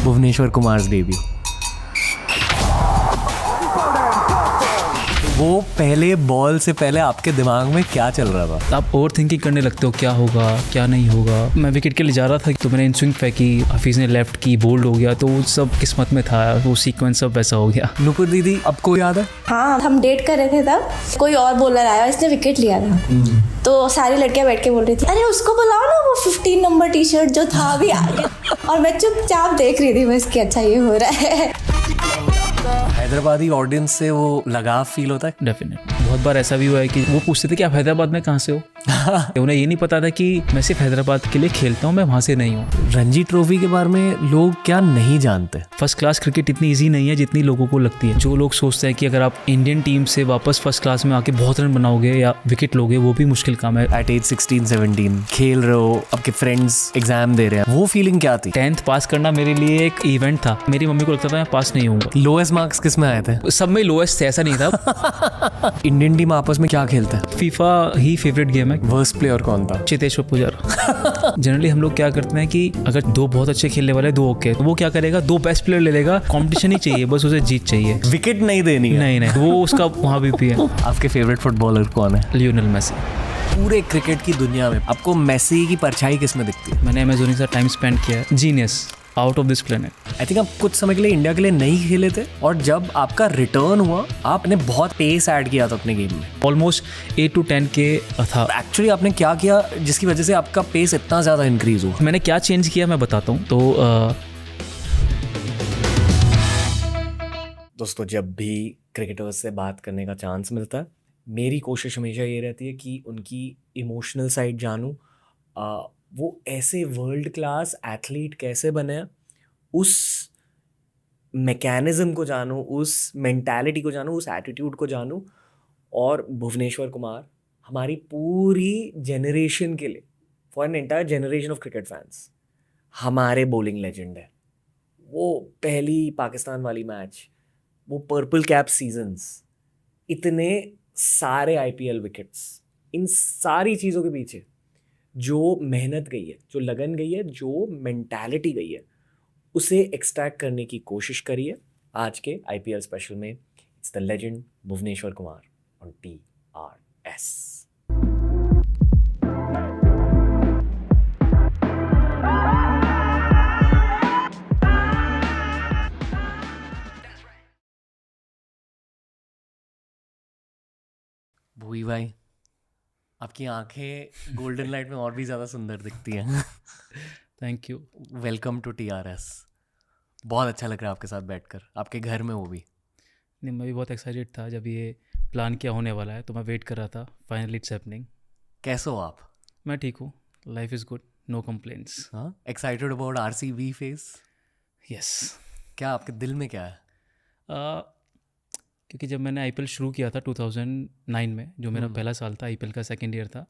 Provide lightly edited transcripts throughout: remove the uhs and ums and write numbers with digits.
Bhuvneshwar Kumar debut. वो पहले ball से पहले आपके दिमाग में क्या चल रहा था? आप ओवर थिंकिंग करने लगते हो, क्या होगा क्या नहीं होगा। मैं विकेट के लिए जा रहा था तो मैंने इन स्विंग फेंकी, हफीज़ ने लेफ्ट की, बोल्ड हो गया, तो वो सब किस्मत में था, वो सीक्वेंस सब वैसा हो गया। नुपुर दीदी आपको याद है? हाँ, हम डेट कर रहे थे तब, कोई और बॉलर आया, इसने विकेट लिया था। तो सारी लड़कियां बैठ के बोल रही थी, अरे उसको बुलाओ ना, वो 15 नंबर टी शर्ट जो था अभी आ गया। और मैं चुपचाप देख रही थी बस कि अच्छा ये हो रहा है। हैदराबादी ऑडियंस से वो लगाव फील होता है? डेफिनेट। बहुत बार ऐसा भी हुआ है कि वो पूछते थे कि आप हैदराबाद में कहाँ से हो। उन्हें ये नहीं पता था कि मैं सिर्फ हैदराबाद के लिए खेलता हूँ, मैं वहाँ से नहीं हूँ। रणजी ट्रॉफी के बारे में लोग क्या नहीं जानते? फर्स्ट क्लास क्रिकेट इतनी इजी नहीं है जितनी लोगों को लगती है। जो लोग सोचते हैं कि अगर आप इंडियन टीम से वापस फर्स्ट क्लास में आके बहुत रन बनाओगे या विकेट लोगे, वो भी मुश्किल काम है। एट एज 16-17 खेल रहे हो, आपके फ्रेंड्स एग्जाम दे रहे हैं, वो फीलिंग क्या थी? 10th पास करना मेरे लिए एक इवेंट था। मेरी मम्मी को लगता था मैं पास नहीं होऊंगा। लोएस्ट मार्क्स किस में आए थे? सब में लोएस्ट थे, ऐसा नहीं था। इंडियन टीम आपस में क्या खेलता है? फीफा ही फेवरेट गेम है। वर्स्ट प्लेयर कौन था? चेतेश्वर पुजारा। जनरली हम लोग क्या करते हैं कि अगर दो बहुत अच्छे खेलने वाले, दो ओके, तो वो क्या करेगा, दो बेस्ट प्लेयर ले लेगा। कंपटीशन ही चाहिए, बस उसे जीत चाहिए, विकेट नहीं देनी है। नहीं वो उसका वहाँ भी है। आपके फेवरेट फुटबॉलर कौन है? Lionel Messi. पूरे क्रिकेट की दुनिया में आपको मेसी की परछाई किस में दिखती है? मैंने अमेज़न के साथ टाइम स्पेंड किया है। Genius, out of this planet. I think आप कुछ समय के लिए इंडिया के लिए नहीं खेले थे, और जब आपका रिटर्न हुआ आपने बहुत पेस ऐड किया था अपने गेम में। ऑलमोस्ट 8 to 10 के था। एक्चुअली आपने क्या किया जिसकी वजह से आपका पेस इतना ज़्यादा इंक्रीज हुआ? मैंने क्या चेंज किया मैं बताता हूँ। तो दोस्तों, जब भी क्रिकेटर्स से बात करने का चांस मिलता है, मेरी कोशिश हमेशा ये रहती है कि उनकी इमोशनल साइड जानूँ। वो ऐसे वर्ल्ड क्लास एथलीट कैसे बने हैं, उस मैकेनिज्म को जानूँ, उस मेंटालिटी को जानूँ, उस एटीट्यूड को जानूँ। और भुवनेश्वर कुमार हमारी पूरी जनरेशन के लिए, for an entire generation of cricket fans, हमारे बॉलिंग लेजेंड है। वो पहली पाकिस्तान वाली मैच, वो पर्पल कैप सीजन्स, इतने सारे आईपीएल विकेट्स, इन सारी चीज़ों के पीछे जो मेहनत गई है, जो लगन गई है, जो मेंटालिटी गई है, उसे एक्सट्रैक्ट करने की कोशिश करिए आज के आईपीएल स्पेशल में। It's the legend Bhuvneshwar Kumar on TRS। Bhuvi भाई, आपकी आंखें गोल्डन लाइट में और भी ज़्यादा सुंदर दिखती हैं। Thank you. Welcome to TRS। बहुत अच्छा लग रहा है आपके साथ बैठकर, आपके घर में वो भी। नहीं, मैं भी बहुत एक्साइटेड था जब ये प्लान क्या होने वाला है, तो मैं वेट कर रहा था। Finally it's happening. कैसे हो आप? मैं ठीक हूँ, life is good, no complaints. हाँ, excited about RCB face? Yes. क्या आपके दिल में क्या है? क्योंकि जब मैंने IPL शुरू किया था 2009 में, जो मेरा पहला साल था, IPL का सेकेंड ईयर था,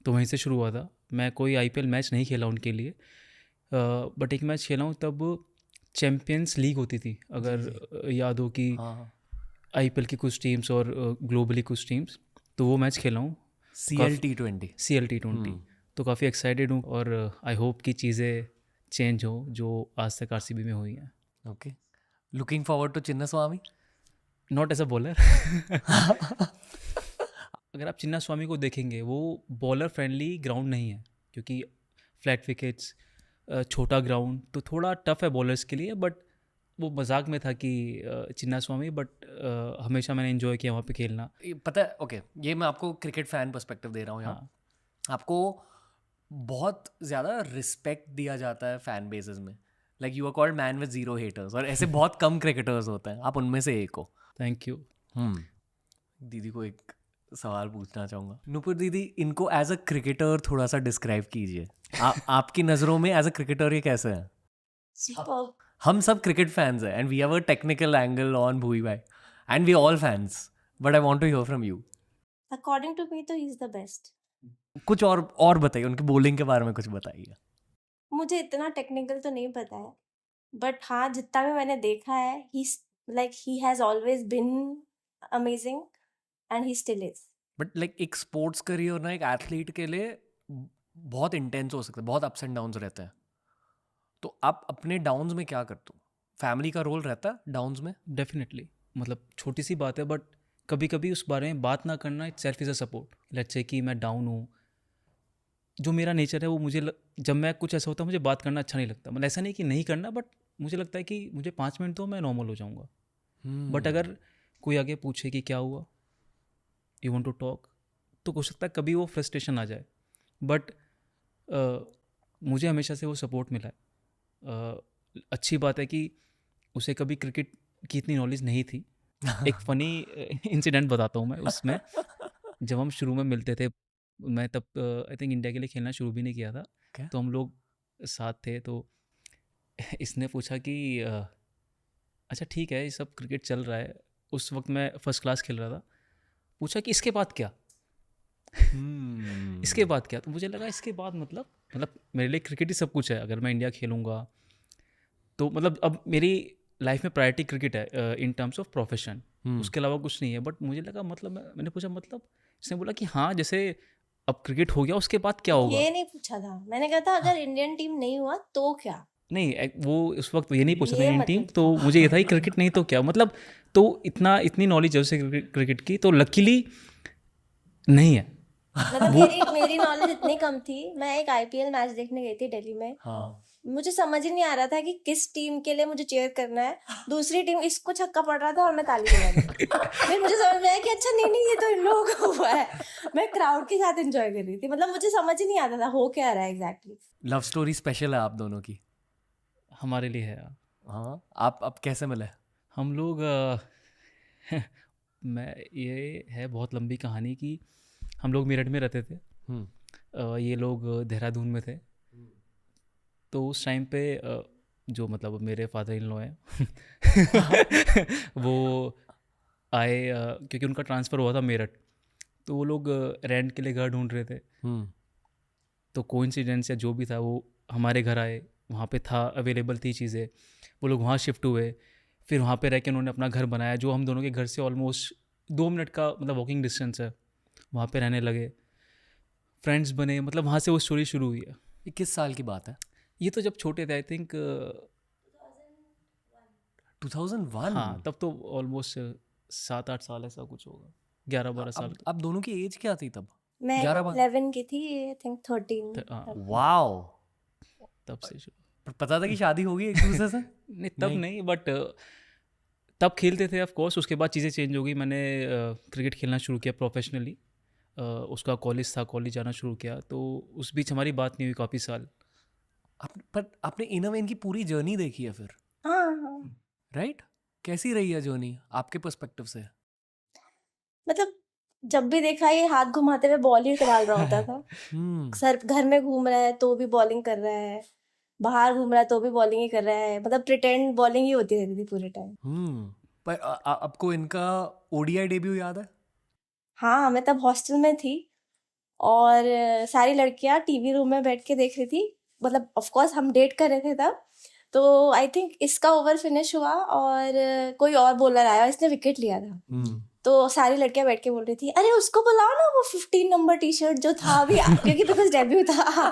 तो वहीं से शुरू हुआ था। मैं कोई IPL मैच नहीं खेला उनके लिए, बट एक मैच खेला हूँ तब चैम्पियंस लीग होती थी, अगर याद हो कि हाँ, IPL की कुछ टीम्स और ग्लोबली कुछ टीम्स, तो वो मैच खेला हूँ। CL T20। तो काफ़ी एक्साइटेड हूँ, और आई होप कि चीज़ें चेंज हो जो आज तक RCB में हुई हैं। Okay, looking forward to Chinnaswamy. Not as a bowler. अगर आप चिन्ना स्वामी को देखेंगे, वो बॉलर फ्रेंडली ग्राउंड नहीं है, क्योंकि फ्लैट विकेट्स, छोटा ग्राउंड, तो थोड़ा टफ है बॉलर्स के लिए। बट वो मजाक में था कि चिन्ना स्वामी, बट हमेशा मैंने एंजॉय किया वहाँ पे खेलना। पता है, ओके, ये मैं आपको क्रिकेट फैन पर्सपेक्टिव दे रहा हूँ यहाँ। हाँ। आपको बहुत ज़्यादा रिस्पेक्ट दिया जाता है फैन बेसेस में, like you are called man with 0 haters, और ऐसे बहुत कम क्रिकेटर्स होते हैं, आप उनमें से एक हो। Thank you. दीदी को एक सवाल पूछना चाहूँगा। नुपुर दीदी, इनको एज अ क्रिकेटर थोड़ा सा डिस्क्राइब कीजिए। आपकी नज़रों में एज अ क्रिकेटर ये कैसे है? Superb. हम सब क्रिकेट फैंस हैं, and we have a technical angle on Bhuvi भाई, and we all fans, but I want to hear from you. According to me, तो he is the best. कुछ और बताइए, उनकी बॉलिंग के बारे में कुछ बताइए। मुझे इतना टेक्निकल तो नहीं पता है, बट हाँ, जितना भी मैंने देखा है, he has always been amazing and he still is. But like एक स्पोर्ट्स करियर ना, एक एथलीट के लिए बहुत इंटेंस हो सकता है, बहुत अप्स एंड डाउन्स रहते हैं। तो आप अपने डाउन्स में क्या करते हो? फैमिली का रोल रहता है डाउन्स में? डेफिनेटली, मतलब छोटी सी बात है बट कभी कभी उस बारे में बात ना करना it self is a support. Let's say कि मैं डाउन हूँ, जो मेरा नेचर है वो जब मैं कुछ ऐसा होता है मुझे बात करना अच्छा नहीं लगता। मतलब ऐसा नहीं कि नहीं करना, बट मुझे लगता है कि मुझे 5 मिनट दो, मैं नॉर्मल हो जाऊँगा। बट अगर कोई आगे पूछे कि क्या हुआ, यू वांट टू टॉक, तो हो सकता है कभी वो फ्रस्ट्रेशन आ जाए। बट मुझे हमेशा से वो सपोर्ट मिला है। अच्छी बात है कि उसे कभी क्रिकेट की इतनी नॉलेज नहीं थी। एक फ़नी इंसिडेंट बताता हूँ मैं उसमें। जब हम शुरू में मिलते थे, मैं तब आई थिंक इंडिया के लिए खेलना शुरू भी नहीं किया था। Okay. तो हम लोग साथ थे, तो इसने पूछा कि अच्छा ठीक है, ये सब क्रिकेट चल रहा है। उस वक्त मैं फर्स्ट क्लास खेल रहा था। पूछा कि इसके बाद क्या, इसके बाद क्या? तो मुझे लगा इसके बाद मतलब मेरे लिए क्रिकेट ही सब कुछ है। अगर मैं इंडिया खेलूँगा तो मतलब अब मेरी लाइफ में प्रायोरिटी क्रिकेट है इन टर्म्स ऑफ प्रोफेशन, उसके अलावा कुछ नहीं है। बट मुझे लगा मैंने पूछा मतलब, इसने बोला कि हाँ जैसे अब क्रिकेट हो गया उसके बाद क्या होगा। ये नहीं पूछा था मैंने, कहा था अगर इंडियन टीम नहीं हुआ तो क्या। नहीं वो उस वक्त ये नहीं पूछा था ये इंडियन टीम, मतलब तो मुझे ये था कि क्रिकेट नहीं तो क्या, मतलब तो इतनी नॉलेज है उसे क्रिकेट की, तो लकीली नहीं है। मतलब मेरी नॉलेज इतनी कम थी। मैं एक आईपीएल मैच देखने गई थी दिल्ली में। मुझे समझ ही नहीं आ रहा था कि किस टीम के लिए मुझे चेयर करना है। दूसरी टीम, इसको छक्का पड़ रहा था और मैं ताली बजा रही थी। फिर मुझे समझ में आया कि अच्छा नहीं ये तो इन लोगों को हुआ है। मैं क्राउड के साथ एंजॉय कर रही थी। मतलब मुझे समझ ही नहीं आता था हो क्या रहा है एग्जैक्टली। लव स्टोरी स्पेशल है आप दोनों की। हमारे लिए है। हाँ, आप कैसे मिले? हम लोग ये है बहुत लंबी कहानी कि हम लोग मेरठ में रहते थे। ये लोग देहरादून में थे। तो उस टाइम पे जो मतलब मेरे फादर इन लॉ हैं वो आए क्योंकि उनका ट्रांसफ़र हुआ था मेरठ। तो वो लोग रेंट के लिए घर ढूंढ रहे थे। तो कोइंसिडेंस या जो भी था वो हमारे घर आए, वहाँ पे था, अवेलेबल थी चीज़ें। वो लोग वहाँ शिफ्ट हुए, फिर वहाँ पे रह के उन्होंने अपना घर बनाया जो हम दोनों के घर से ऑलमोस्ट 2 मिनट का मतलब वॉकिंग डिस्टेंस है। वहाँ पे रहने लगे, फ्रेंड्स बने, मतलब वहाँ से वो स्टोरी शुरू हुई है। ये किस साल की बात है? ये तो जब छोटे थे, आई थिंक 2001। हाँ तब तो ऑलमोस्ट 7-8 साल ऐसा कुछ होगा, 11-12 साल। अब दोनों की एज क्या थी तब? मैं 11 की थी, आई थिंक 13। वाओ, तब से शुरू। पता था कि शादी होगी एक दूसरे से? नहीं तब नहीं, बट तब खेलते थे ऑफ कोर्स। उसके बाद चीज़ें चेंज हो गई, मैंने क्रिकेट खेलना शुरू किया प्रोफेशनली। उसका कॉलेज था, कॉलेज जाना शुरू किया, तो उस बीच हमारी बात नहीं हुई काफ़ी साल। पर आपने इन अ वे इनकी पूरी जर्नी देखी है फिर? हाँ। राइट? कैसी रही है जर्नी आपके पर्सपेक्टिव से? मतलब जब भी देखा ये हाथ घुमाते हुए बॉल ही डाल रहा होता था। सर घर में घूम रहा है तो भी बॉलिंग कर रहा है, बाहर घूम रहा है तो भी बॉलिंग ही कर रहा है। मतलब प्रिटेंड बॉलिंग ही होती रहती थी पूरे टाइम। पर आपको इनका ओडीआई डेब्यू याद है? हाँ, मैं तब हॉस्टल में थी और सारी लड़कियां टीवी रूम में बैठ के देख रही थी। मतलब ऑफ कोर्स हम डेट कर रहे थे तब। तो आई थिंक इसका ओवर फिनिश हुआ और कोई और बॉलर आया, इसने विकेट लिया था। तो सारी लड़कियां बैठ के बोल रही थी अरे उसको बुलाओ ना, वो 15 नंबर टी शर्ट जो था अभी क्योंकि बिकॉज डेब्यू था।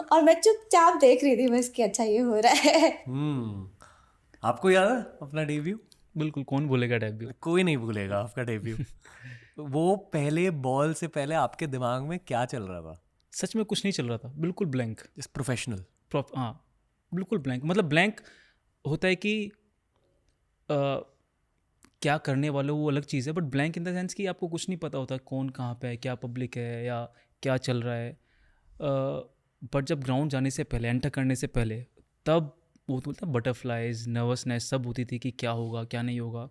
और मैं चुपचाप देख रही थी बस कि अच्छा ये हो रहा है। आपको याद है अपना डेब्यू? बिल्कुल, कौन भूलेगा डेब्यू। कोई नहीं भूलेगा आपका डेब्यू। वो पहले बॉल से पहले आपके दिमाग में क्या चल रहा था? सच में कुछ नहीं चल रहा था, बिल्कुल ब्लैंक। इस प्रोफेशनल हाँ बिल्कुल ब्लैंक। मतलब ब्लैंक होता है कि क्या करने वाले वो अलग चीज़ है, but blank in the sense कि आपको कुछ नहीं पता होता कौन कहाँ पे है, क्या पब्लिक है या क्या चल रहा है। बट जब ग्राउंड जाने से पहले, एंटर करने से पहले, तब वो बोलते हैं बटरफ्लाइज, नर्वसनेस सब होती थी कि क्या होगा क्या नहीं होगा।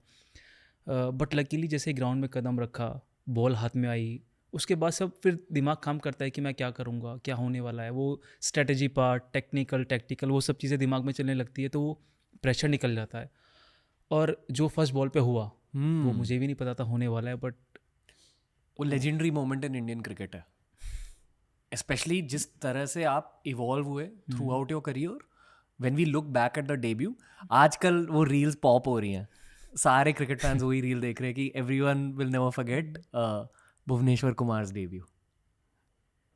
बट लकीली जैसे ग्राउंड में कदम रखा, बॉल हाथ में आई, उसके बाद सब फिर दिमाग काम करता है कि मैं क्या करूँगा, क्या होने वाला है। वो स्ट्रेटजी पार्ट, टैक्टिकल वो सब चीज़ें दिमाग में चलने लगती है, तो वो प्रेशर निकल जाता है। और जो फर्स्ट बॉल पे हुआ वो मुझे भी नहीं पता था होने वाला है, बट वो legendary moment in Indian cricket है। स्पेशली जिस तरह से आप इवॉल्व हुए throughout your career, when we look back at the debut. आजकल वो रील्स पॉप हो रही हैं, सारे क्रिकेट फैंस वही रील देख रहे हैं कि everyone will never forget Bhuvneshwar Kumar's debut.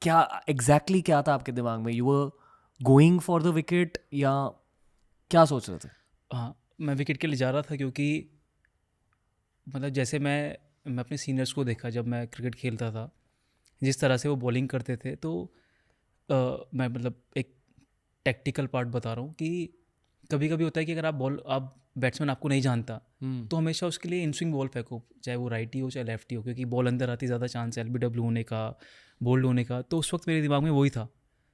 क्या एग्जैक्टली क्या था आपके दिमाग में? You were going for the wicket या क्या सोच रहे थे? हाँ, मैं विकेट के लिए जा रहा था क्योंकि मतलब जैसे मैं अपने सीनियर्स को देखा जब मैं क्रिकेट खेलता था, जिस तरह से वो बॉलिंग करते थे, तो मैं मतलब एक टैक्टिकल पार्ट बता रहा हूँ कि कभी कभी होता है कि अगर आप बैट्समैन आपको नहीं जानता तो हमेशा उसके लिए इन स्विंग बॉल फेंको, चाहे वो राइटी हो चाहे लेफ्टी हो, क्योंकि बॉल अंदर आती ज़्यादा चांस है LBW होने का, बोल्ड होने का। तो उस वक्त मेरे दिमाग में वही था,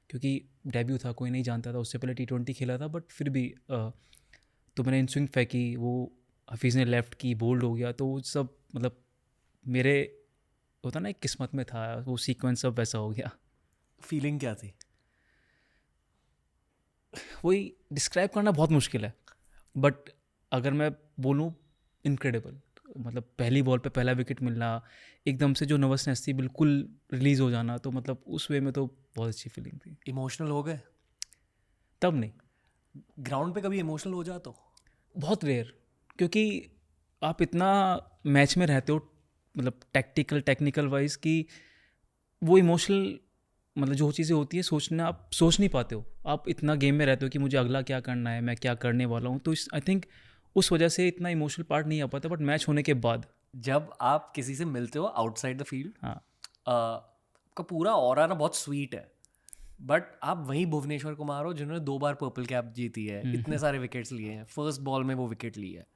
क्योंकि डेब्यू था, कोई नहीं जानता था, उससे पहले T20 खेला था, बट फिर भी तो मैंने इन स्विंग फेंकी, वो हफीज़ ने लेफ्ट की, बोल्ड हो गया। तो वो सब मतलब मेरे होता ना एक किस्मत में था, वो सीक्वेंस सब वैसा हो गया। फीलिंग क्या थी? वही डिस्क्राइब करना बहुत मुश्किल है, बट अगर मैं बोलूँ इनक्रेडिबल। मतलब पहली बॉल पे पहला विकेट मिलना, एकदम से जो नर्वसनेस थी बिल्कुल रिलीज़ हो जाना, तो मतलब उस वे में तो बहुत अच्छी फीलिंग थी। इमोशनल हो गए? तब नहीं, ग्राउंड पे कभी इमोशनल हो जाते हो? बहुत रेयर, क्योंकि आप इतना मैच में रहते हो, मतलब टेक्निकल वाइज, कि वो इमोशनल मतलब जो चीज़ें होती है सोचना, आप सोच नहीं पाते हो। आप इतना गेम में रहते हो कि मुझे अगला क्या करना है, मैं क्या करने वाला हूँ। तो आई थिंक उस वजह से इतना इमोशनल पार्ट नहीं आ पाता। बट मैच होने के बाद जब आप किसी से मिलते हो आउटसाइड द फील्ड, हाँ, आपका पूरा ऑरा ना बहुत स्वीट है, बट आप वही भुवनेश्वर कुमार हो जिन्होंने 2 बार पर्पल कैप जीती है, इतने सारे विकेट्स लिए हैं, फर्स्ट बॉल में वो विकेट ली है।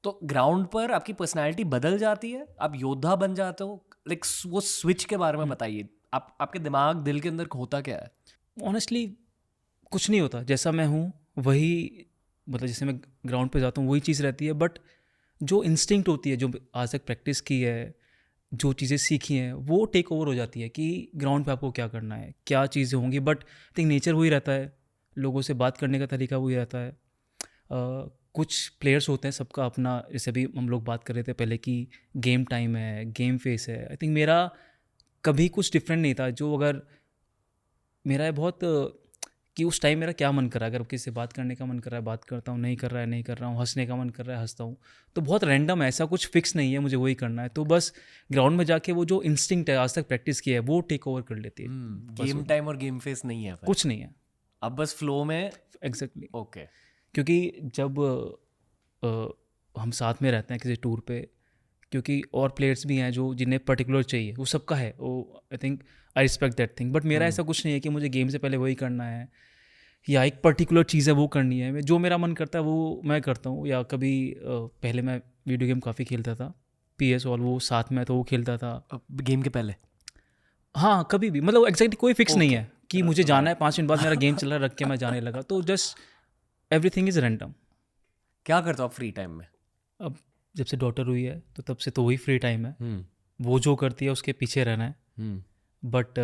तो ग्राउंड पर आपकी पर्सनैलिटी बदल जाती है, आप योद्धा बन जाते हो। लाइक वो स्विच के बारे में बताइए, आपके दिमाग दिल के अंदर होता क्या है? ऑनेस्टली कुछ नहीं होता, जैसा मैं हूँ वही, मतलब जैसे मैं ग्राउंड पे जाता हूँ वही चीज़ रहती है। बट जो इंस्टिंक्ट होती है, जो आज तक प्रैक्टिस की है, जो चीज़ें सीखी हैं, वो टेक ओवर हो जाती है कि ग्राउंड पे आपको क्या करना है, क्या चीज़ें होंगी। बट आई थिंक नेचर वही रहता है, लोगों से बात करने का तरीका वही रहता है। कुछ प्लेयर्स होते हैं, सबका अपना, जैसे भी हम लोग बात कर रहे थे पहले कि गेम टाइम है, गेम फेस है। आई थिंक मेरा कभी कुछ डिफरेंट नहीं था। जो अगर मेरा बहुत कि उस टाइम मेरा क्या मन कर रहा है, अगर किसी से बात करने का मन कर रहा है बात करता हूँ, नहीं कर रहा है नहीं कर रहा हूँ, हंसने का मन कर रहा है हंसता हूँ। तो बहुत रैंडम है, ऐसा कुछ फिक्स नहीं है मुझे वही करना है। तो बस ग्राउंड में जाके वो जो इंस्टिंक्ट है, आज तक प्रैक्टिस की है, वो टेक ओवर कर लेती है। गेम टाइम और गेम फेस नहीं है फिर? कुछ नहीं है, अब बस फ्लो में। एग्जैक्टली। ओके। क्योंकि जब हम साथ में रहते हैं किसी टूर पे, क्योंकि और प्लेयर्स भी हैं जो जिन्हें पर्टिकुलर चाहिए, वो सबका है, वो I think I respect that thing. But मेरा ऐसा कुछ नहीं है कि मुझे गेम से पहले वही करना है या एक पर्टिकुलर चीज़ है वो करनी है। जो मेरा मन करता है वो मैं करता हूँ। या कभी पहले मैं वीडियो गेम काफ़ी खेलता था, PS, और वो साथ में तो वो खेलता था गेम के पहले? हाँ, कभी भी, मतलब एग्जैक्टली कोई फिक्स नहीं है कि मुझे जाना है 5 मिनट बाद मेरा गेम चल रहा है, रख के मैं जाने लगा। तो जस्ट एवरीथिंग इज़ रैंडम। क्या करते हो आप फ्री टाइम में? अब जब से डॉटर हुई है तो तब से तो वही फ्री टाइम है, वो जो करती है उसके पीछे रहना है। But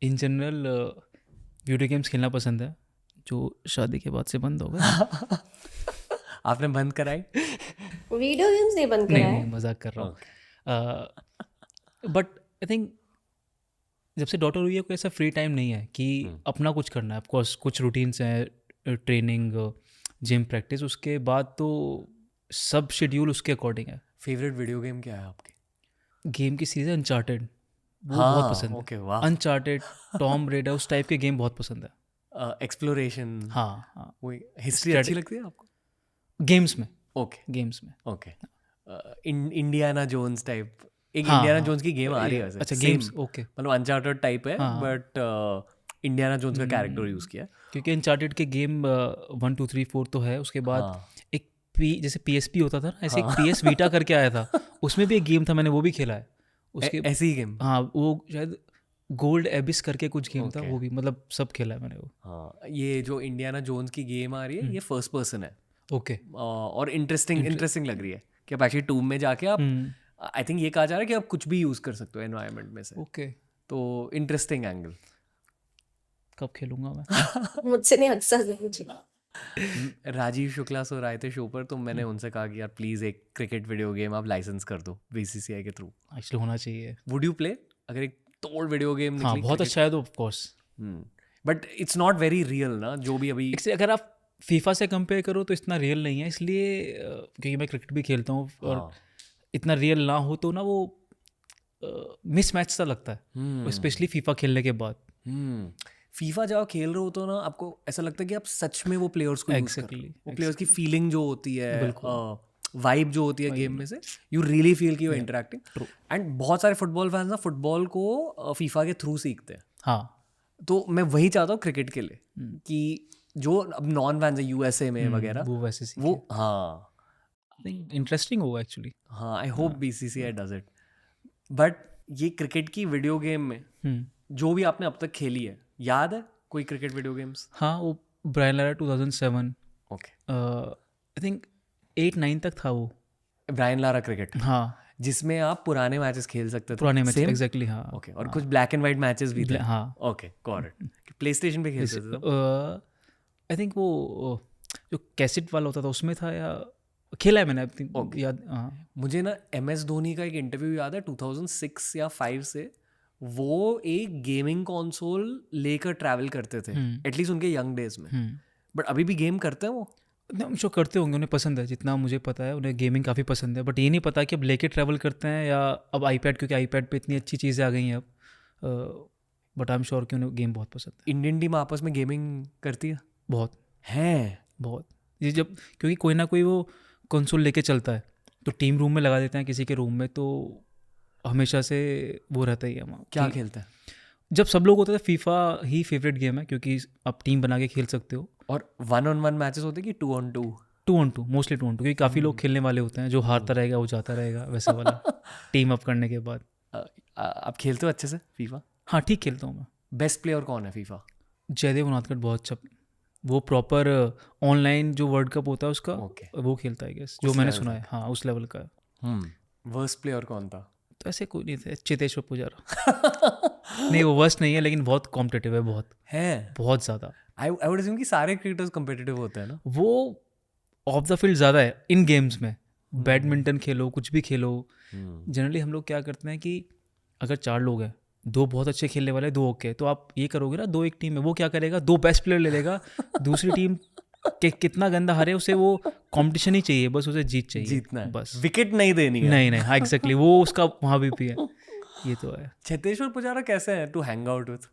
in general video games खेलना पसंद है, जो शादी के बाद से बंद हो गए। आपने बंद कराई? वीडियो गेम्स नहीं बंद करा नहीं, है। मजाक कर रहा हूँ। बट आई थिंक जब से डॉटर हुई है कोई ऐसा फ्री टाइम नहीं है कि अपना कुछ करना है। ऑफकोर्स कुछ रूटीन्स हैं, ट्रेनिंग, जिम, प्रैक्टिस, उसके बाद तो सब शेड्यूल उसके अकॉर्डिंग है। फेवरेट वीडियो गेम क्या है आपकी? गेम की सीरीज अनचार्टेड, वो हाँ, बहुत पसंद ओके, है। वाह। अनचार्टेड, टॉम रेडर, उस टाइप के गेम बहुत पसंद है। एक्सप्लोरेशन। हाँ हाँ, वही हिस्ट्री अच्छी लगती है आपको? गेम्स में, ओके गेम्स में। ओके। इंडियाना जोन्स टाइप, एक हाँ, इंडियाना हाँ। जोन्स की गेम आ रही है वैसे। अच्छा, Same, गेम्स, ओके। मतलब अनचार्टेड टाइप है, हाँ। बट इंडियाना जोन्स का कैरेक्टर यूज़ किया है। क्योंकि अनचार्टेड के गेम 1 2 3 4 तो है, उसके बाद हाँ। एक जैसे PSP होता था ना, ऐसे एक PS Vita करके आया था, उसमें भी एक गेम था, मैंने वो भी खेला है। उसके ऐसी ही गेम? हाँ, वो शायद गोल्ड एबिस करके कुछ गेम था, Okay. वो भी मतलब सब खेला है मैंने वो। हाँ, ये जो इंडियाना जोन्स की गेम आ रही है ये फर्स्ट पर्सन है, ओके। और इंटरेस्टिंग लग रही है कि आप एक्चुअली टूम में जाके आप, आई थिंक ये कहा जा रहा है कि आप कुछ भी यूज़ कर सकते हो एनवायरनमेंट में से। ओके, तो इंटरेस्टिंग एंगल। कब खेलूंगा मैं? मुझसे नहीं हंसा मुझे। राजीव शुक्ला सर आए थे शो पर, तो मैंने उनसे कहा कि यार प्लीज़ एक क्रिकेट वीडियो गेम आप लाइसेंस कर दो BCCI के थ्रू। एक्चुअली होना चाहिए। वुड यू प्ले अगर एक तोड़ वीडियो गेम हाँ, बहुत अच्छा है तो of course. But it's not very real ना, जो भी अभी। अगर आप फीफा से कंपेयर करो तो इतना रियल नहीं है, इसलिए क्योंकि मैं क्रिकेट भी खेलता हूँ, और इतना रियल ना हो तो ना वो मिसमैच सा लगता है, स्पेशली फीफा खेलने के बाद। फीफा जब आप खेल रहे हो तो ना आपको ऐसा लगता है कि आप सच में वो प्लेयर्स को यूज कर रहे हो, वो प्लेयर्स की फीलिंग जो होती है, वाइब जो होती है गेम में से, यू रियली फील कि यू इंटरेक्टिंग। एंड बहुत सारे फुटबॉल फैंस ना फुटबॉल को फीफा के थ्रू सीखते हैं। हाँ, तो मैं वही चाहता हूँ क्रिकेट के लिए कि जो अब नॉन फैंस है यूएसए में वगैरह, वो वैसे वो हाँ इंटरेस्टिंग होगा एक्चुअली। हाँ, I hope BCCI does it. But ये क्रिकेट की वीडियो गेम में जो भी आपने अब तक खेली है, याद है कोई क्रिकेट वीडियो गेम्स? हाँ, वो Brian Lara 2007, okay, I think 8-9 तक था वो। ब्रायन लारा क्रिकेट, हाँ, जिसमें आप पुराने मैचेस खेल सकते थे। पुराने मैच Same? एग्जैक्टली। हाँ, ओके, और कुछ ब्लैक एंड वाइट मैचेस भी थे। हाँ, okay, got it. Play station पे खेलते थे तो? आई थिंक वो जो कैसेट वाला होता था उसमें था, या खेला है मैंने, आई थिंक याद। हाँ, मुझे ना MS धोनी का एक इंटरव्यू याद है 2006 या 5 से। वो एक गेमिंग कंसोल लेकर ट्रैवल करते थे, एटलीस्ट उनके यंग डेज में। बट अभी भी गेम करते हैं वो? जो करते होंगे, उन्हें पसंद है, जितना मुझे पता है उन्हें गेमिंग काफ़ी पसंद है। बट ये नहीं पता कि अब लेके ट्रैवल करते हैं या अब आईपैड, क्योंकि आईपैड पे इतनी अच्छी चीज़ें आ गई हैं अब। बट आई एम श्योर कि उन्हें गेम बहुत पसंद है। इंडियन टीम आपस में गेमिंग करती है? बहुत है बहुत। ये जब क्योंकि कोई ना कोई वो कंसोल लेके चलता है तो टीम रूम में लगा देते हैं किसी के रूम में, तो हमेशा से वो रहता ही है वहाँ। क्या खेलते हैं? जब सब लोग होते थे फीफा ही फेवरेट गेम है, क्योंकि आप टीम बना के खेल सकते हो। और 1-on-1 मैचेस होते हैं कि 2-on-2? 2-on-2, मोस्टली 2-on-2, क्योंकि काफ़ी लोग खेलने वाले होते हैं, जो हारता रहेगा वो जाता रहेगा, वैसा वाला टीम अप करने के बाद। आप खेलते हो अच्छे से फीफा? हाँ, ठीक खेलता हूँ मैं। बेस्ट प्लेयर कौन है फीफा? जयदेव उनादकर बहुत अच्छा, वो प्रॉपर ऑनलाइन जो वर्ल्ड कप होता है उसका Okay. वो खेलता है, गेस जो मैंने सुना है। हाँ, उस लेवल का है। वर्स्ट प्लेयर कौन था? तो ऐसे कोई नहीं थे, चेतेश्वर पुजारा। नहीं, वो वर्स्ट नहीं है, लेकिन बहुत कॉम्पिटिटिव है, बहुत ज़्यादा। आई वुड अज्यूम कि सारे क्रिकेटर्स कॉम्पिटिटिव होते हैं ना? वो ऑफ द फील्ड ज़्यादा है इन गेम्स में। बैडमिंटन खेलो, कुछ भी खेलो, जनरली हम लोग क्या करते हैं कि अगर 4 लोग हैं, 2 बहुत अच्छे खेलने वाले, 2 ओके, तो आप ये करोगे ना, 2 एक टीम में, वो क्या करेगा, 2 बेस्ट प्लेयर ले लेगा, दूसरी टीम के कितना गंदा हारे उसे वो कंपटीशन ही चाहिए, बस उसे जीतना है, बस, विकेट नहीं देनी है। नहीं, हाँ एग्जैक्टली, वो उसका वहाँ भी है। ये तो है। चेतेश्वर पुजारा कैसे है टू हैंग आउट विथ?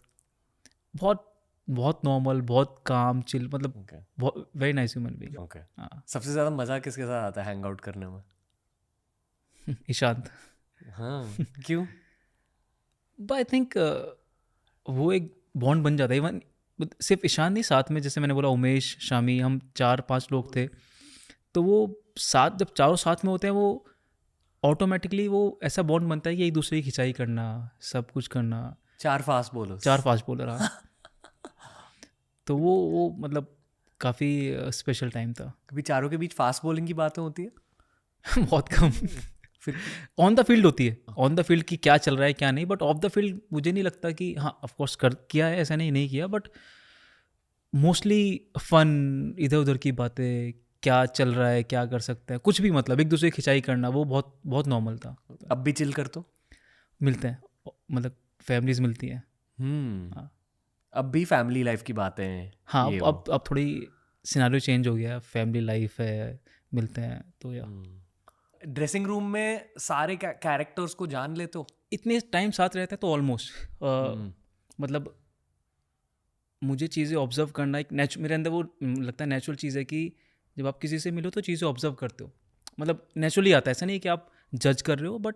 बहुत नॉर्मल, बहुत काम चिल, मतलब बहुत very nice human being. Okay, सबसे ज्यादा मजा किसके साथ आता है हैंग आउट करने में? ईशांत। हाँ, क्यों? बट आई थिंक वो एक बॉन्ड बन जाता है। इवन सिर्फ ईशान नहीं, साथ में जैसे मैंने बोला उमेश, शामी, हम 4-5 लोग थे, तो वो साथ, जब चारों साथ में होते हैं, वो ऑटोमेटिकली वो ऐसा बॉन्ड बनता है कि एक दूसरे की खिंचाई करना, सब कुछ करना। 4 फास्ट बॉलर। हाँ। तो वो मतलब काफ़ी स्पेशल टाइम था। कभी चारों के बीच फास्ट बॉलिंग की बातें होती है? बहुत कम। फिर ऑन द फील्ड होती है, ऑन द फील्ड की क्या चल रहा है क्या नहीं, बट ऑफ द फील्ड मुझे नहीं लगता कि, हाँ ऑफ कोर्स किया है, ऐसा नहीं किया, बट मोस्टली फन, इधर उधर की बातें, क्या चल रहा है, क्या कर सकते हैं, कुछ भी, मतलब एक दूसरे की खिंचाई करना, वो बहुत बहुत नॉर्मल था। अब भी चिल कर तो मिलते हैं, मतलब फैमिलीज मिलती हैं। हाँ, अब भी फैमिली लाइफ की बातें हैं? हाँ, अब थोड़ी सिनेरियो चेंज हो गया, फैमिली लाइफ है, मिलते हैं तो। या ड्रेसिंग रूम में सारे कैरेक्टर्स को जान लेते हो? इतने टाइम साथ रहते हैं तो ऑलमोस्ट, मतलब मुझे चीज़ें ऑब्जर्व करना एक मेरे अंदर वो लगता है नेचुरल चीज़ है कि जब आप किसी से मिलो तो चीज़ें ऑब्जर्व करते हो, मतलब नेचुरली आता है, ऐसा नहीं कि आप जज कर रहे हो, बट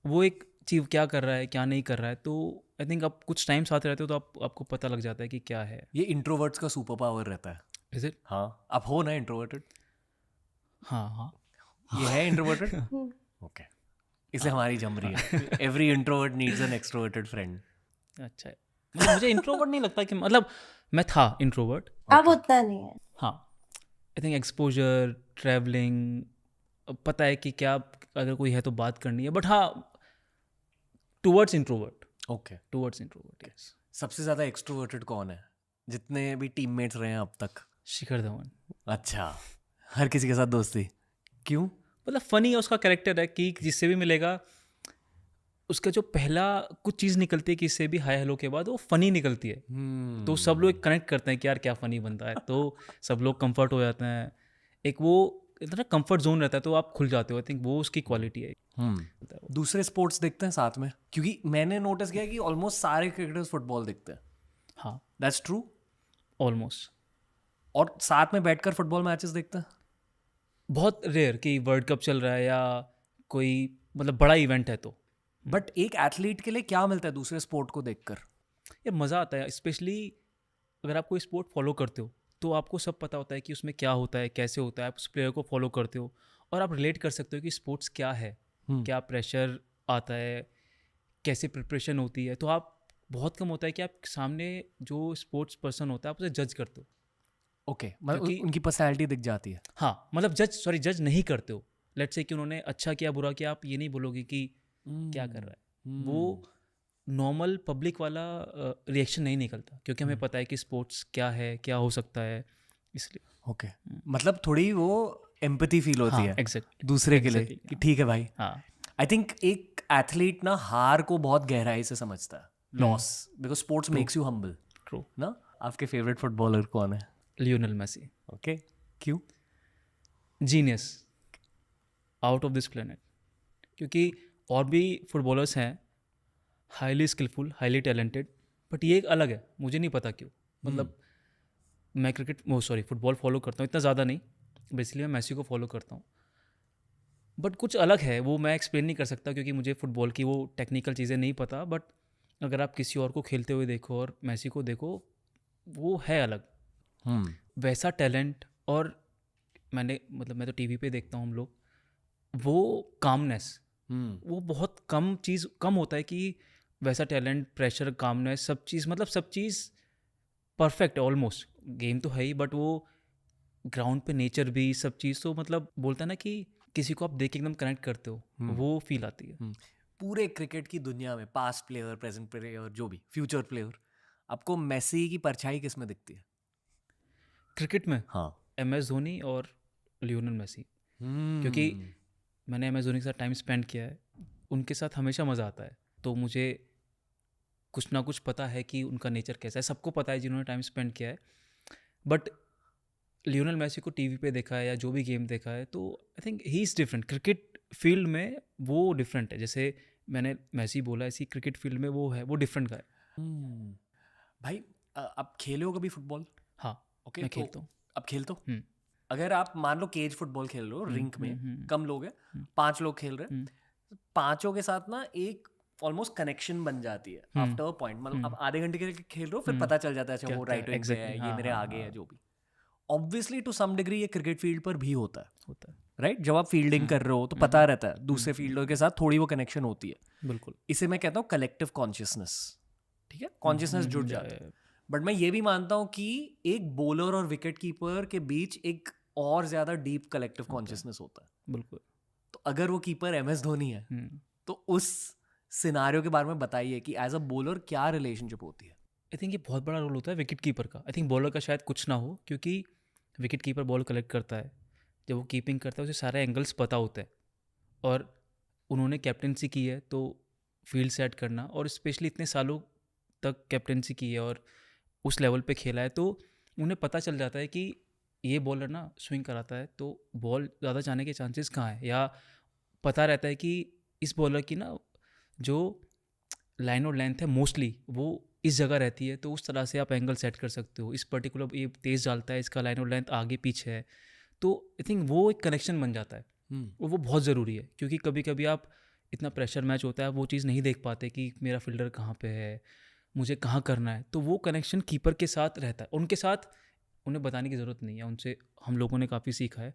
वो एक चीज़ क्या कर रहा है क्या नहीं कर रहा है, तो आई थिंक आप कुछ टाइम साथ रहते हो तो आपको पता लग जाता है कि क्या है। ये इंट्रोवर्ट्स का सुपर पावर रहता है। Is it? हाँ, आप हो ना इंट्रोवर्टेड? हाँ, ये है इंट्रोवर्टेड? ओके, इसलिए हमारी जम रही है। Every introvert needs an extroverted friend. अच्छा है, मतलब मुझे इंट्रोवर्ट नहीं लगता कि, मतलब मैं था इंट्रोवर्ट, अब उतना नहीं है। हाँ, आई थिंक एक्सपोजर, ट्रैवलिंग, पता है कि क्या अगर कोई है तो बात करनी है, बट हाँ towards introvert. Okay, towards introvert, yes. सबसे ज़्यादा एक्सट्रोवर्टेड कौन है जितने भी टीममेट्स रहे हैं अब तक? शिखर धवन। अच्छा, हर किसी के साथ दोस्ती? क्यों? मतलब फ़नी है उसका कैरेक्टर है कि जिससे भी मिलेगा उसका जो पहला कुछ चीज़ निकलती है कि इससे भी हाय हेलो के बाद वो फ़नी निकलती है, तो सब लोग कनेक्ट करते हैं कि यार क्या फ़नी बनता है, तो सब लोग कंफर्ट हो जाते हैं, एक वो इतना कंफर्ट जोन रहता है, तो आप खुल जाते हो। आई थिंक वो उसकी क्वालिटी है। दूसरे स्पोर्ट्स देखते हैं साथ में? क्योंकि मैंने नोटिस किया कि ऑलमोस्ट सारे क्रिकेटर्स फुटबॉल देखते हैं। हाँ, दैट्स ट्रू। ऑलमोस्ट। और साथ में बैठकर फुटबॉल मैचेस देखते हैं? बहुत रेयर कि वर्ल्ड कप चल रहा है या कोई मतलब बड़ा इवेंट है तो बट एक एथलीट के लिए क्या मिलता है दूसरे स्पोर्ट को देखकर? ये मज़ा आता है। स्पेशली अगर आप कोई स्पोर्ट फॉलो करते हो तो आपको सब पता होता है कि उसमें क्या होता है, कैसे होता है, आप उस प्लेयर को फॉलो करते हो और आप रिलेट कर सकते हो कि स्पोर्ट्स क्या है, क्या प्रेशर आता है, कैसे प्रिपरेशन होती है। तो आप बहुत कम होता है कि आप सामने जो स्पोर्ट्स पर्सन होता है आप उसे जज करते हो। ओके, मतलब क्योंकि- उनकी पर्सनैलिटी दिख जाती है। हाँ, मतलब जज नहीं करते हो। लेट्स से कि उन्होंने अच्छा किया बुरा किया, आप ये नहीं बोलोगे कि क्या कर रहा है। वो नॉर्मल पब्लिक वाला रिएक्शन नहीं निकलता क्योंकि हमें पता है कि स्पोर्ट्स क्या है, क्या हो सकता है, इसलिए। ओके, मतलब थोड़ी वो एम्पैथी फील होती है एग्जैक्टली दूसरे के लिए exactly, कि ठीक है भाई। हाँ। आई थिंक एक एथलीट ना हार को बहुत गहराई से समझता है, loss, because sports makes you humble true. ना। आपके फेवरेट फुटबॉलर कौन है? Lionel Messi. ओके, क्यों? Genius, out of this planet. क्योंकि और भी फुटबॉलर्स हैं highly skilful, highly talented, but ये एक अलग है, मुझे नहीं पता क्यों। मतलब मैं फुटबॉल फॉलो करता हूँ, इतना ज़्यादा नहीं, बेसिकली मैं मेसी को फॉलो करता हूँ, बट कुछ अलग है वो मैं एक्सप्लेन नहीं कर सकता क्योंकि मुझे फुटबॉल की वो टेक्निकल चीज़ें नहीं पता। बट अगर आप किसी और को खेलते हुए देखो और मेसी को देखो, वो है अलग, वैसा टैलेंट। और मैं तो टीवी पे देखता हूँ हम लोग, वो कामनेस, वो बहुत कम होता है कि वैसा टैलेंट, प्रेशर, कामनेस, सब चीज़ परफेक्ट है ऑलमोस्ट। गेम तो है ही, बट वो ग्राउंड पे नेचर भी, सब चीज़ तो मतलब बोलता है ना कि किसी को आप देख के एकदम कनेक्ट करते हो, वो फील आती है। पूरे क्रिकेट की दुनिया में पास्ट प्लेयर, प्रेजेंट प्लेयर, जो भी फ्यूचर प्लेयर, आपको मेसी की परछाई किस में दिखती है? क्रिकेट में हाँ। MS धोनी और लियोनेल मेसी, क्योंकि मैंने MS धोनी के साथ टाइम स्पेंड किया है, उनके साथ हमेशा मज़ा आता है। तो मुझे कुछ ना कुछ पता है कि उनका नेचर कैसा है, सबको पता है जिन्होंने टाइम स्पेंड किया है। बट लियोनेल मेसी को टीवी पे देखा है या जो भी गेम देखा है, तो I think he is different. Cricket field में वो डिफरेंट है, जैसे मैंने मेसी बोला, ऐसी क्रिकेट फील्ड में वो है, वो डिफरेंट का है। भाई आप खेले हो कभी फुटबॉल? हाँ, ओके, मैं खेलता हूँ। अब खेलते हो? अगर आप मान लो केज फुटबॉल खेल रहे हो, रिंक में कम लोग हैं, 5 लोग खेल रहे हैं, पांचों के साथ ना एक ऑलमोस्ट कनेक्शन बन जाती है आफ्टर अ पॉइंट। मतलब आप आधे घंटे के लिए खेल रहे हो, फिर पता चल जाता है अच्छा वो राइट विंग पे है, ये मेरे आगे है, जो भी। ऑब्वियसली टू सम डिग्री ये क्रिकेट फील्ड पर भी होता है, राइट? जब आप फील्डिंग कर रहे हो तो पता रहता है दूसरे फील्डर के साथ थोड़ी वो कनेक्शन होती है। बिल्कुल, इसे मैं कहता हूँ कलेक्टिव कॉन्शियसनेस। ठीक है, कॉन्शियसनेस जुड़ जाता है। बट मैं ये भी मानता हूँ कि एक बॉलर और विकेट कीपर के बीच एक और ज्यादा डीप कलेक्टिव कॉन्शियसनेस होता है। बिल्कुल। तो अगर वो कीपर MS धोनी है, तो उस सिनारियो के बारे में बताइए कि एज अ बॉलर क्या रिलेशनशिप होती है? आई थिंक ये बहुत बड़ा रोल होता है विकेट कीपर का। आई थिंक बॉलर का शायद कुछ ना हो, क्योंकि विकेट कीपर बॉल कलेक्ट करता है, जब वो कीपिंग करता है उसे सारे एंगल्स पता होते हैं, और उन्होंने कैप्टेंसी की है तो फील्ड सेट करना, और स्पेशली इतने सालों तक कैप्टेंसी की है और उस लेवल पे खेला है, तो उन्हें पता चल जाता है कि ये बॉलर ना स्विंग कराता है तो बॉल ज़्यादा जाने के चांसेस कहाँ है, या पता रहता है कि इस बॉलर की ना जो लाइन और लेंथ है मोस्टली वो इस जगह रहती है, तो उस तरह से आप एंगल सेट कर सकते हो। इस पर्टिकुलर ये तेज़ डालता है, इसका लाइन और लेंथ आगे पीछे है, तो आई थिंक वो एक कनेक्शन बन जाता है। और वो बहुत ज़रूरी है, क्योंकि कभी कभी आप इतना प्रेशर मैच होता है, वो चीज़ नहीं देख पाते कि मेरा फील्डर कहाँ पे है, मुझे कहाँ करना है। तो वो कनेक्शन कीपर के साथ रहता है, उनके साथ उन्हें बताने की ज़रूरत नहीं है, उनसे हम लोगों ने काफ़ी सीखा है।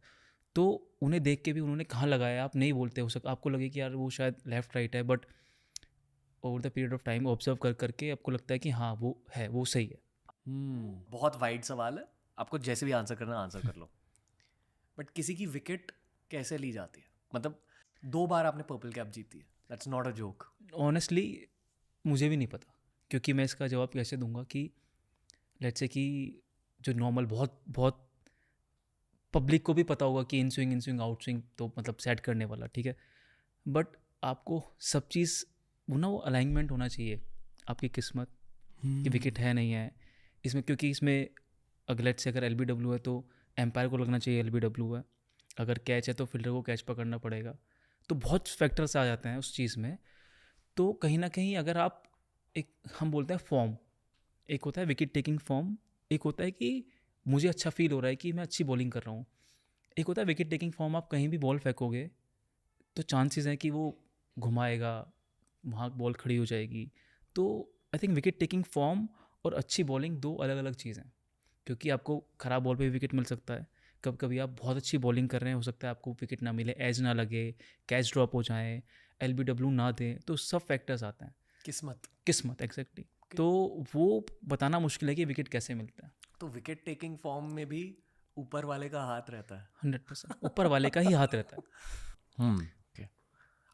तो उन्हें देख के भी उन्होंने कहाँ लगाया आप नहीं बोलते, हो सकता आपको लगे कि यार वो शायद लेफ्ट राइट है, but over the period of time observe कर करके आपको लगता है कि हाँ वो है, वो सही है। बहुत वाइड सवाल है, आपको जैसे भी आंसर करना आंसर कर लो। बट किसी की विकेट कैसे ली जाती है? मतलब 2 बार आपने पर्पल कैप जीती है, that's not a joke. Honestly मुझे भी नहीं पता, क्योंकि मैं इसका जवाब कैसे दूंगा कि लेट्स से कि जो नॉर्मल बहुत पब्लिक को भी पता होगा कि इन स्विंग आउट स्विंग तो मतलब सेट करने वाला, ठीक है, बट आपको सब चीज़ वो ना वो अलाइनमेंट होना चाहिए, आपकी किस्मत कि विकेट है नहीं है इसमें, क्योंकि इसमें अगले से अगर LBW है तो एम्पायर को लगना चाहिए LBW है, अगर कैच है तो फील्डर को कैच पकड़ना पड़ेगा, तो बहुत फैक्टर्स आ जाते हैं उस चीज़ में। तो कहीं ना कहीं अगर आप एक हम बोलते हैं फॉर्म, एक होता है विकेट टेकिंग फॉर्म, एक होता है कि मुझे अच्छा फील हो रहा है कि मैं अच्छी बॉलिंग कर रहा हूँ। एक होता है विकेट टेकिंग फॉर्म, आप कहीं भी बॉल फेंकोगे तो चांसेस हैं कि वो घुमाएगा, वहाँ बॉल खड़ी हो जाएगी। तो I think wicket taking form और अच्छी बॉलिंग दो अलग अलग चीज़ें हैं, क्योंकि आपको ख़राब बॉल पे भी विकेट मिल सकता है। कभी कभी आप बहुत अच्छी बॉलिंग कर रहे हैं, हो सकता है आपको विकेट ना मिले, एज ना लगे, कैच ड्रॉप हो जाए, LBW ना दें, तो सब फैक्टर्स आते हैं। किस्मत एग्जैक्टली। तो वो बताना मुश्किल है कि विकेट कैसे मिलता है। तो विकेट टेकिंग फॉर्म में भी ऊपर वाले का हाथ रहता है। 100% ऊपर वाले का ही हाथ रहता है। okay.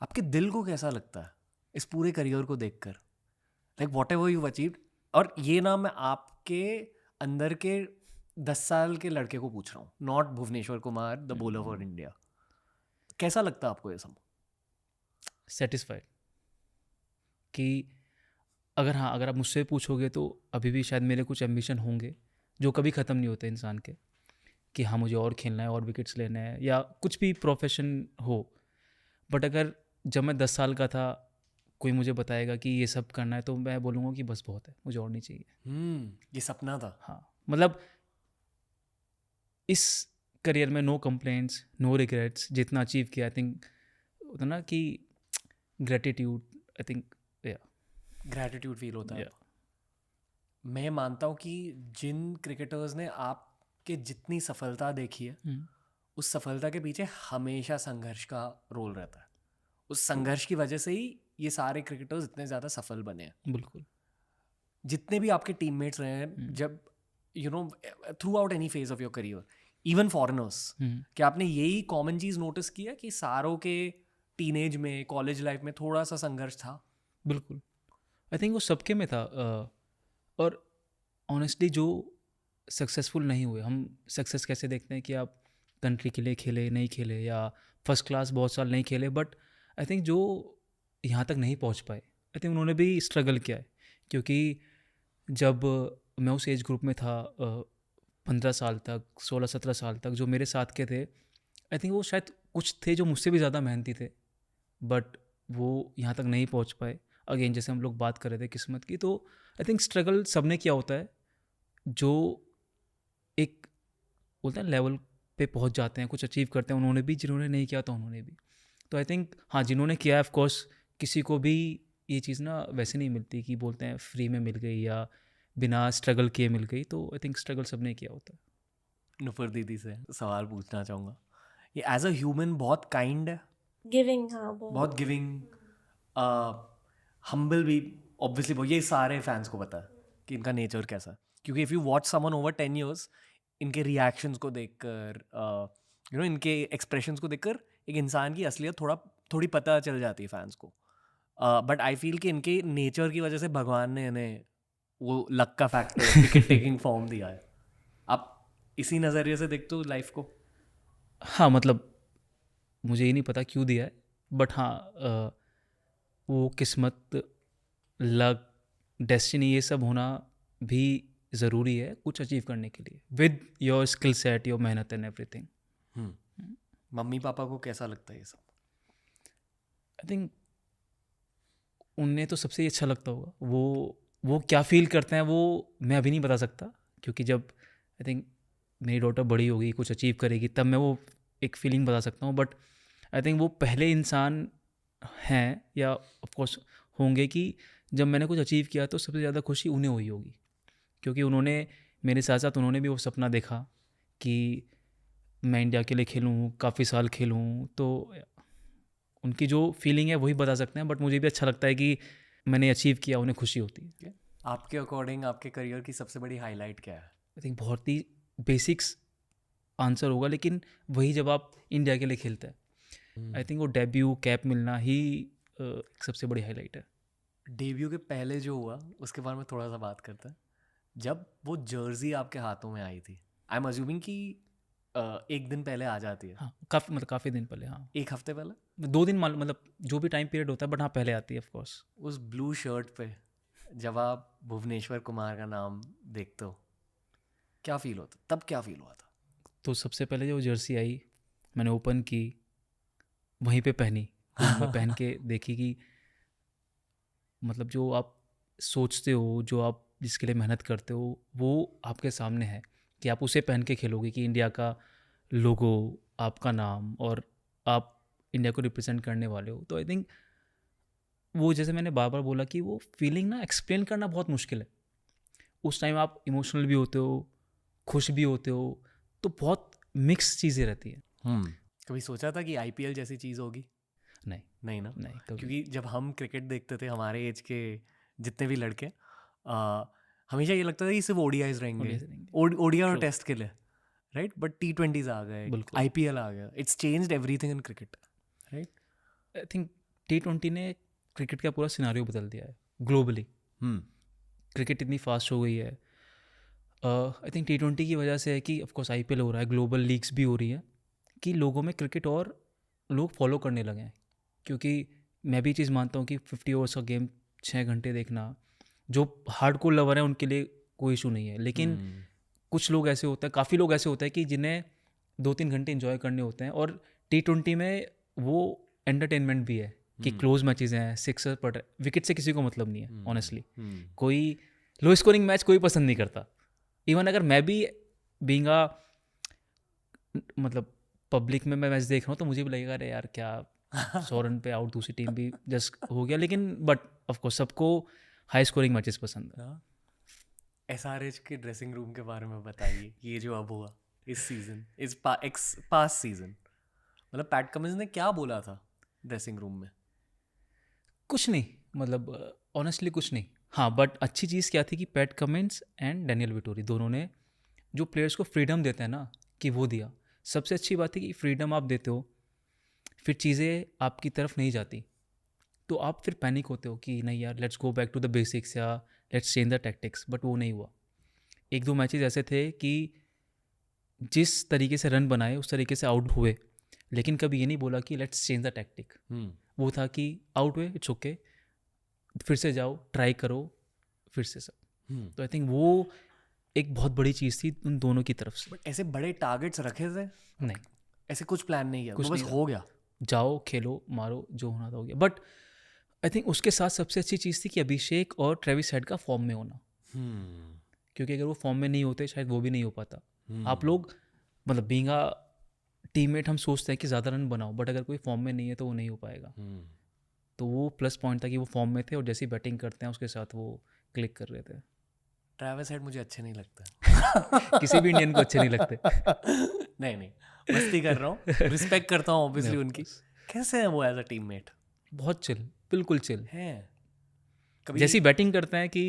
आपके दिल को कैसा लगता है इस पूरे करियर को देखकर, like what ever you achieved? और ये ना मैं आपके अंदर के 10 साल के लड़के को पूछ रहा हूँ, not Bhuvneshwar Kumar the bowler for India. कैसा लगता है आपको ये सब? सेटिस्फाइड कि अगर आप मुझसे पूछोगे तो अभी भी शायद मेरे कुछ एम्बिशन होंगे जो कभी ख़त्म नहीं होते इंसान के, कि हाँ मुझे और खेलना है और विकेट्स लेना है या कुछ भी प्रोफेशन हो। बट अगर जब मैं 10 साल का था कोई मुझे बताएगा कि ये सब करना है, तो मैं बोलूँगा कि बस बहुत है, मुझे और नहीं चाहिए। ये सपना था। हाँ, मतलब इस करियर में नो कंप्लेंट्स, नो रिग्रेट्स, जितना अचीव किया आई थिंक होता ना कि gratitude, I think gratitude feel होता है। मैं मानता हूँ कि जिन क्रिकेटर्स ने आपके जितनी सफलता देखी है, उस सफलता के पीछे हमेशा संघर्ष का रोल रहता है। उस संघर्ष की वजह से ही ये सारे क्रिकेटर्स इतने ज़्यादा सफल बने हैं। बिल्कुल। जितने भी आपके टीममेट्स रहे हैं, जब you know through out any phase of your career, even foreigners, कि आपने यही कॉमन चीज़ नोटिस किया कि सारों के टीनेज में, कॉलेज लाइफ में थोड़ा सा संघर्ष था? बिल्कुल, आई थिंक वो सबके में था। और ऑनेस्टली जो सक्सेसफुल नहीं हुए, हम सक्सेस कैसे देखते हैं कि आप कंट्री के लिए खेले, नहीं खेले, या फर्स्ट क्लास बहुत साल नहीं खेले, बट आई थिंक जो यहाँ तक नहीं पहुँच पाए, आई थिंक उन्होंने भी स्ट्रगल किया है। क्योंकि जब मैं उस एज ग्रुप में था 15 साल तक, 16-17 साल तक, जो मेरे साथ के थे, आई थिंक वो शायद कुछ थे जो मुझसे भी ज़्यादा मेहनती थे, बट वो यहाँ तक नहीं पहुँच पाए। अगेन जैसे हम लोग बात कर रहे थे किस्मत की, तो आई थिंक स्ट्रगल सबने किया होता है। जो एक बोलते हैं लेवल पे पहुँच जाते हैं, कुछ अचीव करते हैं, उन्होंने भी, जिन्होंने नहीं किया तो उन्होंने भी। तो आई थिंक हाँ, जिन्होंने किया है, ऑफकोर्स किसी को भी ये चीज़ ना वैसे नहीं मिलती कि बोलते हैं फ्री में मिल गई या बिना स्ट्रगल किए मिल गई। तो आई थिंक स्ट्रगल सबने किया होता है। नुपुर दीदी से सवाल पूछना चाहूँगा, ये एज अ ह्यूमन बहुत काइंड है, गिविंग, हाँ बहुत गिविंग, हम्बल भी ऑब्वियसली। वो ये सारे फैंस को पता है कि इनका नेचर कैसा है, क्योंकि if you watch someone over 10 years, इनके रिएक्शंस को देखकर, यू नो इनके एक्सप्रेशंस को देखकर एक इंसान की असलियत थोड़ी पता चल जाती है फैंस को। बट आई फील कि इनके नेचर की वजह से भगवान ने इन्हें वो लक का फैक्टर विकेट टेकिंग फॉर्म दिया है। आप इसी नज़रिए से देखते हो लाइफ को? हाँ, मतलब मुझे ये नहीं पता क्यों दिया है, बट हाँ वो किस्मत, लक, डेस्टिनी, ये सब होना भी ज़रूरी है कुछ अचीव करने के लिए, with your skill set, your मेहनत एंड एवरीथिंग। मम्मी पापा को कैसा लगता है ये सब? आई थिंक उन्हें तो सबसे ही अच्छा लगता होगा। वो क्या फील करते हैं वो मैं अभी नहीं बता सकता, क्योंकि जब आई थिंक मेरी डॉटर बड़ी होगी, कुछ अचीव करेगी, तब मैं वो एक फीलिंग बता सकता हूँ। बट आई थिंक वो पहले इंसान हैं या ऑफकोर्स होंगे कि जब मैंने कुछ अचीव किया तो सबसे ज़्यादा खुशी उन्हें हुई होगी, क्योंकि उन्होंने मेरे साथ साथ उन्होंने भी वो सपना देखा कि मैं इंडिया के लिए खेलूँ, काफ़ी साल खेलूँ। तो उनकी जो फीलिंग है वही बता सकते हैं, बट मुझे भी अच्छा लगता है कि मैंने अचीव किया, उन्हें खुशी होती है। आपके अकॉर्डिंग आपके करियर की सबसे बड़ी हाईलाइट क्या है? आई थिंक बहुत ही बेसिक्स आंसर होगा, लेकिन वही जब आप इंडिया के लिए खेलते हैं, आई थिंक वो डेब्यू कैप मिलना ही एक सबसे बड़ी हाईलाइट है। डेब्यू के पहले जो हुआ उसके बारे में थोड़ा सा बात करते हैं। जब वो जर्सी आपके हाथों में आई थी, आई एम अज्यूमिंग कि एक दिन पहले आ जाती है। हाँ, काफ़ी दिन पहले। हाँ, एक हफ्ते पहले, 2 दिन, मतलब जो भी टाइम पीरियड होता है, बट हाँ पहले आती है ऑफकोर्स। उस ब्लू शर्ट पे जब आप भुवनेश्वर कुमार का नाम देखते हो, क्या फील होता? तब क्या फील हुआ था? तो सबसे पहले जो जर्सी आई, मैंने ओपन की, वहीं पे पहनी, मैं पहन के देखी कि मतलब जो आप सोचते हो, जो आप जिसके लिए मेहनत करते हो वो आपके सामने है कि आप उसे पहन के खेलोगे कि इंडिया का लोगो, आपका नाम और आप इंडिया को रिप्रेजेंट करने वाले हो। तो आई थिंक वो जैसे मैंने बार बार बोला कि वो फीलिंग ना एक्सप्लेन करना बहुत मुश्किल है। उस टाइम आप इमोशनल भी होते हो, खुश भी होते हो, तो बहुत मिक्स चीज़ें रहती है। कभी सोचा था कि आईपीएल जैसी चीज़ होगी? नहीं नहीं ना, नहीं कभी। क्योंकि जब हम क्रिकेट देखते थे हमारे एज के जितने भी लड़के हमेशा ये लगता था कि सिर्फ ओडीआईज रहेंगे, ODIs रहेंगे। ओडीआई और True. टेस्ट के लिए, राइट? बट T20s आ गए, बिल्कुल। आईपीएल आ गया, it's changed everything in cricket, right? I think T20 ने क्रिकेट का पूरा सिनारियो बदल दिया है ग्लोबली। क्रिकेट इतनी फास्ट हो गई है। आई थिंक T20 की वजह से है कि ऑफकोर्स आईपीएल हो रहा है, ग्लोबल लीग्स भी हो रही है, कि लोगों में क्रिकेट और लोग फॉलो करने लगे हैं। क्योंकि मैं भी चीज़ मानता हूँ कि 50 ओवर्स का गेम 6 घंटे देखना, जो हार्डकोर लवर हैं उनके लिए कोई इशू नहीं है, लेकिन कुछ लोग ऐसे होते हैं, काफ़ी लोग ऐसे होते हैं कि जिन्हें 2-3 घंटे इन्जॉय करने होते हैं। और T20 में वो एंटरटेनमेंट भी है कि क्लोज मैचेस हैं, सिक्सर पट, विकेट से किसी को मतलब नहीं है ऑनेस्टली। कोई लो स्कोरिंग मैच कोई पसंद नहीं करता। इवन अगर मैं भी बीइंग अ मतलब पब्लिक में मैं मैच देख रहा हूँ तो मुझे भी लगेगा अरे यार क्या 100 रन पे आउट, दूसरी टीम भी जस्ट हो गया, लेकिन बट ऑफकोर्स सबको हाई स्कोरिंग मैचेस पसंद है। एसआरएच के ड्रेसिंग रूम के बारे में बताइए, ये जो अब हुआ इस सीजन, इस पास्ट सीजन, मतलब पैट कमिंस ने क्या बोला था ड्रेसिंग रूम में? कुछ नहीं, मतलब ऑनेस्टली कुछ नहीं। हाँ, बट अच्छी चीज़ क्या थी कि PAT Cummins and Daniel Vettori दोनों ने जो प्लेयर्स को फ्रीडम देते हैं ना, कि वो दिया। सबसे अच्छी बात है कि फ्रीडम आप देते हो, फिर चीज़ें आपकी तरफ नहीं जाती, तो आप फिर पैनिक होते हो कि नहीं यार let's go back to the basics या let's change the tactics, but वो नहीं हुआ। 1-2 मैचेस ऐसे थे कि जिस तरीके से रन बनाए उस तरीके से आउट हुए, लेकिन कभी ये नहीं बोला कि लेट्स चेंज द टैक्टिक। वो था कि आउट हुए, इट्स ओके, फिर से जाओ, ट्राई करो, फिर से सब। तो आई थिंक वो एक बहुत बड़ी चीज़ थी उन दोनों की तरफ से। बट ऐसे बड़े टारगेट्स रखे थे? नहीं, ऐसे कुछ प्लान नहीं किया, कुछ वो बस नहीं हो गया। जाओ, खेलो, मारो, जो होना था हो गया। बट आई थिंक उसके साथ सबसे अच्छी चीज़ थी कि अभिषेक और ट्रेविस हेड का फॉर्म में होना, क्योंकि अगर वो फॉर्म में नहीं होते शायद वो भी नहीं हो पाता। आप लोग मतलब बीइंग अ टीममेट हम सोचते हैं कि ज़्यादा रन बनाओ, बट अगर कोई फॉर्म में नहीं है तो वो नहीं हो पाएगा। तो वो प्लस पॉइंट था कि वो फॉर्म में थे और जैसी बैटिंग करते हैं उसके साथ वो क्लिक कर रहे थे। ट्रेविस हेड मुझे अच्छे नहीं लगते। किसी भी इंडियन को अच्छे नहीं लगते। नहीं, मस्ती कर रहा हूँ, रिस्पेक्ट करता हूँ ऑब्वियसली उनकी। कैसे है वो एज अ टीममेट? बहुत चिल, बिल्कुल चिल है। कभी जैसी बैटिंग करते हैं कि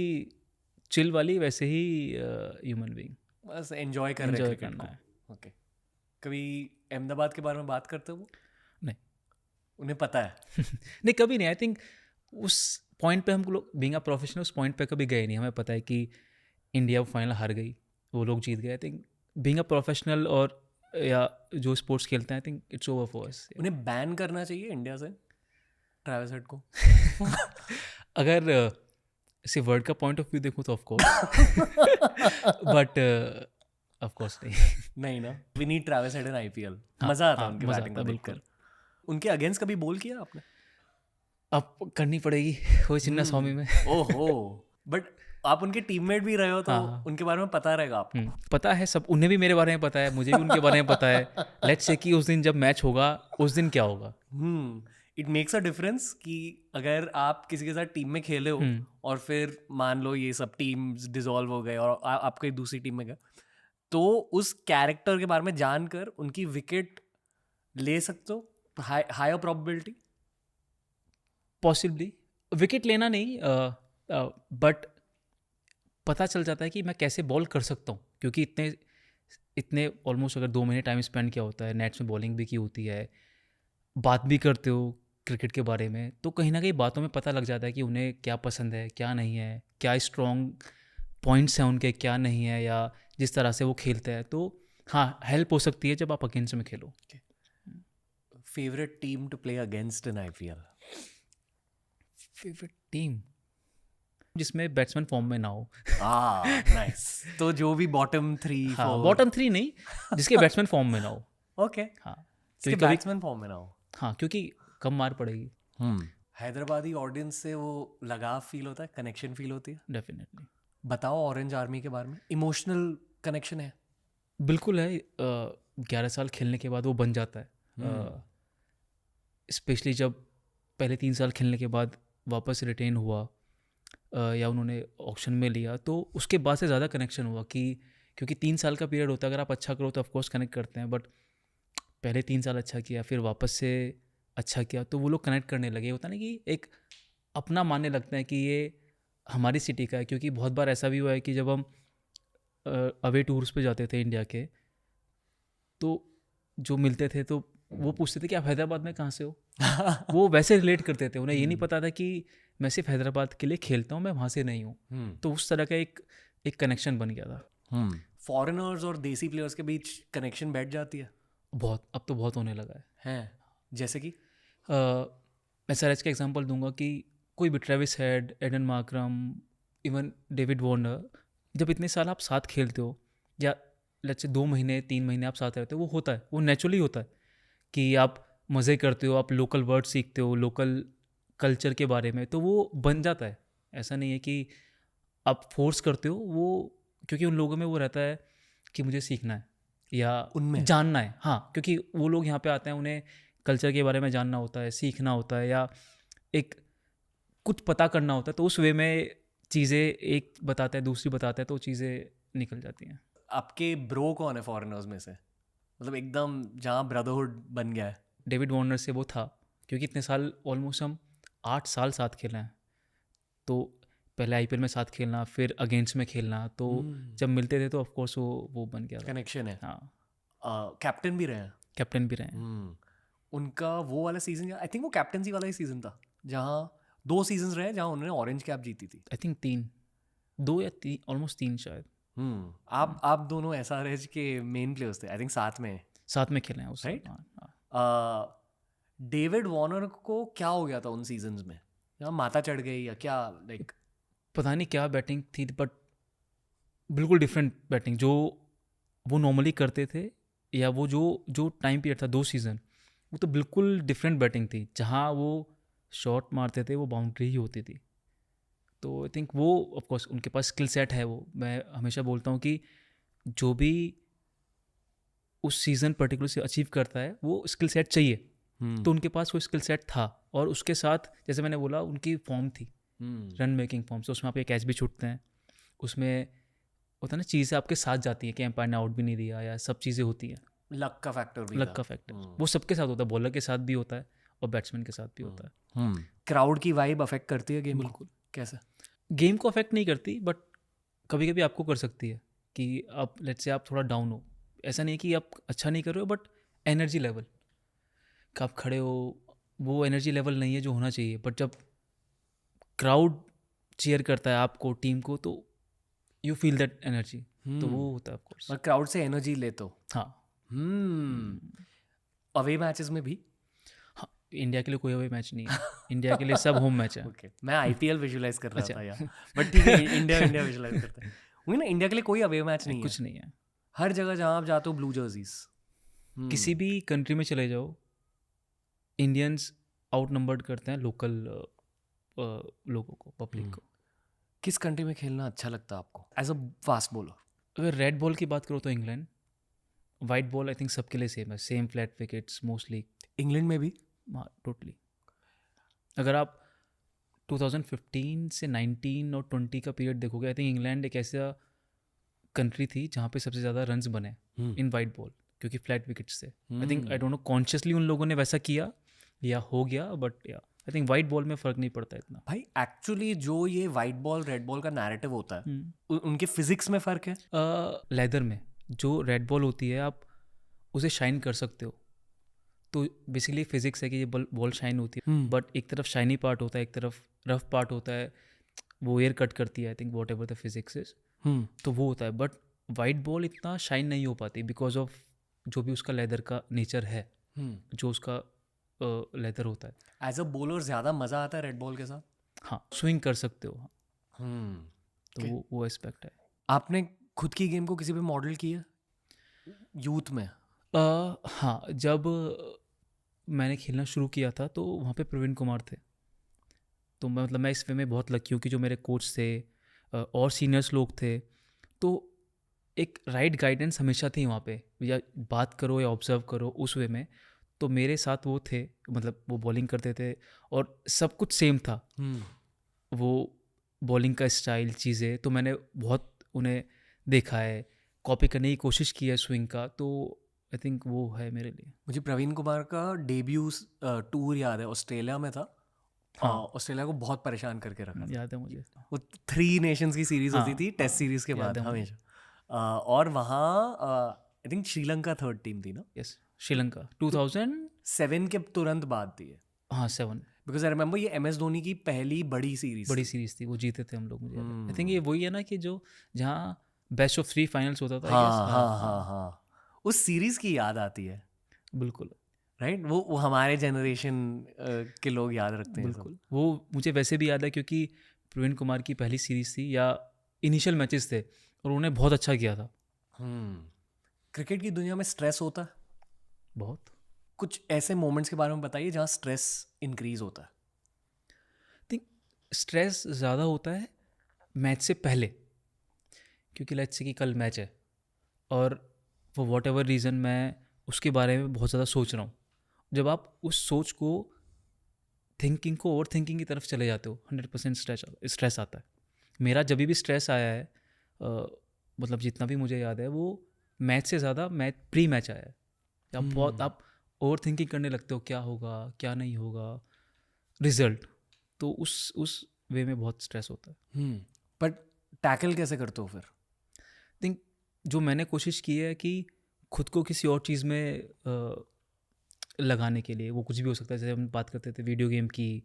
चिल वाली, वैसे ही ह्यूमन बीइंग, बस एंजॉय कर रहे एंजॉय हैं क्रिकेट करना को। है। ओके। कभी अहमदाबाद के बारे में बात करते हो वो? नहीं उन्हें पता है? नहीं, कभी नहीं। आई थिंक उस पॉइंट पे हम लोग बीइंग अ प्रोफेशनल उस पॉइंट पे कभी गए नहीं। हमें पता है कि इंडिया फाइनल हार गई, वो लोग जीत गए। I think being a professional और या जो स्पोर्ट्स खेलते हैं, I think it's over for us. उन्हें बैन करना चाहिए इंडिया से ट्रेविस हेड को? अगर सिर्फ वर्ल्ड का पॉइंट ऑफ व्यू देखूँ तो of course, but of course नहीं। नहीं ना, we need Travis Head in IPL. हाँ, मजा आता है हाँ, उनकी मजा बैटिंग को आता है, देखकर। उनके अगेंस्ट कभी बोल किया आपने? अब करनी पड़ेगी वही चिन्ना स्वामी में। ओहो, बट आप उनके टीममेट भी रहे हो तो हाँ। उनके बारे में पता रहेगा आपको। पता है सब, उन्हें भी मेरे बारे में पता है, मुझे भी उनके बारे में पता है। लेट्स से कि उस दिन जब मैच होगा उस दिन क्या होगा। इट मेक्स अ डिफरेंस कि अगर आप किसी के साथ टीम में खेले हो और फिर मान लो ये सब टीम्स डिसॉल्व हो गए और आप कोई दूसरी टीम में गए, तो उस कैरेक्टर के बारे में जानकर उनकी विकेट ले सकते हो, हायर प्रोबेबिलिटी। पॉसिबली विकेट लेना नहीं, बट पता चल जाता है कि मैं कैसे बॉल कर सकता हूँ, क्योंकि इतने ऑलमोस्ट अगर 2 महीने टाइम स्पेंड किया होता है, नेट्स में बॉलिंग भी की होती है, बात भी करते हो क्रिकेट के बारे में, तो कहीं ना कहीं बातों में पता लग जाता है कि उन्हें क्या पसंद है, क्या नहीं है, क्या स्ट्रॉन्ग पॉइंट्स हैं उनके, क्या नहीं है, या जिस तरह से वो खेलते हैं। तो हाँ, हेल्प हो सकती है जब आप अगेंस्ट में खेलो। Favourite team to play against in IPL? Favourite team जिसमें बैट्समैन फॉर्म में ना हो। नाइस। तो जो भी बॉटम 3, हाँ, बॉटम 3 नहीं, जिसके बैट्समैन फॉर्म में ना हो। ओके। हाँ, क्योंकि बैट्समैन फॉर्म में ना हो। हाँ, क्योंकि कम मार पड़ेगी। हैदराबादी ऑडियंस से वो लगाव फील होता है, कनेक्शन फील होती है। डेफिनेटली। बताओ ऑरेंज आर्मी के बारे में, इमोशनल कनेक्शन है? बिल्कुल है। 11 साल खेलने के बाद वो बन जाता है, स्पेशली जब पहले 3 साल खेलने के बाद वापस रिटेन हुआ, या उन्होंने ऑक्शन में लिया, तो उसके बाद से ज़्यादा कनेक्शन हुआ कि क्योंकि 3 साल का पीरियड होता है, अगर आप अच्छा करो तो ऑफकोर्स कनेक्ट करते हैं, बट पहले 3 साल अच्छा किया फिर वापस से अच्छा किया तो वो लोग कनेक्ट करने लगे। होता ना कि एक अपना मानने लगते हैं कि ये हमारी सिटी का है। क्योंकि बहुत बार ऐसा भी हुआ है कि जब हम अवे टूर्स पे जाते थे इंडिया के, तो जो मिलते थे तो वो पूछते थे कि आप हैदराबाद में कहाँ से हो। वो वैसे रिलेट करते थे, उन्हें ये नहीं पता था कि मैं सिर्फ हैदराबाद के लिए खेलता हूँ, मैं वहाँ से नहीं हूँ। तो उस तरह का एक कनेक्शन बन गया था। फॉरेनर्स और देसी प्लेयर्स के बीच कनेक्शन बैठ जाती है? बहुत, अब तो बहुत होने लगा हैं जैसे कि मैं SRH का एग्जांपल दूंगा कि कोई भी Travis Head, Aiden Markram, even David Warner, जब इतने साल आप साथ खेलते हो या लेट्स से 2 महीने 3 महीने आप साथ रहते हो, वो होता है, वो नेचुरली होता है कि आप मज़े करते हो, आप लोकल वर्ड सीखते हो, लोकल कल्चर के बारे में, तो वो बन जाता है। ऐसा नहीं है कि आप फोर्स करते हो वो, क्योंकि उन लोगों में वो रहता है कि मुझे सीखना है या उनमें जानना है। हाँ, क्योंकि वो लोग यहाँ पे आते हैं, उन्हें कल्चर के बारे में जानना होता है, सीखना होता है, या एक कुछ पता करना होता है, तो उस वे में चीज़ें एक बताता है दूसरी बताता है, तो चीज़ें निकल जाती हैं। आपके ब्रो कौन है फॉरेनर्स में से, मतलब एकदम जहाँ ब्रदरहुड बन गया है? डेविड वार्नर से वो था, क्योंकि इतने साल ऑलमोस्ट हम 8 साल साथ खेले हैं, तो पहले IPL में साथ खेलना, फिर अगेंस्ट में खेलना, तो जब मिलते थे तो ऑफकोर्स वो बन गया था। कनेक्शन है। हाँ, कैप्टन भी रहे हैं? कैप्टन भी रहे हैं। उनका वो वाला सीजन, आई थिंक वो कैप्टनसी वाला ही सीजन था जहाँ 2 सीजन्स रहे जहाँ उन्होंने ऑरेंज कैप जीती थी। आई थिंक 2 या 3, ऑलमोस्ट 3 शायद। आप दोनों SRH के मेन प्लेयर्स थे, आई थिंक साथ में खेले हैं उस Right? हाँ। डेविड वार्नर को क्या हो गया था उन सीजन्स में, या माता चढ़ गई या क्या, लाइक पता नहीं क्या बैटिंग थी, बट बिल्कुल डिफरेंट बैटिंग जो वो नॉर्मली करते थे, या वो जो टाइम पीरियड था 2 सीज़न, वो तो बिल्कुल डिफरेंट बैटिंग थी। जहाँ वो शॉट मारते थे वो बाउंड्री ही होती थी। तो आई थिंक वो ऑफकोर्स उनके पास स्किल सेट है। वो मैं हमेशा बोलता हूँ कि जो भी उस सीज़न पर्टिकुलर से अचीव करता है वो स्किल सेट चाहिए, तो उनके पास वो स्किल सेट था। और उसके साथ जैसे मैंने बोला उनकी फॉर्म थी, रन मेकिंग फॉर्म, तो उसमें आप कैच भी छूटते हैं, उसमें होता है ना चीज़ें आपके साथ जाती हैं कि एम्पायर ने आउट भी नहीं दिया, या सब चीज़ें होती हैं। लक का फैक्टर भी लक का फैक्टर वो सबके साथ होता है, बॉलर के साथ भी होता है और बैट्समैन के साथ भी होता है। क्राउड की वाइब अफेक्ट करती है गेम बिल्कुल। कैसे? गेम को अफेक्ट नहीं करती, बट कभी कभी आपको कर सकती है कि आप लेट्स से आप थोड़ा डाउन हो। ऐसा नहीं है कि आप अच्छा नहीं कर रहे हो, बट एनर्जी लेवल का आप खड़े हो, वो एनर्जी लेवल नहीं है जो होना चाहिए। बट जब क्राउड चीयर करता है आपको, टीम को, तो यू फील दैट एनर्जी, तो वो होता है ऑफकोर्स। और क्राउड से एनर्जी लेते हो? हाँ। अवे मैचेस में भी? हाँ, इंडिया के लिए कोई अवे मैच नहीं है, इंडिया के लिए सब होम मैच है। ओके, मैं IPL विजुलाइज कर रहा अच्छा। था यार, बट ठीक है, इंडिया विजुलाइज करते हैं। वही ना, इंडिया के लिए कोई अवे मैच नहीं है, कुछ नहीं है। हर जगह जहाँ आप जाते हो ब्लू जर्सीज। किसी भी कंट्री में चले जाओ, इंडियंस आउट नंबर्ड करते हैं लोकल लोगों को, पब्लिक को। किस कंट्री में खेलना अच्छा लगता है आपको एज अ फास्ट बॉलर? अगर रेड बॉल की बात करो तो England, white ball I think सबके लिए सेम है, same flat wickets mostly. England में भी? हाँ, टोटली। अगर आप 2015 से 19 और 20 का पीरियड देखोगे, आई थिंक इंग्लैंड एक ऐसा कंट्री थी जहाँ पे सबसे ज़्यादा रन्स बने इन वाइट बॉल, क्योंकि फ्लैट विकेट्स से। I think, I don't know consciously उन लोगों ने वैसा किया या हो गया, बट या आई थिंक वाइट बॉल में फ़र्क नहीं पड़ता इतना। भाई एक्चुअली जो ये वाइट बॉल रेड बॉल का नैरेटिव होता है, उनके फिजिक्स में फ़र्क है? लेदर में जो रेड बॉल होती है आप उसे शाइन कर सकते हो, तो बेसिकली फिजिक्स है कि ये बॉल शाइन होती है, बट एक तरफ शाइनी पार्ट होता है, एक तरफ रफ पार्ट होता है, वो एयर कट करती है। I think what ever the physics is, तो वो होता है। बट वाइट बॉल इतना शाइन नहीं हो पाती बिकॉज ऑफ जो भी उसका लेदर का नेचर है, जो उसका लेदर होता है। एज अ बॉलर ज़्यादा मज़ा आता है रेड बॉल के साथ? हाँ, स्विंग कर सकते हो। तो वो एस्पेक्ट है। आपने खुद की गेम को किसी पे मॉडल किया यूथ में? हाँ, जब मैंने खेलना शुरू किया था तो वहाँ पे प्रवीण कुमार थे, तो मैं इस वे में बहुत लकी हूँ कि जो मेरे कोच थे, और सीनियर्स लोग थे, तो एक राइट गाइडेंस हमेशा थी वहाँ पे, या बात करो या ऑब्जर्व करो उस वे में। तो मेरे साथ वो थे, मतलब वो बॉलिंग करते थे और सब कुछ सेम था, वो बॉलिंग का स्टाइल, चीज़ें, तो मैंने बहुत उन्हें देखा है, कॉपी करने की कोशिश की है स्विंग का, तो आई थिंक वो है मेरे लिए। मुझे प्रवीण कुमार का डेब्यू टूर याद है, ऑस्ट्रेलिया में था। हाँ। ऑस्ट्रेलिया को बहुत परेशान करके रखा था। याद है मुझे। वो 3 नेशंस की सीरीज हाँ, होती थी टेस्ट सीरीज के याद बाद है मुझे। हमेशा। और वहाँ I think Sri Lanka third team थी ना, यस, श्रीलंका 2000, 7 के तुरंत बाद थी है, हाँ 7, बिकॉज आई रिमेंबर ये MS धोनी की पहली बड़ी सीरीज बड़ी सीरीज थी, वो जीते थे हम लोग, मुझे आई थिंक ये वही है ना कि जो जहाँ बेस्ट ऑफ 3 फाइनल्स होता था, I guess। हाँ, उस सीरीज की याद आती है, बिल्कुल राइट। वो हमारे जनरेशन के लोग याद रखते हैं सब। बिल्कुल। वो मुझे वैसे भी याद है क्योंकि प्रवीण कुमार की पहली सीरीज थी, या इनिशियल मैचेस थे, और उन्होंने बहुत अच्छा किया था। क्रिकेट की दुनिया में स्ट्रेस होता है, बहुत। कुछ ऐसे मोमेंट्स के बारे में बताइए जहाँ स्ट्रेस इंक्रीज होता है। थिंक स्ट्रेस ज़्यादा होता है मैच से पहले, क्योंकि लेट्स से कि कल मैच है और फॉर वॉट एवर रीज़न मैं उसके बारे में बहुत ज़्यादा सोच रहा हूँ। जब आप उस सोच को, थिंकिंग को ओवर थिंकिंग की तरफ चले जाते हो, 100% स्ट्रेस आता है। मेरा जब भी स्ट्रेस आया है, मतलब जितना भी मुझे याद है, वो मैच से ज़्यादा मैच प्री मैच आया है। आप ओवर थिंकिंग करने लगते हो, क्या होगा क्या नहीं होगा, रिजल्ट, तो उस वे में बहुत स्ट्रेस होता है। बट टैकल कैसे करते हो फिर? थिंक जो मैंने कोशिश की है कि खुद को किसी और चीज़ में लगाने के लिए, वो कुछ भी हो सकता है, जैसे हम बात करते थे वीडियो गेम की,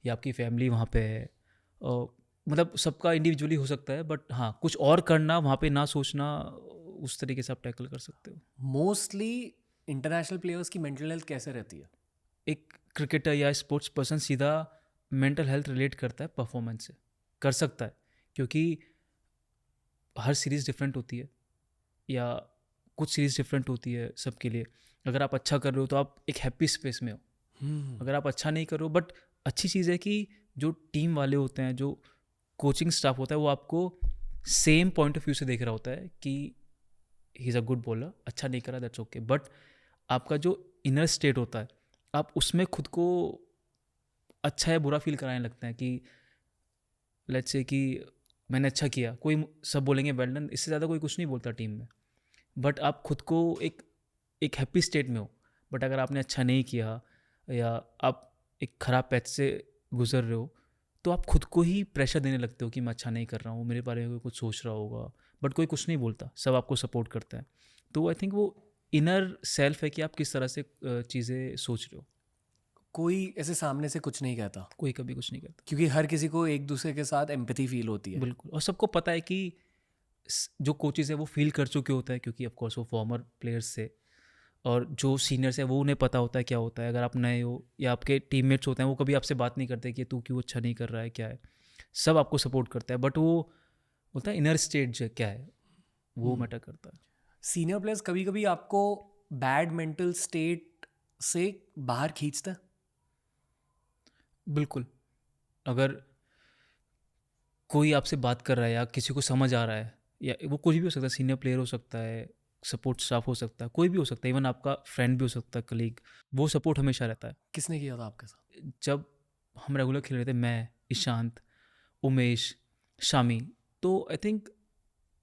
या आपकी फैमिली वहाँ पे है, मतलब सबका इंडिविजुअली हो सकता है, बट हाँ कुछ और करना, वहाँ पे ना सोचना, उस तरीके से आप टैकल कर सकते हो। मोस्टली इंटरनेशनल प्लेयर्स की मेंटल हेल्थ कैसे रहती है? एक क्रिकेटर या स्पोर्ट्स पर्सन सीधा मेंटल हेल्थ रिलेट करता है परफॉर्मेंस से, कर सकता है, क्योंकि हर सीरीज़ डिफरेंट होती है, या कुछ सीरीज़ डिफरेंट होती है सबके लिए। अगर आप अच्छा कर रहे हो तो आप एक हैप्पी स्पेस में हो, अगर आप अच्छा नहीं कर रहे हो, बट अच्छी चीज़ है कि जो टीम वाले होते हैं, जो कोचिंग स्टाफ होता है, वो आपको सेम पॉइंट ऑफ व्यू से देख रहा होता है कि he is a good bowler, अच्छा नहीं करा दैट्स ओके, बट आपका जो इनर स्टेट होता है, आप उसमें खुद को अच्छा या बुरा फील कराने लगते हैं कि लेट्स से कि मैंने अच्छा किया, कोई सब बोलेंगे वेल डन, इससे ज़्यादा कोई कुछ नहीं बोलता टीम में, बट आप खुद को एक हैप्पी स्टेट में हो। बट अगर आपने अच्छा नहीं किया, या आप एक ख़राब पैच से गुजर रहे हो, तो आप खुद को ही प्रेशर देने लगते हो कि मैं अच्छा नहीं कर रहा हूँ, मेरे बारे में कोई कुछ सोच रहा होगा, बट कोई कुछ नहीं बोलता, सब आपको सपोर्ट करता है। तो आई थिंक वो इनर सेल्फ है कि आप किस तरह से चीज़ें सोच रहे हो। कोई ऐसे सामने से कुछ नहीं कहता, कोई कभी कुछ नहीं कहता, क्योंकि हर किसी को एक दूसरे के साथ एम्पैथी फील होती है। बिल्कुल। और सबको पता है कि जो कोचेज़ है वो फील कर चुके होता है, क्योंकि ऑफ कोर्स वो फॉर्मर प्लेयर्स से, और जो सीनियर्स है वो उन्हें पता होता है क्या होता है। अगर आप नए हो या आपके टीममेट्स होते हैं, वो कभी आपसे बात नहीं करते कि तू क्यों अच्छा नहीं कर रहा है, क्या है, सब आपको सपोर्ट करता है, बट वो बोलता है इनर स्टेट जो क्या है वो मैटर करता है। सीनियर प्लेयर्स कभी कभी आपको बैड मेंटल स्टेट से बाहर खींचता है? बिल्कुल। अगर कोई आपसे बात कर रहा है या किसी को समझ आ रहा है, या वो कुछ भी हो सकता है, सीनियर प्लेयर हो सकता है, सपोर्ट स्टाफ हो सकता है, कोई भी हो सकता है, इवन आपका फ्रेंड भी हो सकता है, कलीग, वो सपोर्ट हमेशा रहता है। किसने किया था आपके साथ? जब हम रेगुलर खेल रहे थे, मैं, ईशांत, उमेश, शामी, तो आई थिंक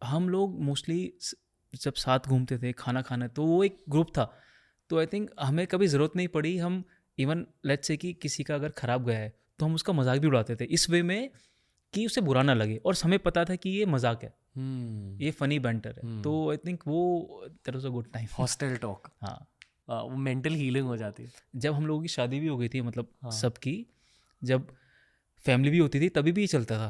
हम लोग मोस्टली जब साथ घूमते थे, खाना खाना, तो वो एक ग्रुप था, तो आई थिंक हमें कभी ज़रूरत नहीं पड़ी, हम इवन लेट्स से कि किसी का अगर ख़राब गया है तो हम उसका मजाक भी उड़ाते थे, इस वे में कि उसे बुरा ना लगे, और हमें पता था कि ये मजाक है, ये फनी बैंटर है, तो आई थिंक वो that was a good time. Hostel talk, हाँ, वो मेंटल हीलिंग हो जाती है। जब हम लोगों की शादी भी हो गई थी, मतलब सबकी, जब फैमिली भी होती थी, तभी भी ये चलता था।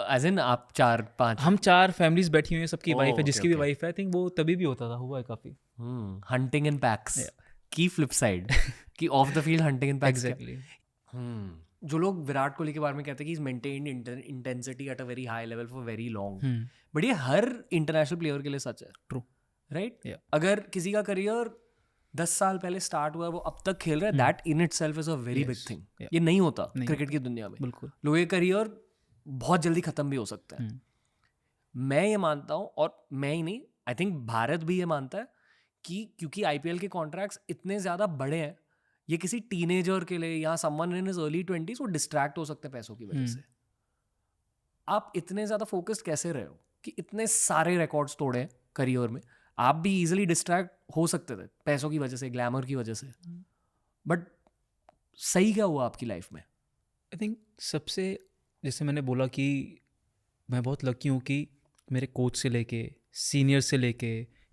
एज इन आप 4-5, हम 4 फैमिलीज बैठी हुई हैं, सबकी वाइफ है, okay, जिसकी भी okay. वाइफ है, आई थिंक वो तभी भी होता था, हुआ है काफ़ी। हंटिंग इन पैक्स की फ्लिप साइड कि of the field hunting in PACS. Exactly. जो लोग विराट कोहली के बारे में कहते हैं कि is maintained intensity at a very high level for very long, but ये हर इंटरनेशनल प्लेयर के लिए सच है। True, right? Yeah. अगर किसी का करियर 10 साल पहले स्टार्ट हुआ है, वो अब तक खेल रहा है, that in itself is a very big thing. ये नहीं होता क्रिकेट की दुनिया में। बिल्कुल। लोग ये करियर बहुत जल्दी ख़त्म भी हो सकता है। मैं ये मानता हूँ, और मैं ही नहीं, आई थिंक भारत भी ये मानता है कि क्योंकि आईपीएल के कॉन्ट्रैक्ट्स इतने ज़्यादा बड़े हैं, ये किसी टीनेजर के लिए या someone in his early 20s वो डिस्ट्रैक्ट हो सकते हैं पैसों की वजह से। आप इतने ज़्यादा फोकस्ड कैसे रहे हो कि इतने सारे रिकॉर्ड्स तोड़े करियर में? आप भी इजीली डिस्ट्रैक्ट हो सकते थे पैसों की वजह से, ग्लैमर की वजह से, बट सही क्या हुआ आपकी लाइफ में? आई थिंक सबसे, जैसे मैंने बोला कि मैं बहुत लकी हूँ कि मेरे कोच से लेके, सीनियर से लेके,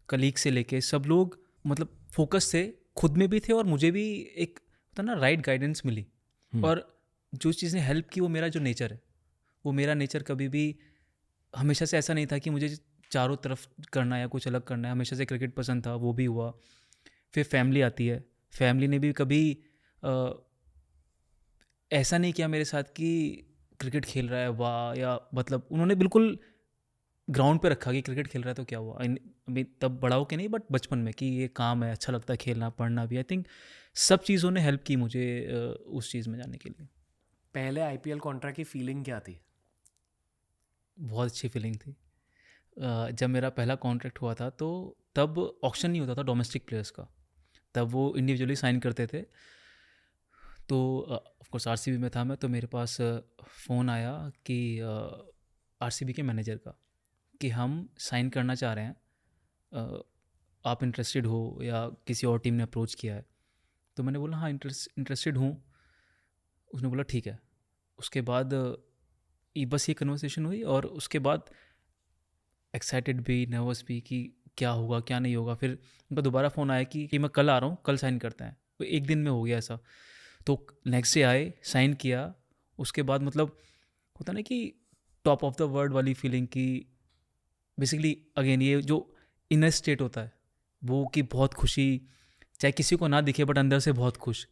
कलीग से लेके सब लोग मतलब फोकस थे, खुद में भी थे और मुझे भी एक होता ना राइट गाइडेंस मिली। और जो चीज़ ने हेल्प की वो मेरा जो नेचर है, वो मेरा नेचर कभी भी हमेशा से ऐसा नहीं था कि मुझे चारों तरफ करना है या कुछ अलग करना है। हमेशा से क्रिकेट पसंद था, वो भी हुआ। फिर फैमिली आती है, फैमिली ने भी कभी ऐसा नहीं किया मेरे साथ कि क्रिकेट खेल रहा है वाह, या मतलब उन्होंने बिल्कुल ग्राउंड पे रखा कि क्रिकेट खेल रहा है तो क्या हुआ। अभी तब बड़ा हो के नहीं, बट बचपन में कि ये काम है, अच्छा लगता है खेलना, पढ़ना भी। आई थिंक सब चीज़ों ने हेल्प की मुझे उस चीज़ में जाने के लिए। पहले आईपीएल कॉन्ट्रैक्ट की फीलिंग क्या थी? बहुत अच्छी फीलिंग थी। जब मेरा पहला कॉन्ट्रैक्ट हुआ था तो तब ऑक्शन नहीं होता था डोमेस्टिक प्लेयर्स का, तब वो इंडिविजुअली साइन करते थे। तो ऑफकोर्स आरसीबी में था मैं, तो मेरे पास फ़ोन आया कि आरसीबी के मैनेजर का कि हम साइन करना चाह रहे हैं, आप इंटरेस्टेड हो या किसी और टीम ने अप्रोच किया है। तो मैंने बोला हाँ इंटरेस्टेड हूँ। उसने बोला ठीक है। उसके बाद बस ये कन्वर्सेशन हुई और उसके बाद एक्साइटेड भी, नर्वस भी कि क्या होगा क्या नहीं होगा। फिर उनका दोबारा फ़ोन आया कि मैं कल आ रहा हूँ, कल साइन करते हैं। तो एक दिन में हो गया ऐसा। तो नेक्स्ट डे आए, साइन किया। उसके बाद मतलब होता ना कि टॉप ऑफ द वर्ल्ड वाली फीलिंग की बेसिकली अगेन ये जो इनर स्टेट होता है वो कि बहुत खुशी, चाहे किसी को ना दिखे बट अंदर से बहुत खुश।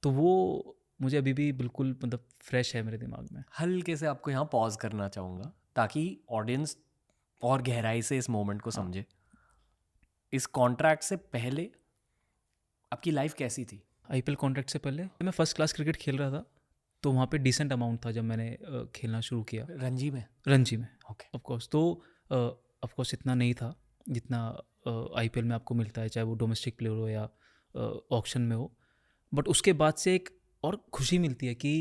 तो वो मुझे अभी भी बिल्कुल मतलब फ्रेश है मेरे दिमाग में। हल्के से आपको यहाँ पॉज करना चाहूँगा ताकि ऑडियंस और गहराई से इस मोमेंट को समझे। इस कॉन्ट्रैक्ट से पहले आपकी लाइफ कैसी थी? आईपीएल कॉन्ट्रैक्ट से पहले मैं फर्स्ट क्लास क्रिकेट खेल रहा था, तो वहाँ पे डिसेंट अमाउंट था जब मैंने खेलना शुरू किया। रणजी में? रणजी में ओके। ऑफकोर्स। तो ऑफकोर्स इतना नहीं था जितना आईपीएल में आपको मिलता है, चाहे वो डोमेस्टिक प्लेयर हो या ऑक्शन में हो। बट उसके बाद से एक और खुशी मिलती है कि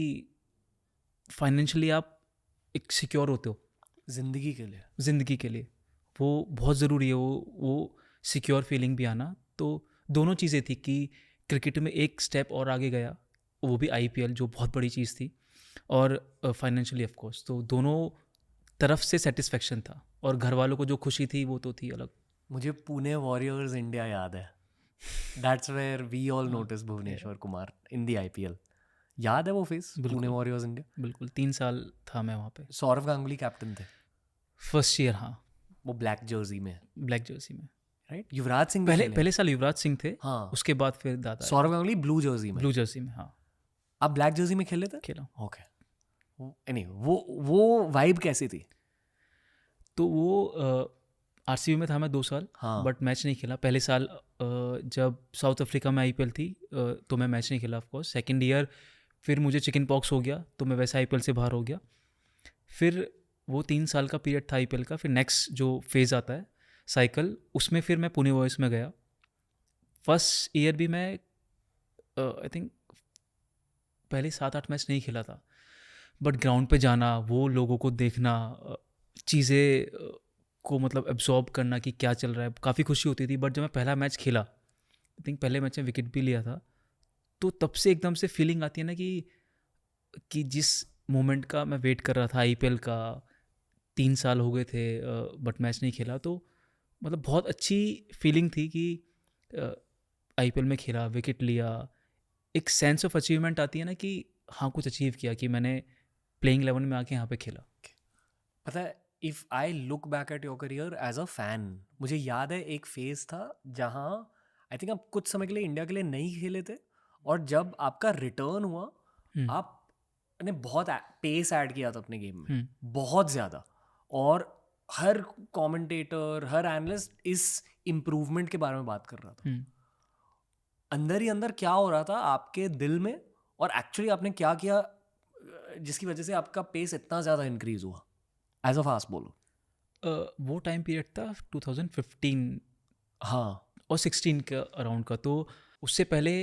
फाइनेंशियली आप एक सिक्योर होते हो ज़िंदगी के लिए। ज़िंदगी के लिए वो बहुत ज़रूरी है, वो सिक्योर फीलिंग भी आना। तो दोनों चीज़ें थी कि क्रिकेट में एक स्टेप और आगे गया, वो भी आईपीएल जो बहुत बड़ी चीज़ थी, और फाइनेंशियली ऑफ कोर्स। तो दोनों तरफ से सेटिस्फेक्शन था और घर वालों को जो खुशी थी वो तो थी अलग। मुझे पुणे वॉरियर्स इंडिया याद है। That's where we all notice Bhuvneshwar Kumar in the IPL. याद है वो फेस? Pune warriors India. बिल्कुल 3 साल था मैं वहाँ पे। सौरव गांगुली कैप्टन थे फर्स्ट ईयर, हाँ, वो ब्लैक जर्सी में, ब्लैक जर्सी में। राइट? युवराज सिंह पहले साल युवराज सिंह थे, हाँ। उसके बाद फिर दादा सौरव गांगुली ब्लू जर्सी में। ब्लू जर्सी में, हाँ। आप ब्लैक जर्सी में खेले थे? खेला। ओके। एनी वो वाइब कैसी थी? तो वो आरसीबी में था मैं 2 साल, हाँ। बट मैच नहीं खेला। पहले साल जब साउथ अफ्रीका में आईपीएल थी तो मैं मैच नहीं खेला ऑफकोर्स। सेकेंड ईयर फिर मुझे चिकन पॉक्स हो गया, तो मैं वैसे आईपीएल से बाहर हो गया। फिर वो 3 साल का पीरियड था आईपीएल का। फिर नेक्स्ट जो फेज़ आता है साइकिल, उसमें फिर मैं पुणे वॉरियर्स में गया। फर्स्ट ईयर भी मैं आई थिंक पहले 7-8 मैच नहीं खेला था, बट ग्राउंड पे जाना, वो लोगों को देखना, चीज़ें को मतलब एब्जॉर्ब करना कि क्या चल रहा है, काफ़ी खुशी होती थी। बट जब मैं पहला मैच खेला, आई थिंक पहले मैच में विकेट भी लिया था, तो तब से एकदम से फीलिंग आती है ना कि जिस मोमेंट का मैं वेट कर रहा था आईपीएल का, 3 साल हो गए थे बट मैच नहीं खेला, तो मतलब बहुत अच्छी फीलिंग थी कि आईपीएल में खेला, विकेट लिया, एक सेंस ऑफ अचीवमेंट आती है ना कि हाँ कुछ अचीव किया, कि मैंने प्लेइंग 11 में आके यहाँ पे खेला। पता है, if I look back at your career as a fan, मुझे याद है एक फेज था जहाँ आई थिंक आप कुछ समय के लिए इंडिया के लिए नहीं खेले थे, और जब आपका रिटर्न हुआ आपने बहुत पेस ऐड किया था अपने गेम में, बहुत ज़्यादा। और हर कमेंटेटर, हर एनालिस्ट इस इम्प्रूवमेंट के बारे में बात कर रहा था। अंदर ही अंदर क्या हो रहा था आपके दिल में, और एक्चुअली आपने क्या किया जिसकी वजह से आपका पेस इतना ज़्यादा इंक्रीज हुआ एज अ फास्ट बॉलर? वो टाइम पीरियड था 2015 हाँ और 16 के अराउंड का। तो उससे पहले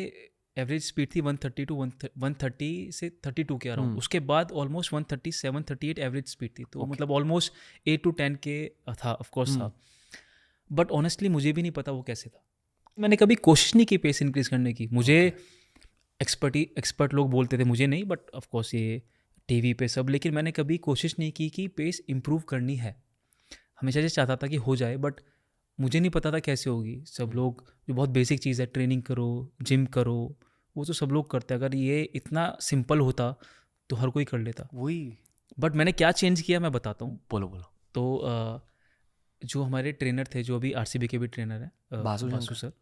एवरेज स्पीड थी 130 टू 130 से 32 के अराउंड। उसके बाद ऑलमोस्ट 137 38 एवरेज स्पीड थी। तो मतलब ऑलमोस्ट 8 टू 10 के था, ऑफकोर्स था। बट ऑनेस्टली मुझे भी नहीं पता वो कैसे था। मैंने कभी कोशिश नहीं की पेस इंक्रीज करने की। मुझे एक्सपर्ट लोग बोलते थे, मुझे नहीं, बट ऑफकोर्स ये टीवी पे सब, लेकिन मैंने कभी कोशिश नहीं की कि पेस इम्प्रूव करनी है। हमेशा से चाहता था कि हो जाए, बट मुझे नहीं पता था कैसे होगी। सब लोग जो बहुत बेसिक चीज़ है, ट्रेनिंग करो, जिम करो, वो तो सब लोग करते हैं। अगर ये इतना सिंपल होता तो हर कोई कर लेता। वही। बट मैंने क्या चेंज किया मैं बताता हूँ। बोलो। तो जो हमारे ट्रेनर थे, जो अभी आरसीबी के भी ट्रेनर हैं, बासु सर,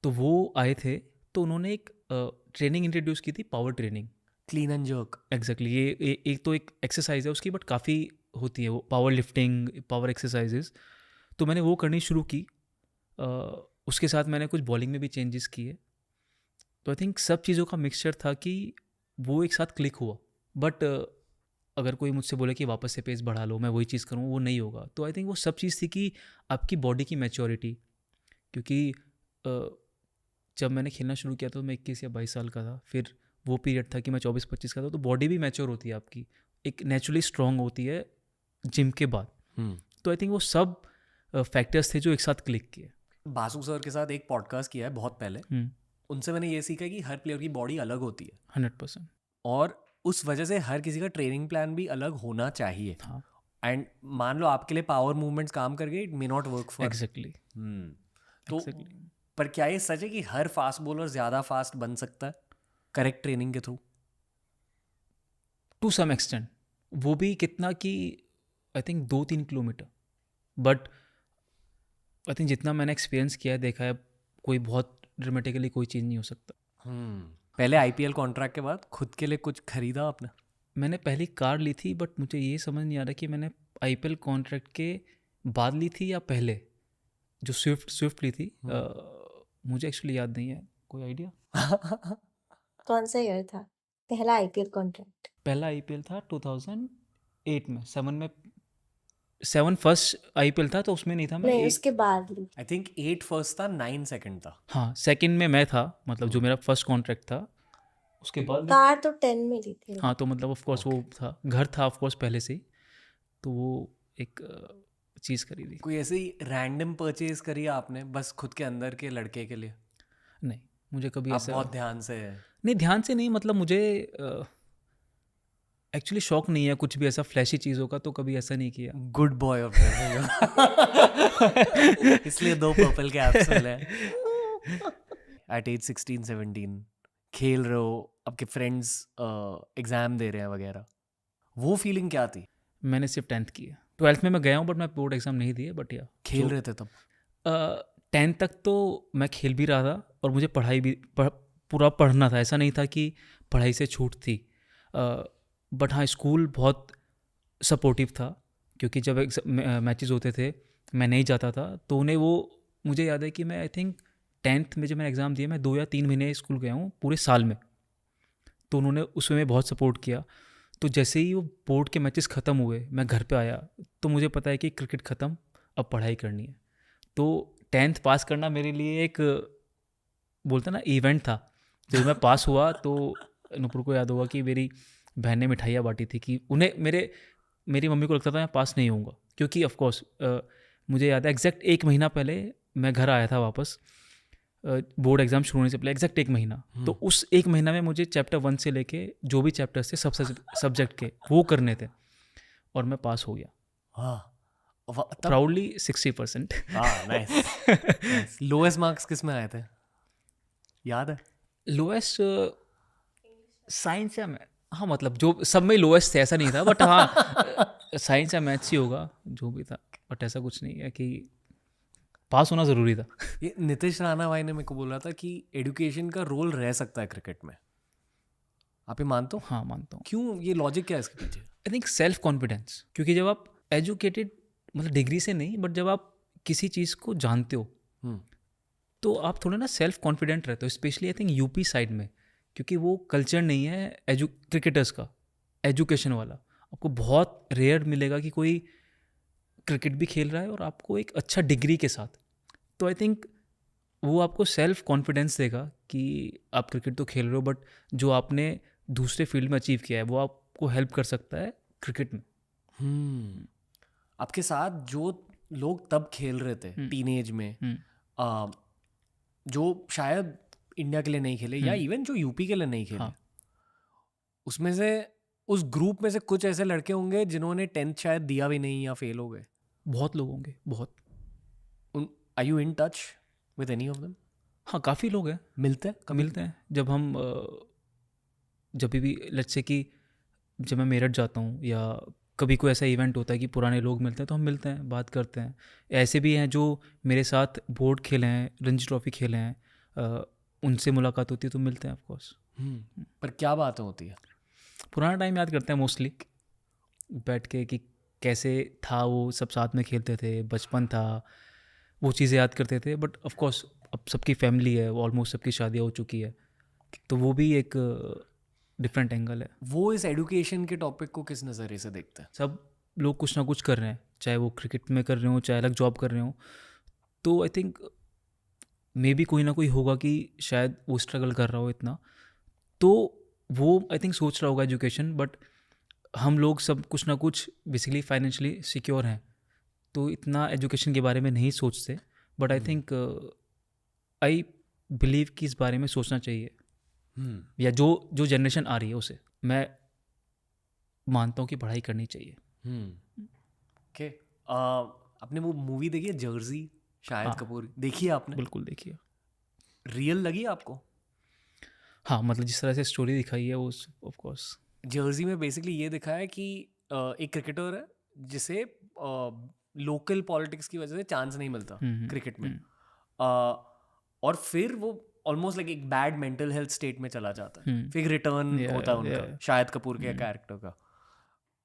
तो वो आए थे। तो उन्होंने एक ट्रेनिंग इंट्रोड्यूस की थी, power training, clean and jerk. Exactly. ये एक तो एक एक्सरसाइज है उसकी, बट काफ़ी होती है वो, पावर लिफ्टिंग, पावर एक्सरसाइजेज। तो मैंने वो करनी शुरू की। उसके साथ मैंने कुछ बॉलिंग में भी चेंजेस किए। तो आई थिंक सब चीज़ों का मिक्सचर था कि वो एक साथ क्लिक हुआ। बट अगर कोई मुझसे बोले कि वापस से पेस बढ़ा लो, मैं वही चीज़ करूँ, वो नहीं होगा। तो आई थिंक वो सब चीज़ थी कि आपकी बॉडी की मैच्योरिटी। क्योंकि जब मैंने खेलना शुरू किया तो मैं 21 या 22 साल का था। फिर वो पीरियड था कि मैं 24-25 का था। तो बॉडी भी मैच्योर होती है आपकी, एक नेचुरली स्ट्रॉन्ग होती है जिम के बाद। तो आई थिंक वो सब फैक्टर्स थे जो एक साथ क्लिक किए। बासु सर के साथ एक पॉडकास्ट किया है बहुत पहले। उनसे मैंने ये सीखा कि हर प्लेयर की बॉडी अलग होती है 100%। और उस वजह से हर किसी का ट्रेनिंग प्लान भी अलग होना चाहिए। हाँ, एंड मान लो आपके लिए पावर मूवमेंट्स काम कर गए, it may not work for. Exactly. तो पर क्या ये सच है कि हर फास्ट बॉलर ज़्यादा फास्ट बन सकता है करेक्ट ट्रेनिंग के थ्रू? To some extent. वो भी कितना कि I think 2-3 kilometre. But I think जितना मैंने एक्सपीरियंस किया है, देखा है, कोई बहुत ड्रामेटिकली कोई चीज़ नहीं हो सकता। पहले आईपीएल कॉन्ट्रैक्ट के बाद खुद के लिए कुछ खरीदा आपने? मैंने पहली कार ली थी, बट मुझे ये समझ नहीं आ रहा कि मैंने आईपीएल कॉन्ट्रैक्ट के बाद ली थी या पहले। जो स्विफ्ट ली थी, मुझे एक्चुअली याद नहीं है। कोई आइडिया? कौन सा ईयर था पहला आईपीएल कॉन्ट्रैक्ट? पहला आईपीएल था 2008 में, 7 फर्स्ट आईपीएल था, तो उसमें नहीं था मैं। नहीं, उसके बाद ली। आई थिंक 8 फर्स्ट था, 9 सेकंड था। हाँ, सेकंड में मैं था, मतलब जो मेरा फर्स्ट कॉन्ट्रैक्ट था। उसके बाद कार तो 10 में ली थी। हाँ, तो मतलब ऑफ कोर्स वो था, घर था ऑफ कोर्स पहले से ही, तो वो एक चीज़ खरीदी। कोई ऐसी रैंडम परचेज करी आपने बस खुद के अंदर के लड़के के लिए? नहीं, मुझे कभी आप ऐसा बहुत ध्यान से नहीं, ध्यान से नहीं, मतलब मुझे एक्चुअली शौक नहीं है कुछ भी ऐसा फ्लैशी चीज़ों का, तो कभी ऐसा नहीं किया। गुड बॉय ऑफ इसलिए 2 पर्पल कैप्स मिले। एट एज 16-17 खेल रहे हो, आपके फ्रेंड्स एग्जाम दे रहे हैं वगैरह, वो फीलिंग क्या थी? मैंने सिर्फ 10th की है। 12th में मैं गया हूँ, बट मैं बोर्ड एग्जाम नहीं दिए। बट या खेल रहे थे तब? 10th तक तो मैं खेल भी रहा था, और मुझे पढ़ाई भी पूरा पढ़ना था। ऐसा नहीं था कि पढ़ाई से छूट थी। बट हाँ, स्कूल बहुत सपोर्टिव था, क्योंकि जब मैचेस होते थे मैं नहीं जाता था, तो उन्हें वो, मुझे याद है कि मैं आई थिंक 10th में जब मैंने एग्ज़ाम दिया, मैं 2 या 3 महीने स्कूल गया हूँ पूरे साल में। तो उन्होंने उसमें बहुत सपोर्ट किया। तो जैसे ही वो बोर्ड के मैचेस ख़त्म हुए, मैं घर पे आया, तो मुझे पता है कि क्रिकेट ख़त्म, अब पढ़ाई करनी है। तो 10th पास करना मेरे लिए एक, बोलते ना, इवेंट था। जब मैं पास हुआ तो नुपुर को याद होगा कि मेरी बहन ने मिठाइयाँ बांटी थी कि उन्हें, मेरी मम्मी को लगता था मैं पास नहीं होऊंगा, क्योंकि ऑफ कोर्स मुझे याद है एग्जैक्ट 1 महीना पहले मैं घर आया था वापस, बोर्ड एग्ज़ाम शुरू होने से पहले एग्जैक्ट 1 महीना। तो उस 1 महीना में मुझे चैप्टर 1 से लेके जो भी चैप्टर्स थे सब सब्जेक्ट के वो करने थे, और मैं पास हो गया। हाँ, प्राउडली 60%। हाँ, नाइस। लोएस्ट मार्क्स किस में आए थे, याद है? लोएस्ट साइंस या मैथ, हाँ, मतलब जो सब में लोएस्ट थे ऐसा नहीं था, बट हाँ साइंस या मैथ्स ही होगा जो भी था। बट ऐसा कुछ नहीं है कि पास होना ज़रूरी था। ये नीतीश राणा भाई ने मेरे को बोला था कि एजुकेशन का रोल रह सकता है क्रिकेट में। आप ये मानते हो? हाँ, मानता हूँ। क्यों, ये लॉजिक क्या है इसके पीछे? आई थिंक सेल्फ कॉन्फिडेंस, क्योंकि जब आप एजुकेटेड, मतलब डिग्री से नहीं, बट जब आप किसी चीज़ को जानते हो तो आप थोड़ा ना सेल्फ कॉन्फिडेंट रहते हो, specially I think UP side में, क्योंकि वो कल्चर नहीं है क्रिकेटर्स का। एजुकेशन वाला आपको बहुत रेयर मिलेगा कि कोई क्रिकेट भी खेल रहा है और आपको एक अच्छा डिग्री के साथ। तो आई थिंक वो आपको सेल्फ कॉन्फिडेंस देगा कि आप क्रिकेट तो खेल रहे हो, बट जो आपने दूसरे फील्ड में अचीव किया है वो आपको हेल्प कर सकता है क्रिकेट में। आपके साथ जो लोग तब खेल रहे थे टीनेज में, जो शायद इंडिया के लिए नहीं खेले या इवन जो यूपी के लिए नहीं खेले, हाँ। उसमें से उस ग्रुप में से कुछ ऐसे लड़के होंगे जिन्होंने 10th शायद दिया भी नहीं या फेल हो गए। बहुत लोग होंगे, बहुत। Are you in touch with any of them? हाँ, काफ़ी लोग हैं, मिलते हैं कभी? मिलते हैं। जब हम जब भी लेट्स से कि जब मैं मेरठ जाता हूँ या कभी कोई ऐसा इवेंट होता है कि पुराने लोग मिलते हैं, तो हम मिलते हैं, बात करते हैं। ऐसे भी हैं जो मेरे साथ बोर्ड खेले हैं, रणजी ट्रॉफी खेले हैं, उनसे मुलाकात होती है तो मिलते हैं ऑफकोर्स। पर क्या बातें होती है? पुराना टाइम याद करते हैं मोस्टली, बैठ के कि कैसे था वो, सब साथ में खेलते थे, बचपन था, वो चीज़ें याद करते थे। बट ऑफकोर्स अब सबकी फैमिली है, ऑलमोस्ट सबकी शादियाँ हो चुकी है, तो वो भी एक डिफरेंट एंगल है। वो इस एजुकेशन के टॉपिक को किस नज़रिए से देखते हैं? सब लोग कुछ ना कुछ कर रहे हैं, चाहे वो क्रिकेट में कर रहे हो, चाहे अलग जॉब कर रहे हो। तो आई थिंक मे बी कोई ना कोई होगा कि शायद वो स्ट्रगल कर रहा हो इतना, तो वो आई थिंक सोच रहा होगा एजुकेशन। बट हम लोग सब कुछ ना कुछ बेसिकली फाइनेंशियली सिक्योर हैं, तो इतना एजुकेशन के बारे में नहीं सोचते। But I think I believe कि इस बारे में सोचना चाहिए, या जो जनरेशन आ रही है उसे मैं मानता हूँ कि पढ़ाई करनी चाहिए। ओके, आपने वो मूवी देखी है जर्सी, शाहिद हाँ। कपूर? देखी है आपने? बिल्कुल देखिए। रियल लगी आपको? हाँ, मतलब जिस तरह से स्टोरी दिखाई है वो ऑफ कोर्स। जर्सी में बेसिकली ये दिखाया है कि एक क्रिकेटर है जिसे लोकल पॉलिटिक्स की वजह से चांस नहीं मिलता क्रिकेट में, और फिर वो ऑलमोस्ट लाइक एक बैड मेंटल हेल्थ स्टेट में चला जाता है, फिर रिटर्न होता है उनका, शाहिद कपूर के कैरेक्टर का।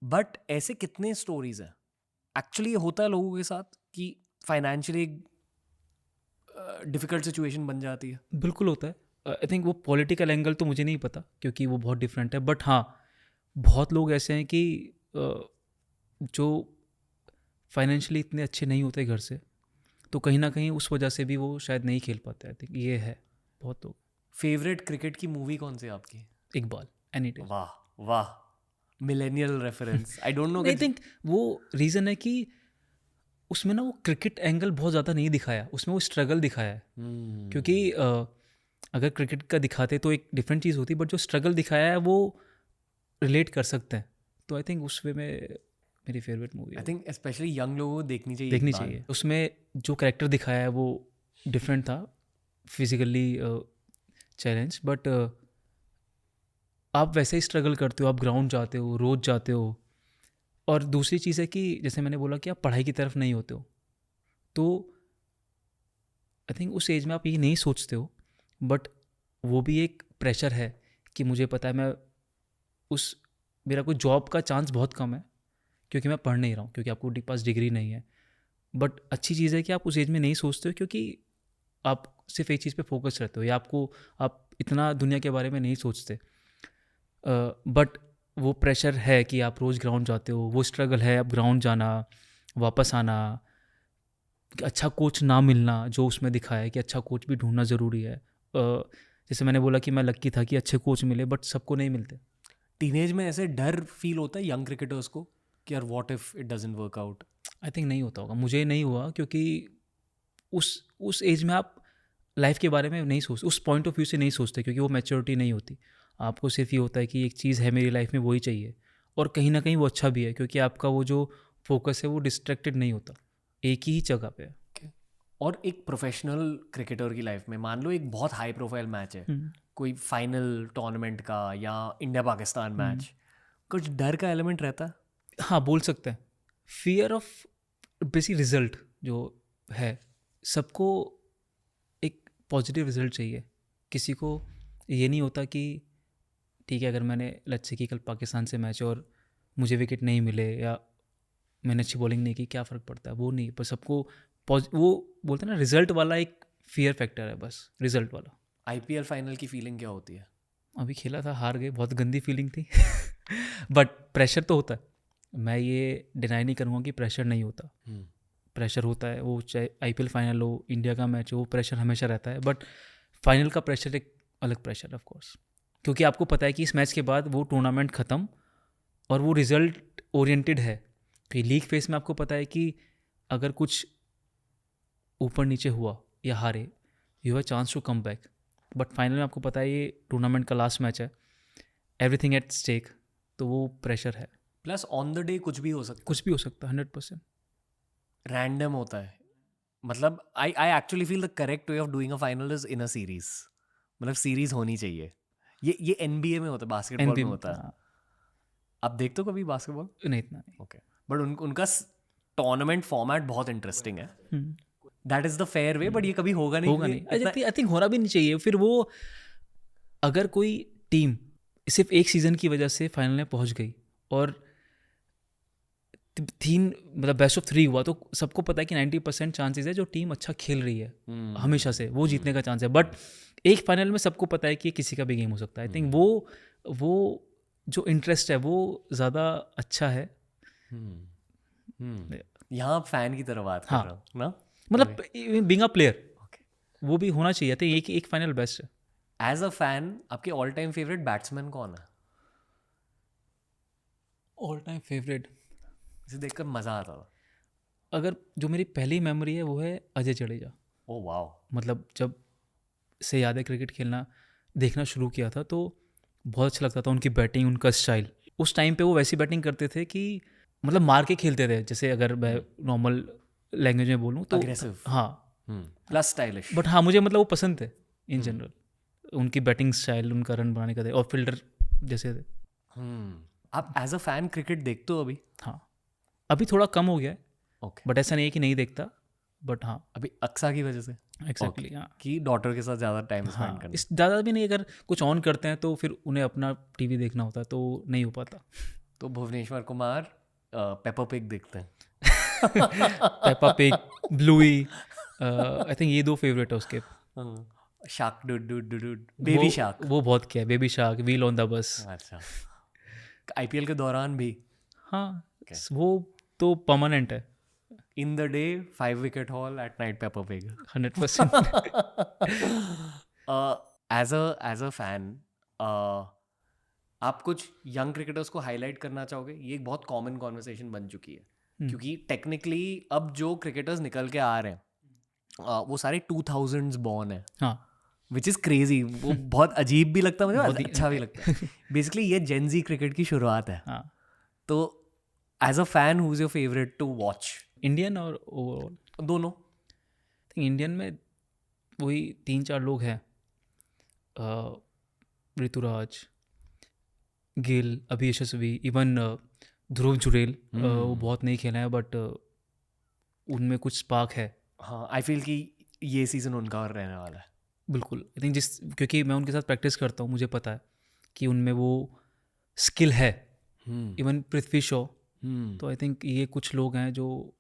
बट ऐसे कितने स्टोरीज हैं एक्चुअली, ये होता है लोगों के साथ कि फाइनेंशियली डिफिकल्ट सिचुएशन बन जाती है? बिल्कुल होता है। आई थिंक वो पॉलिटिकल एंगल तो मुझे नहीं पता क्योंकि वो बहुत डिफरेंट है। बट हाँ, बहुत लोग ऐसे हैं कि जो फाइनेंशियली इतने अच्छे नहीं होते घर से, तो कहीं ना कहीं उस वजह से भी वो शायद नहीं खेल पाते। आई थिंक ये है बहुत लोग। फेवरेट क्रिकेट की मूवी कौन सी है आपकी? Iqbal, any time. वाह वाह, millennial reference. I don't know. I think वो रीज़न है कि उसमें ना वो क्रिकेट एंगल बहुत ज़्यादा नहीं दिखाया, उसमें वो स्ट्रगल दिखाया है। क्योंकि अगर क्रिकेट का दिखाते तो एक डिफरेंट चीज़ होती, बट जो स्ट्रगल दिखाया है वो रिलेट कर सकते हैं। तो आई थिंक उस वे में मेरी favourite movie I think specially young लोगों को देखनी चाहिए। देखनी चाहिए। उसमें जो कैरेक्टर दिखाया है वो डिफरेंट था, फिजिकली चैलेंज, बट आप वैसे ही स्ट्रगल करते हो, आप ग्राउंड जाते हो, रोज़ जाते हो। और दूसरी चीज़ है कि जैसे मैंने बोला कि आप पढ़ाई की तरफ नहीं होते हो, तो आई थिंक उस एज में आप ये नहीं सोचते हो, बट वो भी एक प्रेशर है कि मुझे पता है मैं मेरा कोई जॉब का चांस बहुत कम है क्योंकि मैं पढ़ नहीं रहा हूँ, क्योंकि आपको पास डिग्री नहीं है। बट अच्छी चीज़ है कि आप उस एज में नहीं सोचते हो क्योंकि आप सिर्फ एक चीज़ पे फोकस रहते हो, या आप इतना दुनिया के बारे में नहीं सोचते। बट वो प्रेशर है कि आप रोज़ ग्राउंड जाते हो, वो स्ट्रगल है, अब ग्राउंड जाना, वापस आना, अच्छा कोच ना मिलना, जो उसमें दिखाया है कि अच्छा कोच भी ढूंढना ज़रूरी है। जैसे मैंने बोला कि मैं लकी था कि अच्छे कोच मिले, बट सबको नहीं मिलते। टीनेज में ऐसे डर फील होता है यंग क्रिकेटर्स को कि यार what if it doesn't work out? I think नहीं होता होगा, मुझे नहीं हुआ, क्योंकि उस एज में आप लाइफ के बारे में नहीं सोचते, उस पॉइंट ऑफ व्यू से नहीं सोचते, क्योंकि वो मैच्योरिटी नहीं होती। आपको सिर्फ ये होता है कि एक चीज़ है मेरी लाइफ में, वही चाहिए, और कहीं ना कहीं वो अच्छा भी है क्योंकि आपका वो जो फोकस है वो डिस्ट्रैक्टेड नहीं होता, एक ही जगह पे है। और एक प्रोफेशनल क्रिकेटर की लाइफ में मान लो एक बहुत हाई प्रोफाइल मैच है, कोई फाइनल टूर्नामेंट का या इंडिया पाकिस्तान मैच, कुछ डर का एलिमेंट रहता है? हाँ, बोल सकते हैं। फियर ऑफ बेसिक रिजल्ट जो है, सबको एक पॉजिटिव रिजल्ट चाहिए। किसी को ये नहीं होता कि ठीक है, अगर मैंने लेट्स से कि कल पाकिस्तान से मैच और मुझे विकेट नहीं मिले या मैंने अच्छी बॉलिंग नहीं की, क्या फ़र्क पड़ता है, वो नहीं। पर सबको वो बोलते हैं ना, रिजल्ट वाला एक फियर फैक्टर है, बस रिजल्ट वाला। आईपीएल फाइनल की फीलिंग क्या होती है? अभी खेला था, हार गए, बहुत गंदी फीलिंग थी। बट प्रेशर तो होता है, मैं ये डिनाई नहीं करूँगा कि प्रेशर नहीं होता, प्रेशर होता है। वो चाहे IPL फाइनल हो, इंडिया का मैच हो, वो प्रेशर हमेशा रहता है। बट फाइनल का प्रेशर एक अलग प्रेशर है ऑफ कोर्स, क्योंकि आपको पता है कि इस मैच के बाद वो टूर्नामेंट ख़त्म और वो रिजल्ट ओरिएंटेड है। कि लीग फेस में आपको पता है कि अगर कुछ ऊपर नीचे हुआ या हारे, you have chance to come back. But final में आपको पता है ये टूर्नामेंट का लास्ट मैच है, एवरीथिंग एट स्टेक, तो वो प्रेशर है। प्लस ऑन द डे कुछ भी हो सकता कुछ भी हो सकता है, 100%। है, रैंडम होता है। मतलब I actually feel the correct way of doing a final is in a series. मतलब सीरीज होनी चाहिए। ये NBA में होता है, बास्केटबॉल में होता है। आप देखते हो कभी बास्केटबॉल? नहीं, इतना नहीं। ओके, बट उनका टूर्नामेंट फॉर्मेट बहुत इंटरेस्टिंग है। That is the fair way, but ये कभी होगा नहीं। होगा नहीं, आई थिंक होना भी नहीं चाहिए। फिर वो अगर कोई टीम सिर्फ एक सीज़न की वजह से फाइनल में पहुंच गई और 3 मतलब बेस्ट ऑफ 3 हुआ, तो सबको पता है कि 90% चांसेस है जो टीम अच्छा खेल रही है हमेशा से वो जीतने का चांस है। बट एक फाइनल में सबको पता है कि किसी का भी गेम हो सकता है। आई थिंक वो जो इंटरेस्ट है वो ज़्यादा अच्छा है। यहाँ आप फैन की तरह बात कर रहे हो ना, मतलब बीइंग अ प्लेयर वो भी होना चाहिए। आई थिंक एक फाइनल बेस्ट है। एज अ फैन आपके ऑल टाइम फेवरेट बैट्समैन कौन है? ऑल टाइम फेवरेट इसे देखकर मजा आता था। अगर जो मेरी पहली मेमोरी है वो है अजय जडेजा। Oh wow. मतलब जब से याद है क्रिकेट खेलना देखना शुरू किया था तो बहुत अच्छा लगता था उनकी बैटिंग, उनका स्टाइल। उस टाइम पे वो वैसी बैटिंग करते थे कि मतलब मार के खेलते थे, जैसे अगर मैं नॉर्मल लैंग्वेज में बोलूँ तो Aggressive. हाँ, प्लस स्टाइलिश। बट हाँ मुझे मतलब वो पसंद थे इन जनरल, उनकी बैटिंग स्टाइल, उनका रन बनाने का और फील्डर जैसे थे। आप एज अ फैन क्रिकेट देखते हो अभी? हाँ, अभी थोड़ा कम हो गया है, ओके। बट ऐसा नहीं है कि नहीं देखता, बट हाँ अभी अक्सा की वजह से एग्जैक्टली। हाँ कि डॉटर के साथ ज़्यादा टाइम स्पेंड हाँ, करना। इस ज़्यादा भी नहीं, अगर कुछ ऑन करते हैं तो फिर उन्हें अपना टीवी देखना होता है तो नहीं हो पाता। तो भुवनेश्वर कुमार पेपा पिग देखते हैं। पेपा पिग, ब्लूई, आई थिंक ये 2 फेवरेट है उसके। Shark dude baby shark. वो बहुत किया है, baby shark, wheel on the bus. अच्छा, IPL के दौरान भी? हाँ वो तो परमानेंट है। In the day 5 wicket haul, at night Peppa Pig. 100%। As a fan आप कुछ यंग क्रिकेटर्स को हाईलाइट करना चाहोगे? ये एक बहुत कॉमन कॉन्वर्सेशन बन चुकी है, क्योंकि टेक्निकली अब जो क्रिकेटर्स निकल के आ रहे हैं वो सारे 2000s बॉर्न है। हाँ, विच इज़ क्रेजी। वो बहुत अजीब भी लगता है मुझे, अच्छा भी लगता है। बेसिकली ये जेन-ज़ी क्रिकेट की शुरुआत है। हाँ। तो as a fan who is your favourite to watch? Indian और ओवरऑल? दोनों। थिंक इंडियन में वही 3-4 लोग हैं, ऋतुराज, गिल, अभी यशस्वी, इवन ध्रुव जुरेल। वो बहुत नहीं खेला है बट उनमें कुछ स्पार्क है। हाँ, आई फील कि ये सीज़न उनका और रहने वाला है। बिल्कुल, आई थिंक क्योंकि मैं उनके साथ प्रैक्टिस करता हूँ, मुझे पता है कि उनमें वो स्किल है। इवन पृथ्वी शॉ, तो आई थिंक ये कुछ लोग हैं जो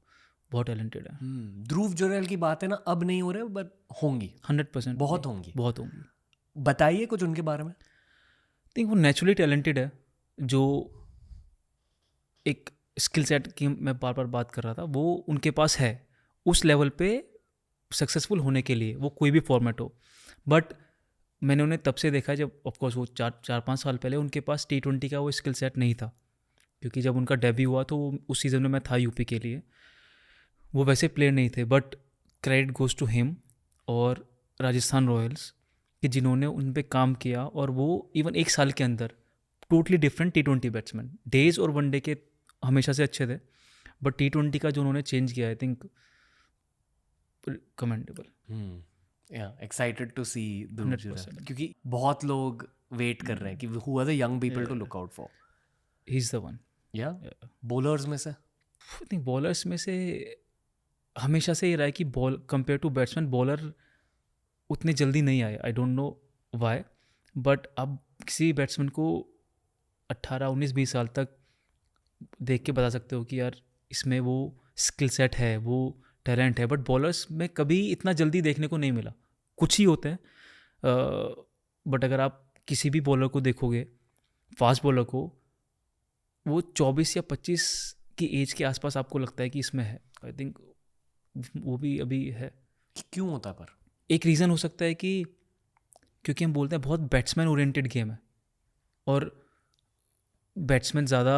बहुत टैलेंटेड हैं। ध्रुव जुरेल की बात है ना, अब नहीं हो रहे बट होंगी, 100% बहुत होंगी। बहुत होंगी। बताइए कुछ उनके बारे में। आई थिंक वो नेचुरली टैलेंटेड है, जो एक स्किल सेट की मैं बार बार बात कर रहा था वो उनके पास है उस लेवल पे सक्सेसफुल होने के लिए, वो कोई भी फॉर्मेट हो। बट मैंने उन्हें तब से देखा है जब ऑफकोर्स वो 4-5 साल पहले उनके पास T20 का वो स्किल सेट नहीं था, क्योंकि जब उनका डेब्यू हुआ तो उस सीज़न में मैं था यूपी के लिए, वो वैसे प्लेयर नहीं थे। But credit goes to him और राजस्थान रॉयल्स कि जिन्होंने उन पे काम किया, और वो इवन 1 साल के अंदर totally different T20 batsman. Days और वनडे के हमेशा से अच्छे थे, बट T20 का जो उन्होंने चेंज किया, I think commendable. Excited to see Dhruv Jurel, क्योंकि बहुत लोग वेट कर रहे हैं कि who are the young people to look out for. He is the one. या बॉलर्स में से? आई थिंक बॉलर्स में से हमेशा से ये रहा है कि कंपेयर टू बैट्समैन बॉलर उतने जल्दी नहीं आए। I don't know why, but अब किसी बैट्समैन को 18, 19, 20 साल तक देख के बता सकते हो कि यार इसमें वो स्किल सेट है, वो टैलेंट है। बट बॉलर्स में कभी इतना जल्दी देखने को नहीं मिला, कुछ ही होते हैं। बट अगर आप किसी भी बॉलर को देखोगे, फास्ट बॉलर को, वो 24 या 25 की एज के आसपास आपको लगता है कि इसमें है, आई थिंक वो भी अभी है। क्यों होता है पर? एक रीज़न हो सकता है कि क्योंकि हम बोलते हैं बहुत बैट्समैन ओरिएंटेड गेम है, और बैट्समैन ज़्यादा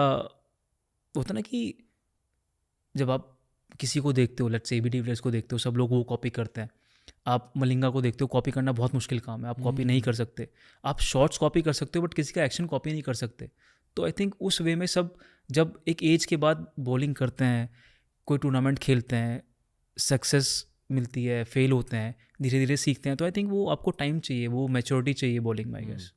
होता ना कि जब आप किसी को देखते हो, लेट्स से एबी डिविलियर्स को देखते हो, सब लोग वो कॉपी करते हैं। आप मलिंगा को देखते हो, कॉपी करना बहुत मुश्किल काम है, आप कॉपी नहीं कर सकते। आप शॉट्स कॉपी कर सकते हो बट किसी का एक्शन कॉपी नहीं कर सकते। तो आई थिंक उस वे में सब जब एक एज के बाद बॉलिंग करते हैं, कोई टूर्नामेंट खेलते हैं, सक्सेस मिलती है, फेल होते हैं, धीरे धीरे सीखते हैं, तो आई थिंक वो आपको टाइम चाहिए, वो मैच्योरिटी चाहिए बॉलिंग में, आई गेस।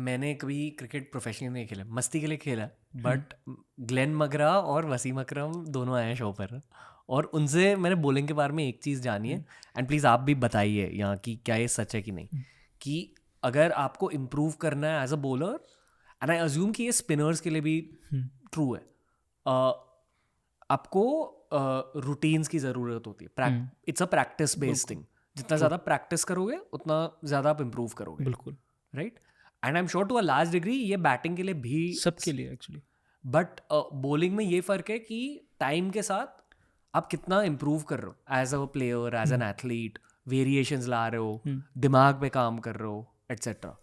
मैंने कभी क्रिकेट प्रोफेशनली नहीं खेला, मस्ती के लिए खेला, बट ग्लेन मगरा और वसीम अकरम दोनों आए हैं शो पर, और उनसे मैंने बॉलिंग के बारे में एक चीज़ जानी है, एंड प्लीज़ आप भी बताइए यहाँ कि क्या ये सच है कि नहीं, कि अगर आपको इम्प्रूव करना है as a bowler, and I assume कि ये स्पिनर्स के लिए भी ट्रू है, आपको रूटीन्स की ज़रूरत होती है। It's a practice based thing, जितना ज़्यादा प्रैक्टिस करोगे उतना ज़्यादा आप इम्प्रूव करोगे, बिल्कुल, right? And I am sure to a large degree ये बैटिंग के लिए भी, सबके लिए एक्चुअली। बट बॉलिंग में ये फ़र्क है कि टाइम के साथ आप कितना इम्प्रूव कर रहे हो as a player, as an athlete, variations ला रहे हो, दिमाग पे काम कर रहे हो, एट्सेट्रा।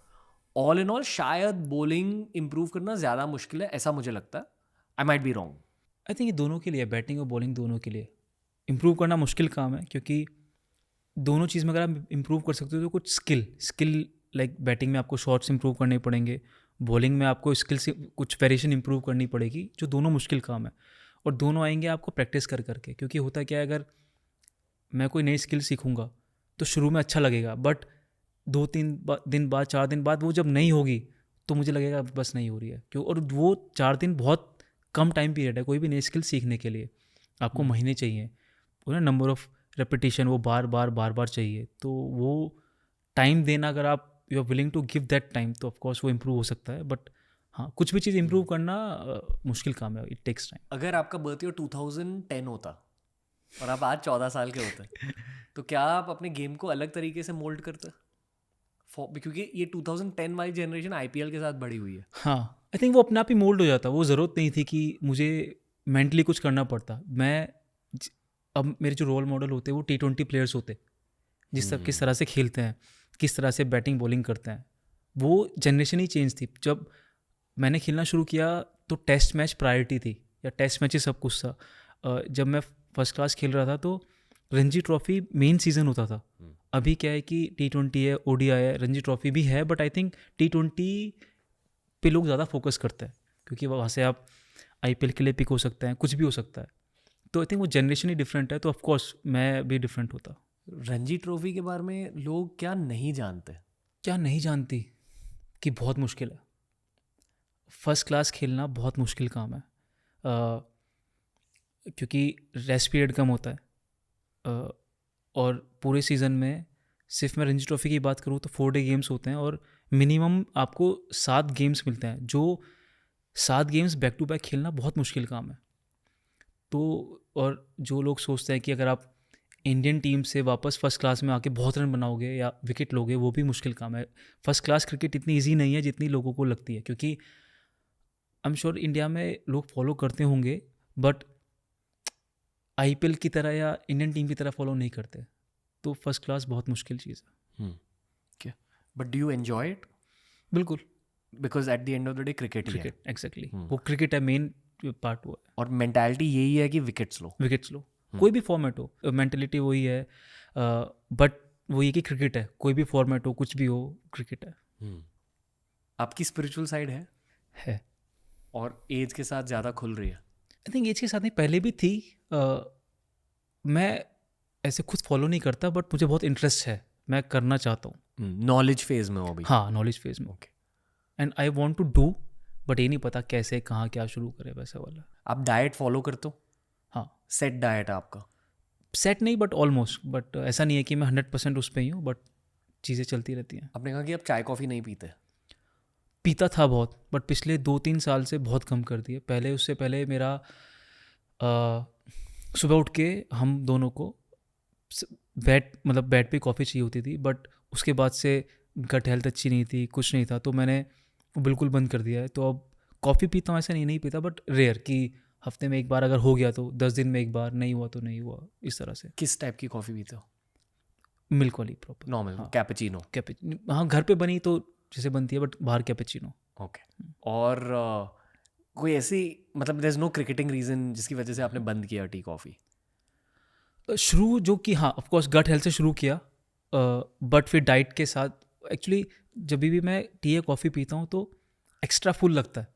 ऑल इन ऑल शायद बॉलिंग इम्प्रूव करना ज़्यादा मुश्किल है, ऐसा मुझे लगता है। I might be wrong. I think ये दोनों के लिए, बैटिंग और बॉलिंग दोनों के लिए इम्प्रूव करना मुश्किल काम है, क्योंकि दोनों चीज़ में अगर आप इम्प्रूव कर सकते हो तो कुछ स्किल लाइक बैटिंग में आपको शॉट्स इम्प्रूव करने पड़ेंगे, बॉलिंग में आपको स्किल से कुछ वेरिएशन इम्प्रूव करनी पड़ेगी, जो दोनों मुश्किल काम है, और दोनों आएंगे आपको प्रैक्टिस कर करके। क्योंकि होता क्या है, अगर मैं कोई नई स्किल सीखूंगा तो शुरू में अच्छा लगेगा, बट 2-3 दिन बाद, 4 दिन बाद वो जब नहीं होगी तो मुझे लगेगा बस नहीं हो रही है, क्यों? और वो 4 दिन बहुत कम टाइम पीरियड है कोई भी नई स्किल सीखने के लिए, आपको महीने चाहिए, वो ना नंबर ऑफ रेपिटेशन वो बार बार चाहिए। तो वो टाइम देना, अगर आप you are willing to give that time, तो ऑफकोर्स वो इम्प्रूव हो सकता है। बट हाँ, कुछ भी चीज़ इम्प्रूव करना मुश्किल काम है, इट टेक्स टाइम। अगर आपका बर्थ ईयर 2010 होता और आप आज 14 साल के होते तो क्या आप अपने गेम को अलग तरीके से मोल्ड करते? क्योंकि ये 2010 वाली जनरेशन IPL के साथ बड़ी हुई है। हाँ, आई थिंक वो अपने आप ही मोल्ड हो जाता, वो ज़रूरत नहीं थी कि मुझे मेंटली कुछ करना पड़ता। अब मेरे जो रोल मॉडल होते हैं वो T20 प्लेयर्स होते, किस तरह से खेलते हैं, किस तरह से बैटिंग बॉलिंग करते हैं। वो जनरेशन ही चेंज थी। जब मैंने खेलना शुरू किया तो टेस्ट मैच प्रायोरिटी थी, या टेस्ट मैच ही सब कुछ था। जब मैं फर्स्ट क्लास खेल रहा था तो रणजी ट्रॉफी मेन सीज़न होता था। अभी क्या है कि T20 है, ODI है, रणजी ट्रॉफी भी है, बट आई थिंक T20 पे लोग ज़्यादा फोकस करते हैं, क्योंकि वहाँ से आप IPL के लिए पिक हो सकते हैं, कुछ भी हो सकता है। तो आई थिंक वो जनरेशन ही डिफरेंट है, तो ऑफकोर्स मैं भी डिफरेंट होता। रणजी ट्रॉफी के बारे में लोग क्या नहीं जानते? क्या नहीं जानती कि बहुत मुश्किल है, फर्स्ट क्लास खेलना बहुत मुश्किल काम है, क्योंकि रेस्ट पीरियड कम होता है, और पूरे सीज़न में सिर्फ मैं रणजी ट्रॉफी की बात करूँ तो 4 डे गेम्स होते हैं, और मिनिमम आपको 7 गेम्स मिलते हैं, जो 7 गेम्स बैक टू बैक खेलना बहुत मुश्किल काम है। तो और जो लोग सोचते हैं कि अगर आप इंडियन टीम से वापस फर्स्ट क्लास में आके बहुत रन बनाओगे या विकेट लोगे, वो भी मुश्किल काम है। फर्स्ट क्लास क्रिकेट इतनी ईजी नहीं है जितनी लोगों को लगती है, क्योंकि आई एम श्योर इंडिया में लोग फॉलो करते होंगे, बट IPL की तरह या इंडियन टीम की तरह फॉलो नहीं करते। तो फर्स्ट क्लास बहुत मुश्किल चीज़ है। But do you enjoy it? बिल्कुल, because at the end of the day cricket ही है। क्रिकेट एग्जैक्टली, वो क्रिकेट है, मेन पार्ट वो है। और मेंटालिटी यही है कि विकेट्स लो, विकेट्स लो, कोई भी फॉर्मेट हो, मेंटलिटी वही है, बट वो ये कि क्रिकेट है, कोई भी फॉर्मेट हो, कुछ भी हो, क्रिकेट है। आपकी स्पिरिचुअल साइड है और एज के साथ ज़्यादा खुल रही है? आई थिंक एज के साथ नहीं, पहले भी थी। मैं ऐसे खुद फॉलो नहीं करता, बट मुझे बहुत इंटरेस्ट है, मैं करना चाहता हूँ। नॉलेज फेज में हो अभी? हाँ, नॉलेज फेज में। Okay. And I want to do, but ये नहीं पता कैसे, कहाँ, क्या शुरू करें, वैसा वाला। आप डाइट फॉलो करते हो? हाँ, सेट डाइट है आपका? सेट नहीं, बट ऑलमोस्ट। बट ऐसा नहीं है कि मैं 100% उस पर ही हूँ, बट चीज़ें चलती रहती हैं। आपने कहा कि आप चाय कॉफ़ी नहीं पीते? पीता था बहुत, बट पिछले 2-3 साल से बहुत कम कर दिए। उससे पहले मेरा सुबह उठ के हम दोनों को बेड पे कॉफ़ी चाहिए होती थी, बट उसके बाद से गट हेल्थ अच्छी नहीं थी, कुछ नहीं था, तो मैंने वो बिल्कुल बंद कर दिया है। तो अब कॉफ़ी पीता हूँ ऐसा नहीं पीता, बट रेयर कि हफ्ते में एक बार अगर हो गया तो 10 दिन में एक बार, नहीं हुआ तो नहीं हुआ, इस तरह से। किस टाइप की कॉफ़ी पीते हो? मिल्क वाली प्रॉपर नॉर्मल कैपेचिनो? कैपेचिनो, हाँ घर पे बनी तो जैसे बनती है, बट बाहर कैपेचिनो। ओके। और कोई ऐसी मतलब there is no cricketing reason जिसकी वजह से आपने बंद किया टी कॉफ़ी? शुरू जो कि हाँ ऑफ कोर्स गट हेल्थ से शुरू किया, बट फिर डाइट के साथ एक्चुअली जब भी मैं टी या कॉफ़ी पीता हूँ तो एक्स्ट्रा फुल लगता है,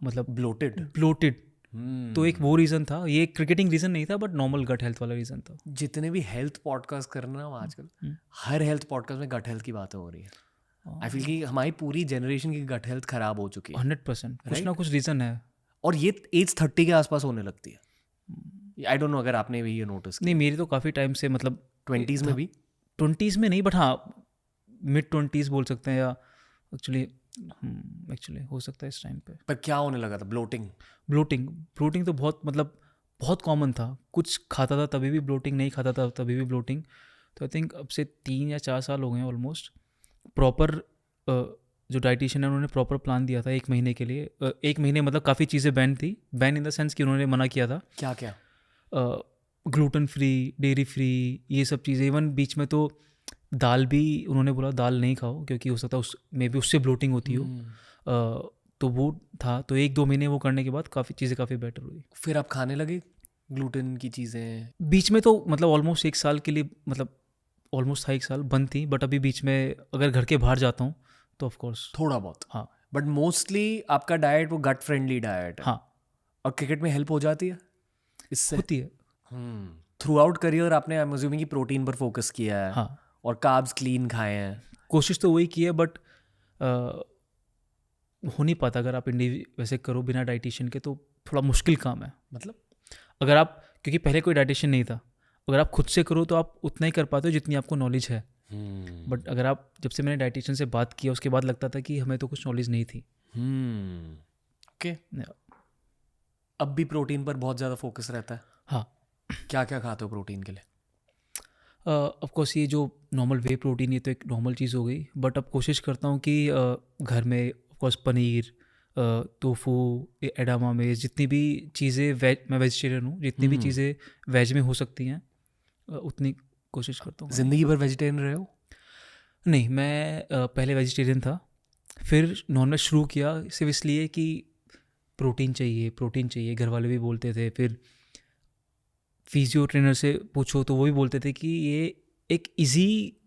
मतलब ब्लोटेड। तो एक वो रीज़न था, ये क्रिकेटिंग रीज़न नहीं था, बट नॉर्मल गट हेल्थ वाला रीज़न था। जितने भी हेल्थ पॉडकास्ट कर रहे हैं ना आजकल, हर हेल्थ पॉडकास्ट में गट हेल्थ की बातें हो रही है। आई फील कि हमारी पूरी जनरेशन की गट हेल्थ खराब हो चुकी है 100% कुछ ना कुछ रीज़न है। और ये एज 30 के आसपास होने लगती है। आई डोंट नो अगर आपने भी ये नोटिस किया। नहीं मेरी तो काफ़ी टाइम से, मतलब 20s में भी? 20s में नहीं, बट हाँ मिड 20s बोल सकते हैं, या एक्चुअली हो सकता है इस टाइम पे। पर क्या होने लगा था? ब्लोटिंग तो बहुत, मतलब बहुत कॉमन था। कुछ खाता था तभी भी ब्लोटिंग, नहीं खाता था तभी भी ब्लोटिंग। तो आई थिंक अब से 3 या 4 साल हो गए हैं ऑलमोस्ट। प्रॉपर जो डाइटिशियन है उन्होंने प्रॉपर प्लान दिया था 1 महीने के लिए। 1 महीने मतलब काफ़ी चीज़ें बैन थी, बैन इन द सेंस कि उन्होंने मना किया था। क्या क्या? ग्लूटेन फ्री, डेयरी फ्री, ये सब चीज़ें। इवन बीच में तो दाल भी उन्होंने बोला दाल नहीं खाओ क्योंकि हो सकता है मे बी उससे ब्लोटिंग होती हो। तो वो था, तो 1-2 महीने वो करने के बाद काफ़ी चीज़ें काफ़ी बेटर हुई। फिर आप खाने लगे ग्लूटेन की चीज़ें? बीच में तो मतलब ऑलमोस्ट 1 साल के लिए, मतलब ऑलमोस्ट था 1 साल बंद थी, बट अभी बीच में अगर घर के बाहर जाता हूँ तो ऑफ कोर्स थोड़ा बहुत। हाँ। बट मोस्टली आपका डाइट वो गट फ्रेंडली डाइट है। हाँ और क्रिकेट में हेल्प हो जाती है इससे? होती है। थ्रू आउट करियर आपने आई एम अज्यूमिंग कि प्रोटीन पर फोकस किया है। हाँ और कार्ब्स क्लीन खाए हैं। कोशिश तो वही की है, बट हो नहीं पाता। अगर आप वैसे करो बिना डाइटिशियन के तो थोड़ा मुश्किल काम है। मतलब अगर आप, क्योंकि पहले कोई डाइटिशियन नहीं था, अगर आप खुद से करो तो आप उतना ही कर पाते हो जितनी आपको नॉलेज है। बट अगर आप, जब से मैंने डाइटिशियन से बात किया उसके बाद लगता था कि हमें तो कुछ नॉलेज नहीं थी। ओके। अब भी प्रोटीन पर बहुत ज़्यादा फोकस रहता है? हाँ। क्या क्या खाते हो प्रोटीन के लिए? ऑफ कोर्स ये जो नॉर्मल वे प्रोटीन, ये तो एक नॉर्मल चीज़ हो गई, बट अब कोशिश करता हूँ कि घर में ऑफ कोर्स पनीर, टोफू, एडामामेस, जितनी भी चीज़ें वेज, मैं वेजिटेरियन हूँ, जितनी भी चीज़ें वेज में हो सकती हैं उतनी कोशिश करता हूँ। ज़िंदगी भर वेजिटेरियन रहे हो? नहीं, मैं पहले वेजिटेरियन था, फिर नॉनवेज शुरू किया सिर्फ इसलिए कि प्रोटीन चाहिए, घर वाले भी बोलते थे। फिर फिजियो ट्रेनर से पूछो तो वो भी बोलते थे कि ये एक इजी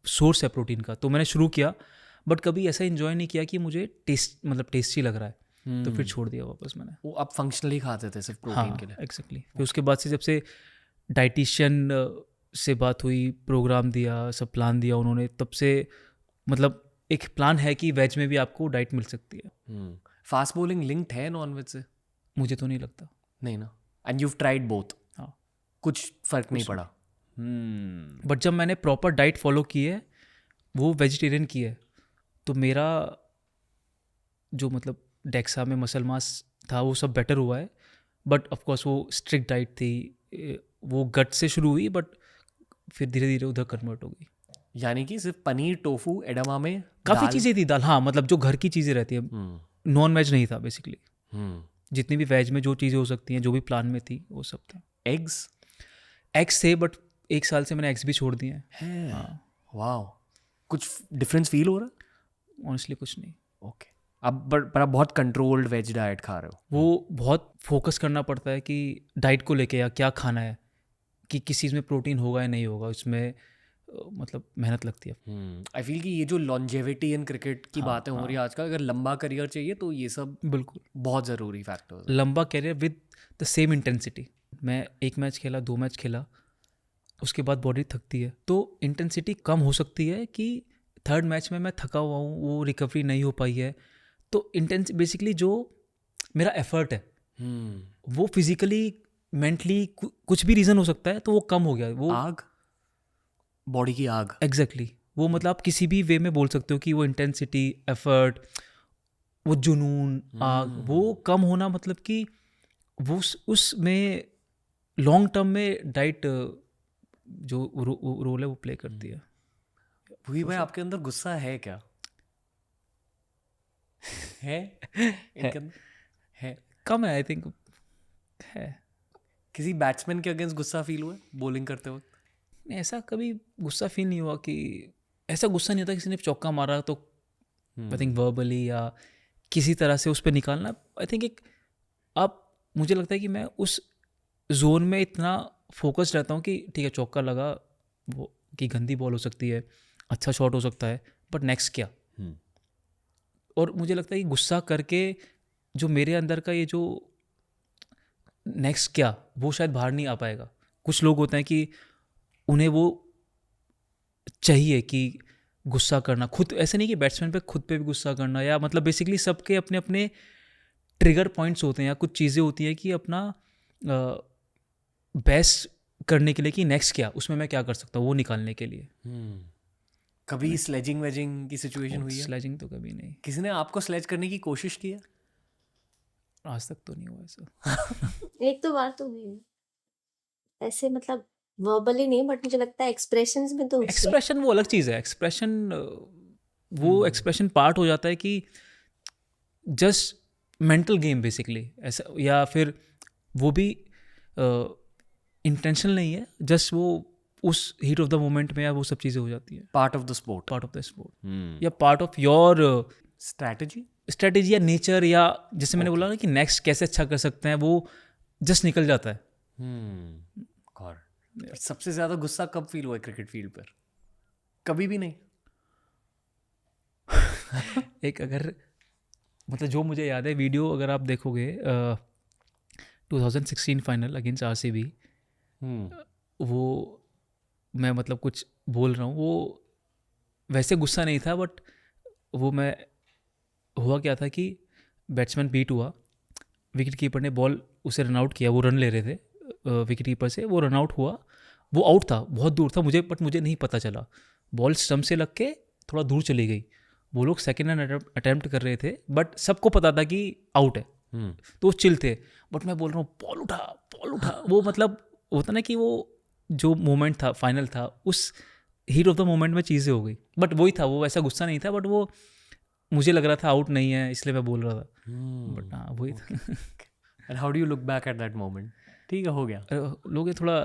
सोर्स है प्रोटीन का, तो मैंने शुरू किया, बट कभी ऐसा इन्जॉय नहीं किया कि मुझे टेस्टी लग रहा है, तो फिर छोड़ दिया वापस मैंने। वो आप फंक्शनली खाते थे सिर्फ प्रोटीन के लिए? एग्जैक्टली। फिर उसके बाद से जब से डाइटिशियन से बात हुई, प्रोग्राम दिया, सब प्लान दिया उन्होंने, तब से मतलब एक प्लान है कि वेज में भी आपको डाइट मिल सकती है। फास्ट बॉलिंग लिंक्ड है नॉनवेज से? मुझे तो नहीं लगता। नहीं ना? And you tried both? हाँ। कुछ फर्क नहीं पड़ा? बट जब मैंने प्रॉपर डाइट फॉलो की है, वो वेजिटेरियन की है, तो मेरा जो मतलब डेक्सा में मसल मास था वो सब बेटर हुआ है। बट ऑफ कोर्स वो स्ट्रिक्ट डाइट थी, वो गट से शुरू हुई, बट फिर धीरे धीरे उधर कन्वर्ट हो गई। यानी कि सिर्फ पनीर, टोफू, एडामामे, काफ़ी चीज़ें थी, दाल, हाँ मतलब जो घर की चीज़ें रहती है। नॉन वेज नहीं था बेसिकली। जितनी भी वेज में जो चीज़ें हो सकती हैं, जो भी प्लान में थी, वो सब था। एग्स थे, बट 1 साल से मैंने एग्स भी छोड़ दिए हैं। हाँ। वाह, कुछ डिफरेंस फील हो रहा है? ऑनेस्टली कुछ नहीं। ओके। अब पर आप बहुत कंट्रोल्ड वेज डाइट खा रहे हो? वो बहुत फोकस करना पड़ता है कि डाइट को लेके, या क्या खाना है, कि किस चीज़ में प्रोटीन होगा या नहीं होगा, उसमें मतलब मेहनत लगती है। आई फील कि ये जो लॉन्जेविटी इन क्रिकेट की बातें हो रही है आजकल, अगर लंबा करियर चाहिए तो ये सब बिल्कुल बहुत ज़रूरी फैक्टर है। लंबा career with the same intensity. मैं 1 मैच खेला, 2 मैच खेला, उसके बाद बॉडी थकती है, तो इंटेंसिटी कम हो सकती है कि 3rd मैच में मैं थका हुआ हूँ, वो रिकवरी नहीं हो पाई है, तो बेसिकली जो मेरा एफर्ट है वो फिजिकली, मेंटली, कुछ भी रीज़न हो सकता है, तो वो कम हो गया। वो आग, बॉडी की आग। एग्जैक्टली वो मतलब आप किसी भी वे में बोल सकते हो कि वो इंटेंसिटी, एफर्ट, वो जुनून, आग, वो कम होना, मतलब कि वो उसमें लॉन्ग टर्म में डाइट जो रोल है वो प्ले करती है। भूई भाई, आपके अंदर गुस्सा है क्या? है इनके अंदर? है कम है आई थिंक है। किसी बैट्समैन के अगेंस्ट गुस्सा फील हुआ बॉलिंग करते वक्त? नहीं, ऐसा कभी गुस्सा फील नहीं हुआ कि ऐसा गुस्सा नहीं होता किसी ने चौका मारा तो आई थिंक वर्बली या किसी तरह से उस पर निकालना। आई थिंक एक अब मुझे लगता है कि मैं उस जोन में इतना फोकस्ड रहता हूँ कि ठीक है चौका लगा, वो कि गंदी बॉल हो सकती है, अच्छा शॉट हो सकता है, बट नेक्स्ट क्या। और मुझे लगता है कि गुस्सा करके जो मेरे अंदर का ये जो नेक्स्ट क्या, वो शायद बाहर नहीं आ पाएगा। कुछ लोग होते हैं कि उन्हें वो चाहिए कि गुस्सा करना खुद, ऐसे नहीं कि बैट्समैन पे खुद पे भी गुस्सा करना, या मतलब बेसिकली सबके अपने अपने ट्रिगर पॉइंट्स होते हैं या कुछ चीज़ें होती हैं कि अपना बेस्ट करने के लिए कि नेक्स्ट क्या, उसमें मैं क्या कर सकता हूँ वो निकालने के लिए। कभी स्लेजिंग वेजिंग की सिचुएशन हुई है? स्लेजिंग तो कभी नहीं, किसी ने आपको स्लेज करने की कोशिश की है? आज तक तो नहीं हुआ ऐसा। एक दो बार तो हुई है। ऐसे मतलब वर्बली नहीं, बट मुझे लगता है एक्सप्रेशंस में तो हुई है। एक्सप्रेशन वो अलग चीज़ है, एक्सप्रेशन वो एक्सप्रेशन पार्ट हो जाता है कि जस्ट मेंटल गेम बेसिकली ऐसा, या फिर वो भी इंटेंशनल नहीं है, जस्ट वो उस हीट ऑफ द मोमेंट में या वो सब चीज़ें हो जाती हैं, part of the sport, part of the sport या part of your strategy strategy या नेचर, या जैसे मैंने बोला ना कि नेक्स्ट कैसे अच्छा कर सकते हैं, वो जस्ट निकल जाता है। और सबसे ज्यादा गुस्सा कब फील हुआ क्रिकेट फील्ड पर? कभी भी नहीं? एक अगर मतलब जो मुझे याद है वीडियो अगर आप देखोगे 2016 फाइनल अगेंस्ट आरसीबी, वो मैं मतलब कुछ बोल रहा हूँ, वो वैसे गुस्सा नहीं था, बट वो मैं हुआ क्या था कि बैट्समैन बीट हुआ, विकेट कीपर ने बॉल उसे रन आउट किया, वो रन ले रहे थे विकेट कीपर से, वो रन आउट हुआ, वो आउट था, बहुत दूर था बट मुझे नहीं पता चला, बॉल स्टंप से लग के थोड़ा दूर चली गई, वो लोग सेकेंड रन अटैम्प्ट कर रहे थे, बट सबको पता था कि आउट है, तो वो चिल थे, बट मैं बोल रहा हूँ बॉल उठा वो मतलब होता ना कि वो जो मोमेंट था फाइनल था, उस हीट ऑफ द मोमेंट में चीज़ें हो गई, बट वही था, वो ऐसा गुस्सा नहीं था, बट वो मुझे लग रहा था आउट नहीं है इसलिए मैं बोल रहा था, बट हाँ वही था। And how do you look back at that moment? ठीक है, हो गया। लोग ये थोड़ा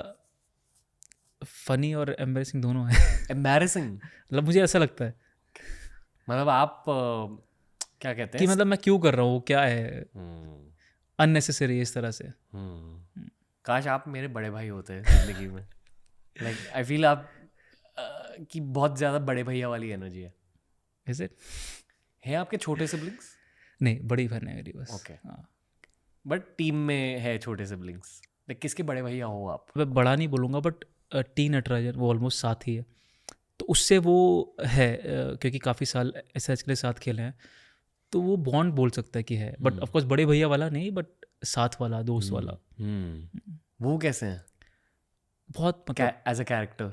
फनी और एम्बैरेसिंग दोनों है। एम्बैरेसिंग मतलब मुझे ऐसा लगता है मतलब आप क्या कहते कि हैं मतलब मैं क्यों कर रहा हूँ, क्या है अननेसेसरी इस तरह से। काश आप मेरे बड़े भाई होते जिंदगी में। लाइक आई फील आप कि बहुत ज़्यादा बड़े भैया वाली एनर्जी है। Is it? है आपके छोटे सिबलिंग्स? नहीं, बड़ी बहन है मेरी बस। Okay. हाँ, बट टीम में है छोटे सिबलिंग्स? लाइक किसके बड़े भैया हो आप? मैं बड़ा नहीं बोलूँगा, बट टी नटराजन वो ऑलमोस्ट साथ ही है, तो उससे वो है क्योंकि काफ़ी साल एसएच के लिए साथ खेले हैं, तो वो बॉन्ड बोल सकता है कि है, बट ऑफकोर्स बड़े भैया वाला नहीं, बट साथ वाला, दोस्त वाला। वो कैसे हैं बहुत मतलब एज अ कैरेक्टर?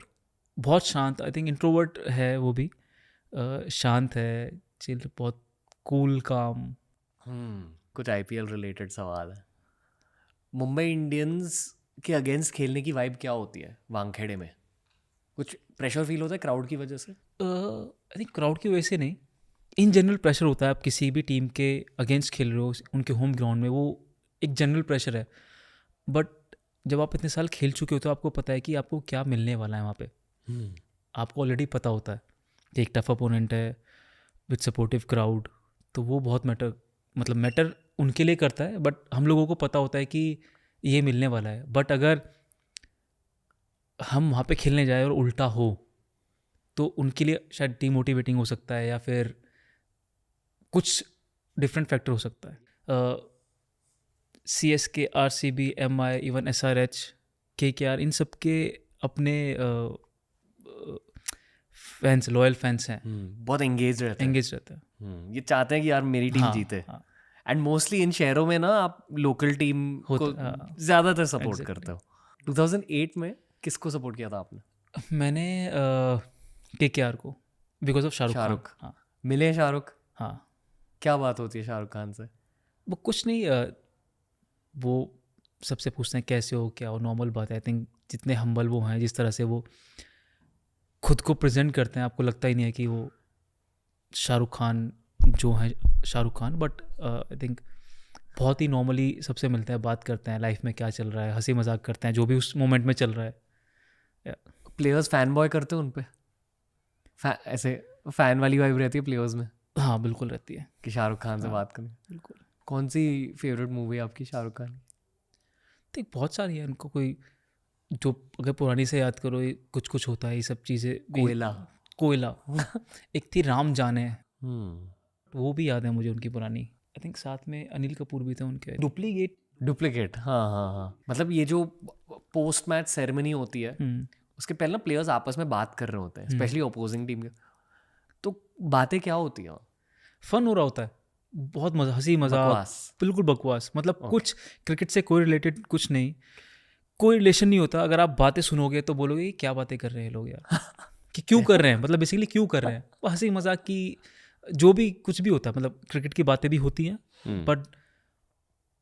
बहुत शांत, आई थिंक इंट्रोवर्ट है वो भी, शांत है, चिल, बहुत कूल काम। कुछ आईपीएल रिलेटेड सवाल है। मुंबई इंडियंस के अगेंस्ट खेलने की वाइब क्या होती है वानखेड़े में? कुछ प्रेशर फील होता है क्राउड की वजह से? आई थिंक क्राउड की वजह से नहीं, इन जनरल प्रेशर होता है। आप किसी भी टीम के अगेंस्ट खेल रहे हो उनके होम ग्राउंड में, वो एक जनरल प्रेशर है, बट जब आप इतने साल खेल चुके हो तो आपको पता है कि आपको क्या मिलने वाला है वहाँ पे। आपको ऑलरेडी पता होता है कि एक टफ अपोनेंट है विद सपोर्टिव क्राउड, तो वो बहुत मैटर उनके लिए करता है, बट हम लोगों को पता होता है कि ये मिलने वाला है। बट अगर हम वहाँ पे खेलने जाए और उल्टा हो तो उनके लिए शायद डीमोटिवेटिंग हो सकता है, या फिर कुछ डिफरेंट फैक्टर हो सकता है। CSK, RCB, MI, even SRH, KKR, इन सब के अपने फैंस, लॉयल फैंस हैं, बहुत एंगेज रहते हैं। रहता है। ये चाहते हैं कि यार मेरी टीम हाँ, जीते। हाँ। एंड मोस्टली इन शहरों में ना आप लोकल टीम को हाँ, ज़्यादातर सपोर्ट exactly. करते हो। 2008 में किसको सपोर्ट किया था आपने? मैंने KKR को, बिकॉज ऑफ शाहरुख। हाँ, मिले शाहरुख? हाँ। क्या बात होती है शाहरुख खान से? वो कुछ नहीं, वो सबसे पूछते हैं कैसे हो, क्या हो, नॉर्मल बात है। आई थिंक जितने हम्बल वो हैं, जिस तरह से वो खुद को प्रेजेंट करते हैं, आपको लगता ही नहीं है कि वो शाहरुख खान जो हैं Shahrukh Khan, but I think बहुत ही नॉर्मली सबसे मिलते हैं, बात करते हैं लाइफ में क्या चल रहा है, हंसी मजाक करते हैं जो भी उस मोमेंट में चल रहा है। प्लेयर्स फैन बॉय करते हैं उन पे, ऐसे फैन वाली वाइब रहती है प्लेयर्स में हाँ बिल्कुल रहती है। कि शाहरुख खान से बात करें। बिल्कुल। कौन सी फेवरेट मूवी है आपकी शाहरुख खान की? तो बहुत सारी है उनको, कोई जो अगर पुरानी से याद करो, ये कुछ कुछ होता है, ये सब चीज़ें कोयला एक थी राम जाने, वो भी याद है मुझे उनकी पुरानी। आई थिंक साथ में अनिल कपूर भी थे उनके। डुप्लीकेट, हाँ। मतलब ये जो पोस्ट मैच सेरेमनी होती है उसके पहले ना प्लेयर्स आपस में बात कर रहे होते हैं, स्पेशली अपोजिंग टीम के, तो बातें क्या होती हैं? फन हो रहा होता है, बहुत मजा, हंसी मजाक, बिल्कुल बकवास। मतलब कुछ क्रिकेट से कोई रिलेटेड कुछ नहीं, कोई रिलेशन नहीं होता। अगर आप बातें सुनोगे तो बोलोगे ये क्या बातें कर रहे हैं लोग यार कि क्यों कर रहे हैं, मतलब बेसिकली क्यों कर रहे हैं। वो हंसी मजाक की जो भी कुछ भी होता है, मतलब क्रिकेट की बातें भी होती हैं, बट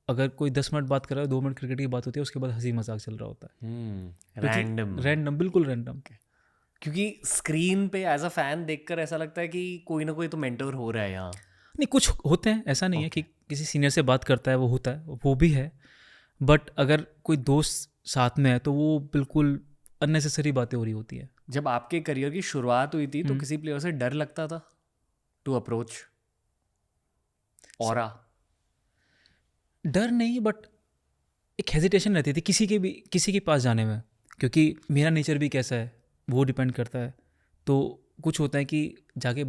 अगर कोई 10 मिनट बात कर रहा है, 2 मिनट क्रिकेट की बात होती है, उसके बाद हंसी मजाक चल रहा होता है। रैंडम, बिल्कुल रैंडम। क्योंकि स्क्रीन पे एज अ फैन देखकर ऐसा लगता है कि कोई ना कोई तो मेंटर हो रहा है यहाँ। नहीं, कुछ होते हैं, ऐसा नहीं है कि किसी सीनियर से बात करता है वो होता है, वो भी है, बट अगर कोई दोस्त साथ में है तो वो बिल्कुल अननेसेसरी बातें हो रही होती है। जब आपके करियर की शुरुआत हुई थी तो किसी प्लेयर से डर लगता था टू अप्रोच? ऑरा? डर नहीं, बट एक हेजिटेशन रहती थी किसी के पास जाने में, क्योंकि मेरा नेचर भी कैसा है वो डिपेंड करता है। तो कुछ होता है कि जाके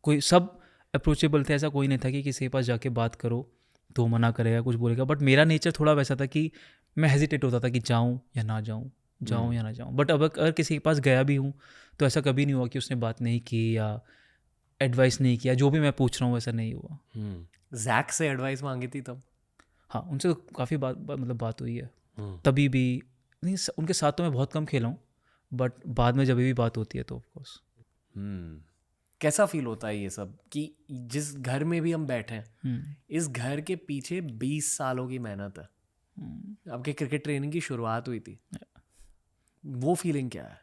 कोई सब अप्रोचेबल थे, ऐसा कोई नहीं था कि किसी के पास जाके बात करो तो मना करेगा, कुछ बोलेगा, बट मेरा नेचर थोड़ा वैसा था कि मैं हेजिटेट होता था कि जाऊँ या ना जाऊँ, जाऊँ या ना जाऊँ। बट अब अगर किसी के पास गया भी हूँ तो ऐसा कभी नहीं हुआ कि उसने बात नहीं की या एडवाइस नहीं किया, जो भी मैं पूछ रहा हूँ वैसा नहीं हुआ। जैक से एडवाइस मांगी थी तब? हाँ, उनसे तो काफ़ी मतलब बात हुई है तभी भी। नहीं, उनके साथ तो मैं बहुत कम खेला हूँ, बट बाद में जब भी बात होती है तो ऑफकोर्स। कैसा फील होता है ये सब कि जिस घर में भी हम बैठे हैं, इस घर के पीछे 20 सालों की मेहनत है। आपके क्रिकेट ट्रेनिंग की शुरुआत हुई थी, वो फीलिंग क्या है?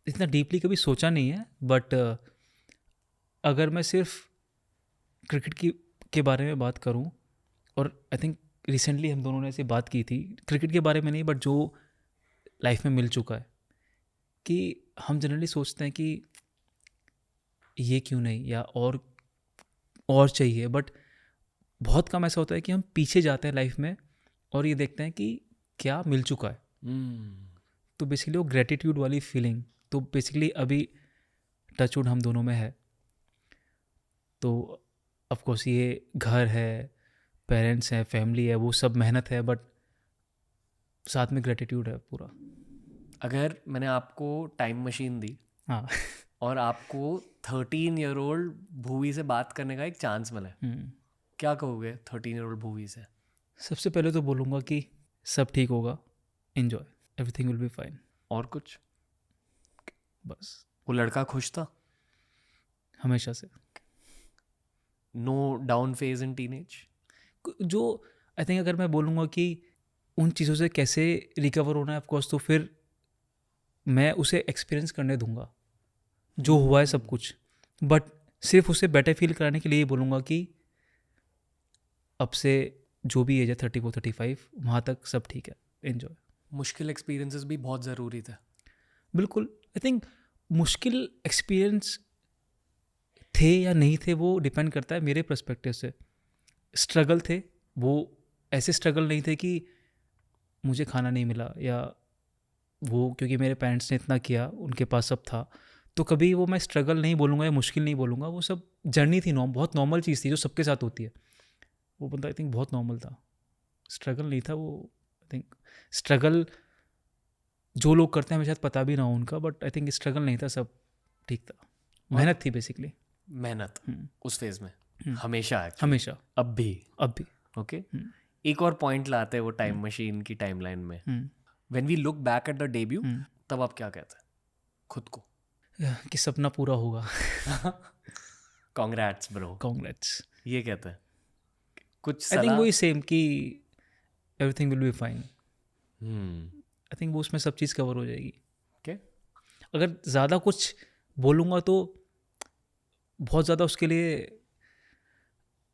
इतना डीपली कभी सोचा नहीं है, बट अगर मैं सिर्फ क्रिकेट के बारे में बात करूं, और आई थिंक रिसेंटली हम दोनों ने ऐसे बात की थी, क्रिकेट के बारे में नहीं बट जो लाइफ में मिल चुका है, कि हम जनरली सोचते हैं कि ये क्यों नहीं या और चाहिए, बट बहुत कम ऐसा होता है कि हम पीछे जाते हैं लाइफ में और ये देखते हैं कि क्या मिल चुका है। तो बेसिकली वो ग्रेटिट्यूड वाली फीलिंग तो बेसिकली अभी टचवुड हम दोनों में है। तो ऑफकोर्स ये घर है, पेरेंट्स हैं, फैमिली है, वो सब मेहनत है, बट साथ में ग्रेटिट्यूड है पूरा। अगर मैंने आपको टाइम मशीन दी, हाँ और आपको 13-year-old भूवी से बात करने का एक चांस मिला, क्या कहोगे 13-year-old भूवी से? सबसे पहले तो बोलूँगा कि सब ठीक होगा, enjoy, everything will be fine. और कुछ? बस। वो लड़का खुश था हमेशा से? No down phase in teenage? जो आई थिंक अगर मैं बोलूँगा कि उन चीज़ों से कैसे रिकवर होना है, ऑफकोर्स तो फिर मैं उसे एक्सपीरियंस करने दूंगा जो हुआ है सब कुछ, बट सिर्फ उसे बेटर फील कराने के लिए बोलूँगा कि अब से जो भी एज है 34-35 वहाँ तक सब ठीक है, एन्जॉय। मुश्किल एक्सपीरियंसेस भी बहुत ज़रूरी थे। बिल्कुल, आई थिंक मुश्किल एक्सपीरियंस थे या नहीं थे वो डिपेंड करता है मेरे पर्सपेक्टिव से। स्ट्रगल थे, वो ऐसे स्ट्रगल नहीं थे कि मुझे खाना नहीं मिला या वो क्योंकि मेरे पेरेंट्स ने इतना किया, उनके पास सब था, तो कभी वो मैं स्ट्रगल नहीं बोलूँगा या मुश्किल नहीं बोलूँगा, वो सब जर्नी थी, बहुत नॉर्मल चीज़ थी जो सबके साथ होती है। वो बंदा आई थिंक बहुत नॉर्मल था, स्ट्रगल नहीं था वो। आई थिंक स्ट्रगल जो लोग करते हैं हमें शायद पता भी ना हो उनका, बट आई थिंक स्ट्रगल नहीं था, सब ठीक था, मेहनत थी बेसिकली। मेहनत उस फेज में हमेशा है, हमेशा, अब भी। ओके, एक और पॉइंट लाते हैं वो टाइम मशीन की टाइमलाइन में। When we look back at the debut, तब आप क्या कहते हैं खुद को? कि सपना पूरा होगा। कांग्रेट्स ब्रो, कांग्रेट्स, ये कहते हैं कुछ? आई थिंक वही सेम कि everything will be fine. I think वो उसमें सब चीज़ कवर हो जाएगी। ओके, अगर ज़्यादा कुछ बोलूँगा तो बहुत ज़्यादा उसके लिए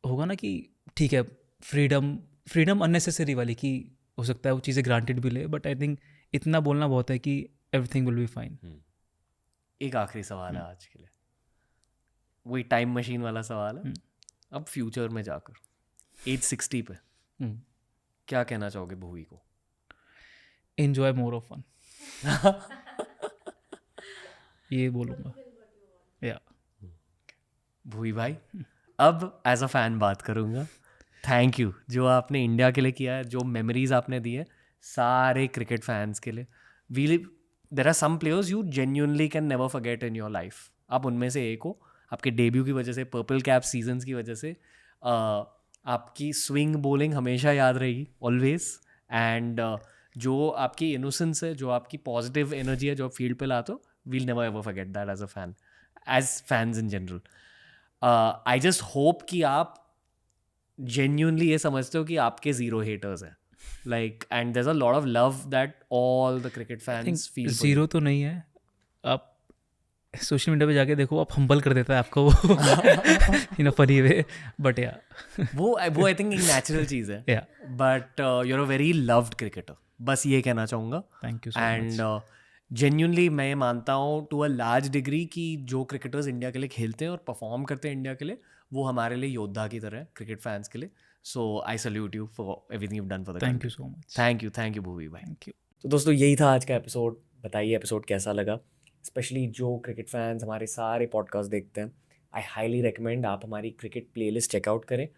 होगा ना कि ठीक है, फ्रीडम अननेसेसरी वाली, कि हो सकता है वो चीज़ें ग्रांटेड भी ले, बट आई थिंक इतना बोलना बहुत है कि एवरीथिंग विल बी फाइन. एक आखिरी सवाल है आज के लिए, वही टाइम मशीन वाला सवाल है. अब फ्यूचर में जाकर एज 60 पे क्या कहना चाहोगे भुवी को? Enjoy more of fun. ये बोलूँगा. या भुवी भाई, अब एज अ फैन बात करूँगा. थैंक यू जो आपने इंडिया के लिए किया है, जो मेमोरीज आपने दी है सारे क्रिकेट फैंस के लिए. We there are some players you genuinely can never forget in your life. आप उनमें से एक हो. आपके डेब्यू की वजह से, पर्पल कैप सीजन्स की वजह से, आपकी स्विंग बॉलिंग हमेशा याद रहेगी, ऑलवेज. एंड जो आपकी इनोसेंस है, जो आपकी पॉजिटिव एनर्जी है जो आप फील्ड पे लाते हो, we'll never ever forget that as a fan, as fans in general. I just hope कि आप genuinely ये समझते हो कि आपके zero haters हैं, like, and there's a lot of love that all the cricket fans feel for you. Zero तो नहीं है. आप सोशल मीडिया पे जाके देखो, आप हम्बल कर देता है आपको वो इन अ फनी वे, बट या वो आई थिंक एक नेचुरल चीज़ है. या but you're a very loved cricketer, बस ये कहना चाहूँगा. Thank you so and much. Genuinely मैं मानता हूँ टू अ लार्ज डिग्री कि जो क्रिकेटर्स इंडिया के लिए खेलते हैं और परफॉर्म करते हैं इंडिया के लिए, वो हमारे लिए योद्धा की तरह है क्रिकेट फैंस के लिए. So I salute you for everything you done for the thank you so much. Thank you Bhuvi भाई. Thank you. तो दोस्तों यही था आज का एपिसोड. बताइए एपिसोड कैसा लगा. स्पेशली जो क्रिकेट फैंस हमारे सारे पॉडकास्ट देखते हैं, आई हाईली रिकमेंड आप हमारी क्रिकेट प्लेलिस्ट चेकआउट करें.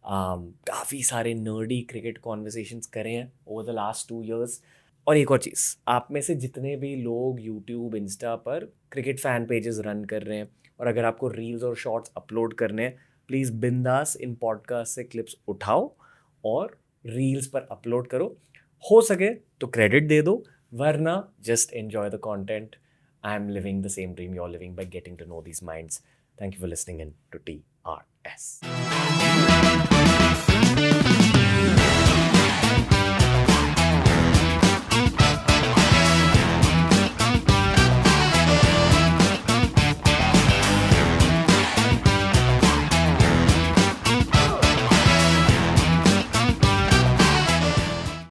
काफ़ी सारे नर्डी क्रिकेट कॉन्वर्सेशंस करे हैं ओवर द लास्ट 2 years. और एक और चीज़, आप में से जितने भी लोग यूट्यूब, इंस्टा पर क्रिकेट फ़ैन पेजेस रन कर रहे हैं, और अगर आपको रील्स और शॉर्ट्स अपलोड करने हैं, प्लीज़ बिंदास इन पॉडकास्ट से क्लिप्स उठाओ और रील्स पर अपलोड करो. हो सके तो क्रेडिट दे दो, वरना just enjoy the content. I am living the same dream you are living by getting to know these minds. Thank you for listening in to TRS.